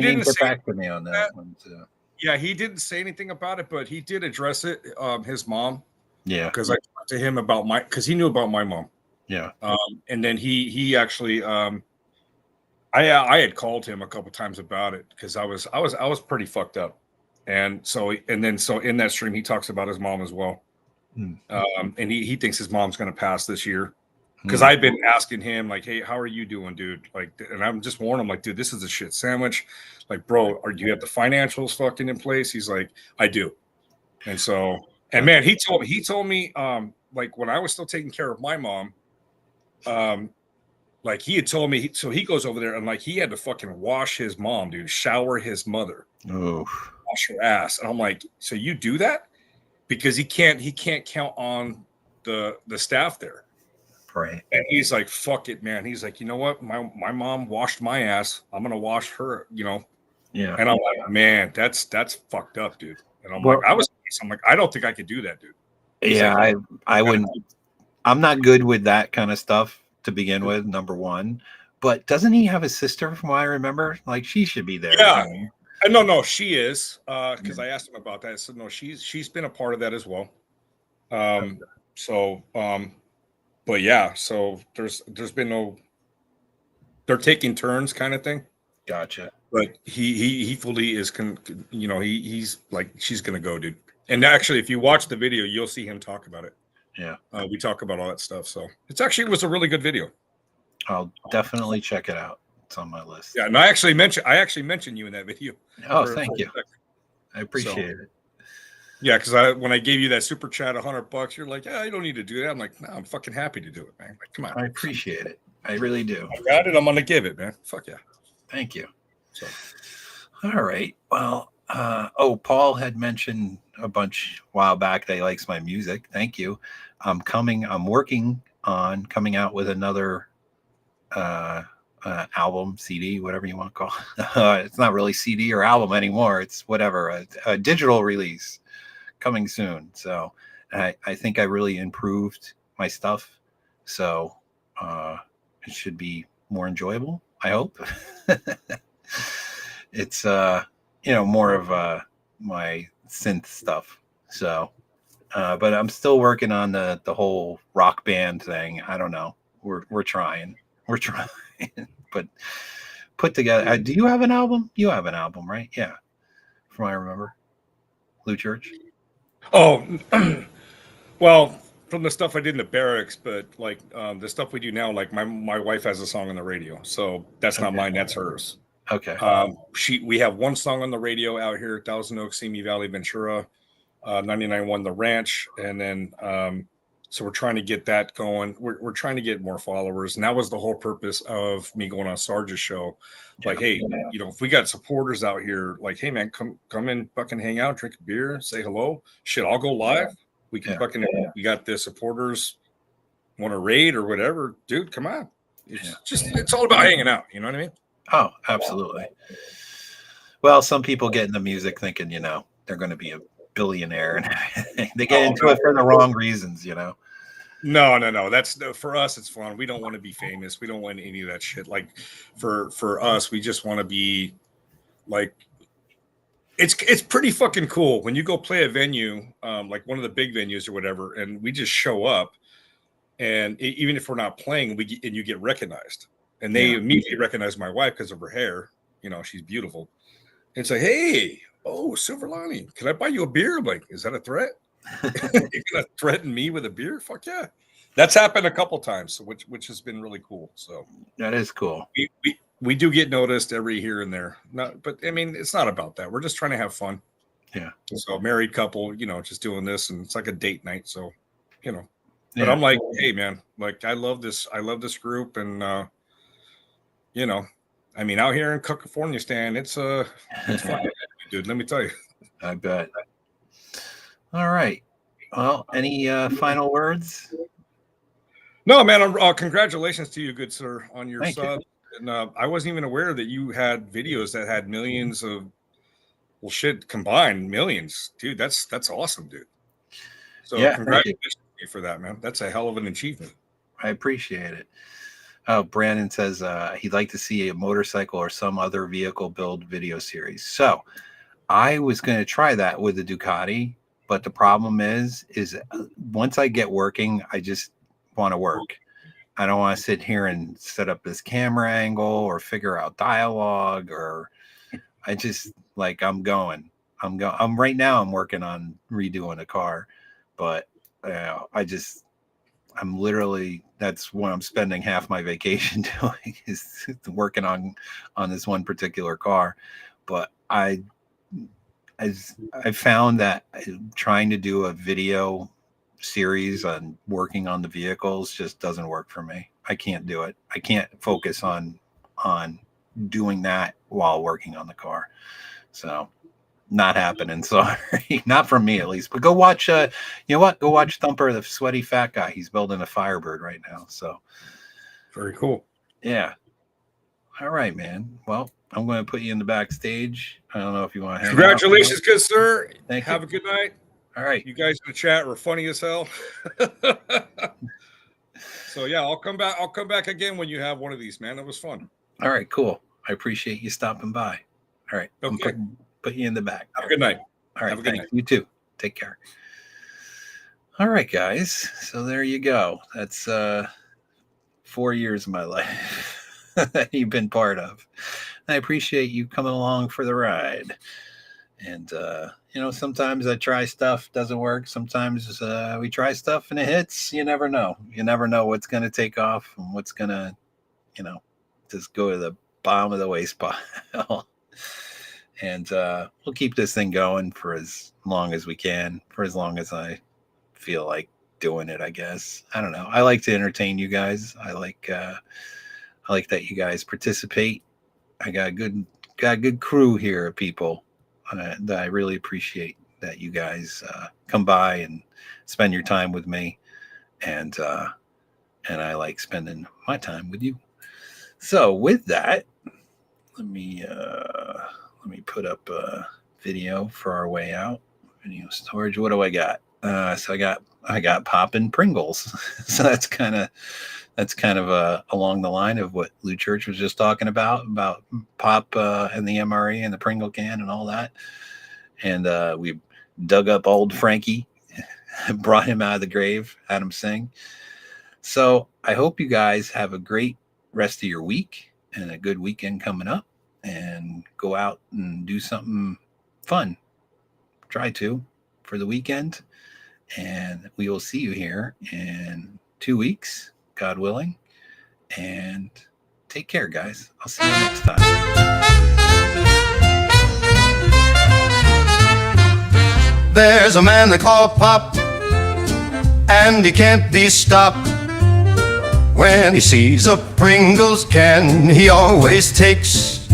didn't get back to me on that one. So. Yeah, he didn't say anything about it, but he did address it. His mom. Yeah, because I talked to him about because he knew about my mom. Yeah, and then he actually I had called him a couple times about it because I was pretty fucked up, and so in that stream he talks about his mom as well, and he thinks his mom's gonna pass this year because I've been asking him like, hey, how are you doing, dude? Like, and I'm just warning him like, dude, this is a shit sandwich. Like, bro, do you have the financials fucking in place? He's like, I do, and so. And man, he told me, like when I was still taking care of my mom, like he had told me, so he goes over there and like he had to fucking wash his mom, dude, shower his mother, wash her ass, and I'm like, so you do that? Because he can't count on the staff there, right? And he's like, fuck it, man. He's like, you know what, my mom washed my ass, I'm gonna wash her, you know, yeah. And I'm like, man, that's fucked up, dude. And I'm like, I'm like, I don't think I could do that, dude. Yeah, like, I wouldn't. I'm not good with that kind of stuff to begin with. Number one, but doesn't he have a sister? From what I remember, like she should be there. Yeah, no, she is. Because I asked him about that. I said no, she's been a part of that as well. But yeah, so there's been no. They're taking turns, kind of thing. Gotcha. But he fully is, you know, he's like, she's gonna go, dude. And actually, if you watch the video, you'll see him talk about it. Yeah, we talk about all that stuff. So it was a really good video. I'll definitely check it out. It's on my list. Yeah, and I actually mentioned you in that video. Oh, thank you. I appreciate it. Yeah, because when I gave you that super chat $100, you're like, yeah, you don't need to do that. I'm like, no, I'm fucking happy to do it, man. Like, come on. I appreciate it. I really do. I got it. I'm gonna give it, man. Fuck yeah. Thank you. So, all right. Well, Paul had mentioned a bunch a while back that he likes my music. Thank you. I'm working on coming out with another album, CD, whatever you want to call it. It's not really CD or album anymore. It's whatever, a digital release coming soon. So I think I really improved my stuff. So it should be more enjoyable, I hope. It's more of my synth stuff. So but I'm still working on the whole rock band thing. I don't know. We're trying. But put together. Do you have an album? You have an album, right? Yeah. From what I remember. Lou Church? Oh, well, from the stuff I did in the barracks, but like the stuff we do now, like my wife has a song on the radio, so that's not Okay. mine, that's hers. Okay. We have one song on the radio out here, Thousand Oaks, Simi Valley, Ventura, 99.1 The Ranch, and then so we're trying to get that going. We're trying to get more followers, and that was the whole purpose of me going on Sarge's show. Like, hey, you know, if we got supporters out here, like, hey man, come in, fucking hang out, drink a beer, say hello. Shit, I'll go live. We can fucking, we got the supporters want to raid or whatever, dude. Come on. It's all about hanging out. You know what I mean? Oh, absolutely. Well, some people get into music thinking, you know, they're going to be a billionaire, and they get into it for the wrong reasons, you know. No. That's for us. It's fun. We don't want to be famous. We don't want any of that shit. Like for us, we just want to be like. It's pretty fucking cool when you go play a venue, like one of the big venues or whatever, and we just show up, and even if we're not playing, and you get recognized, and they immediately recognize my wife because of her hair. You know, she's beautiful, and say, "Hey, oh, Silverlani, can I buy you a beer?" I'm like, is that a threat? You're gonna threaten me with a beer? Fuck yeah! That's happened a couple times, which has been really cool. So that is cool. We do get noticed every here and there. But I mean, it's not about that. We're just trying to have fun. Yeah. So married couple, you know, just doing this, and it's like a date night. So, you know, but I'm like, hey man, like I love this group, and you know, I mean, out here in California, Stan, it's fun, dude. Let me tell you. I bet. All right. Well, any final words? No, man. Congratulations to you, good sir, on your Thank sub. you. And I wasn't even aware that you had videos that had millions of, well, shit, combined millions, dude. That's awesome, dude. So congratulations to you for that, man. That's a hell of an achievement. I appreciate it. Oh, Brandon says he'd like to see a motorcycle or some other vehicle build video series. So I was going to try that with the Ducati, but the problem is once I get working, I just want to work. I don't want to sit here and set up this camera angle or figure out dialogue, or I just like, I'm right now I'm working on redoing a car, but I'm literally, that's what I'm spending half my vacation doing, is working on this one particular car. But I found that trying to do a video series on working on the vehicles just doesn't work for me. I can't do it. I can't focus on doing that while working on the car. So not happening. Sorry. Not from me at least. But go watch you know what? Go watch Thumper, the sweaty fat guy. He's building a Firebird right now. So very cool. Yeah. All right, man. Well, I'm going to put you in the backstage. I don't know if you want to hang Congratulations, good sir. Thank Have you. a good night. All right. You guys in the chat were funny as hell. So yeah, I'll come back again when you have one of these, man. It was fun. All right, cool. I appreciate you stopping by. All right. Okay. Put you in the back. Have a good night. All right. Have a good Thanks. night. You too. Take care. All right, guys. So there you go. That's 4 years of my life that you've been part of. I appreciate you coming along for the ride. And you know, sometimes I try stuff, doesn't work. Sometimes we try stuff and it hits. You never know. You never know what's going to take off and what's going to, you know, just go to the bottom of the waste pile. And we'll keep this thing going for as long as we can, for as long as I feel like doing it, I guess. I don't know. I like to entertain you guys. I like that you guys participate. I got a good crew here of people that I really appreciate that you guys come by and spend your time with me, and I like spending my time with you. So with that, let me put up a video for our way out. Video storage. What do I got? So I got Poppin' Pringles. So that's kind of along the line of what Lou Church was just talking about Pop and the MRE and the Pringle can and all that. And we dug up old Frankie, brought him out of the grave, had him sing. So I hope you guys have a great rest of your week and a good weekend coming up, and go out and do something fun. try to, for the weekend. And we will see you here in 2 weeks, God willing. And take care, guys. I'll see you next time. There's a man they call Pop, and he can't be stopped. When he sees a Pringles can, he always takes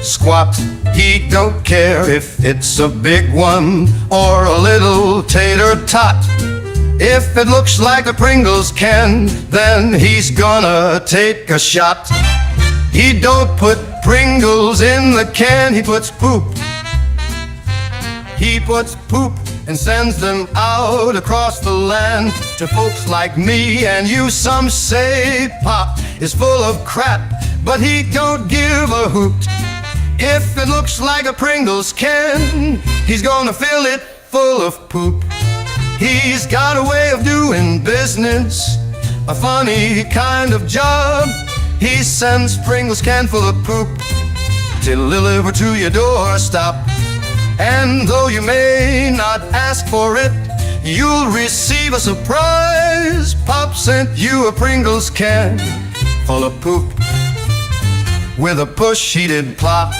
squat. He don't care if it's a big one or a little tater tot. If it looks like a Pringles can, then he's gonna take a shot. He don't put Pringles in the can, he puts poop. He puts poop and sends them out across the land to folks like me and you. Some say Pop is full of crap, but he don't give a hoot. If it looks like a Pringles can, he's gonna fill it full of poop. He's got a way of doing business, a funny kind of job. He sends Pringles can full of poop delivered to your doorstep. And though you may not ask for it, you'll receive a surprise. Pop sent you a Pringles can full of poop. With a push he did plop.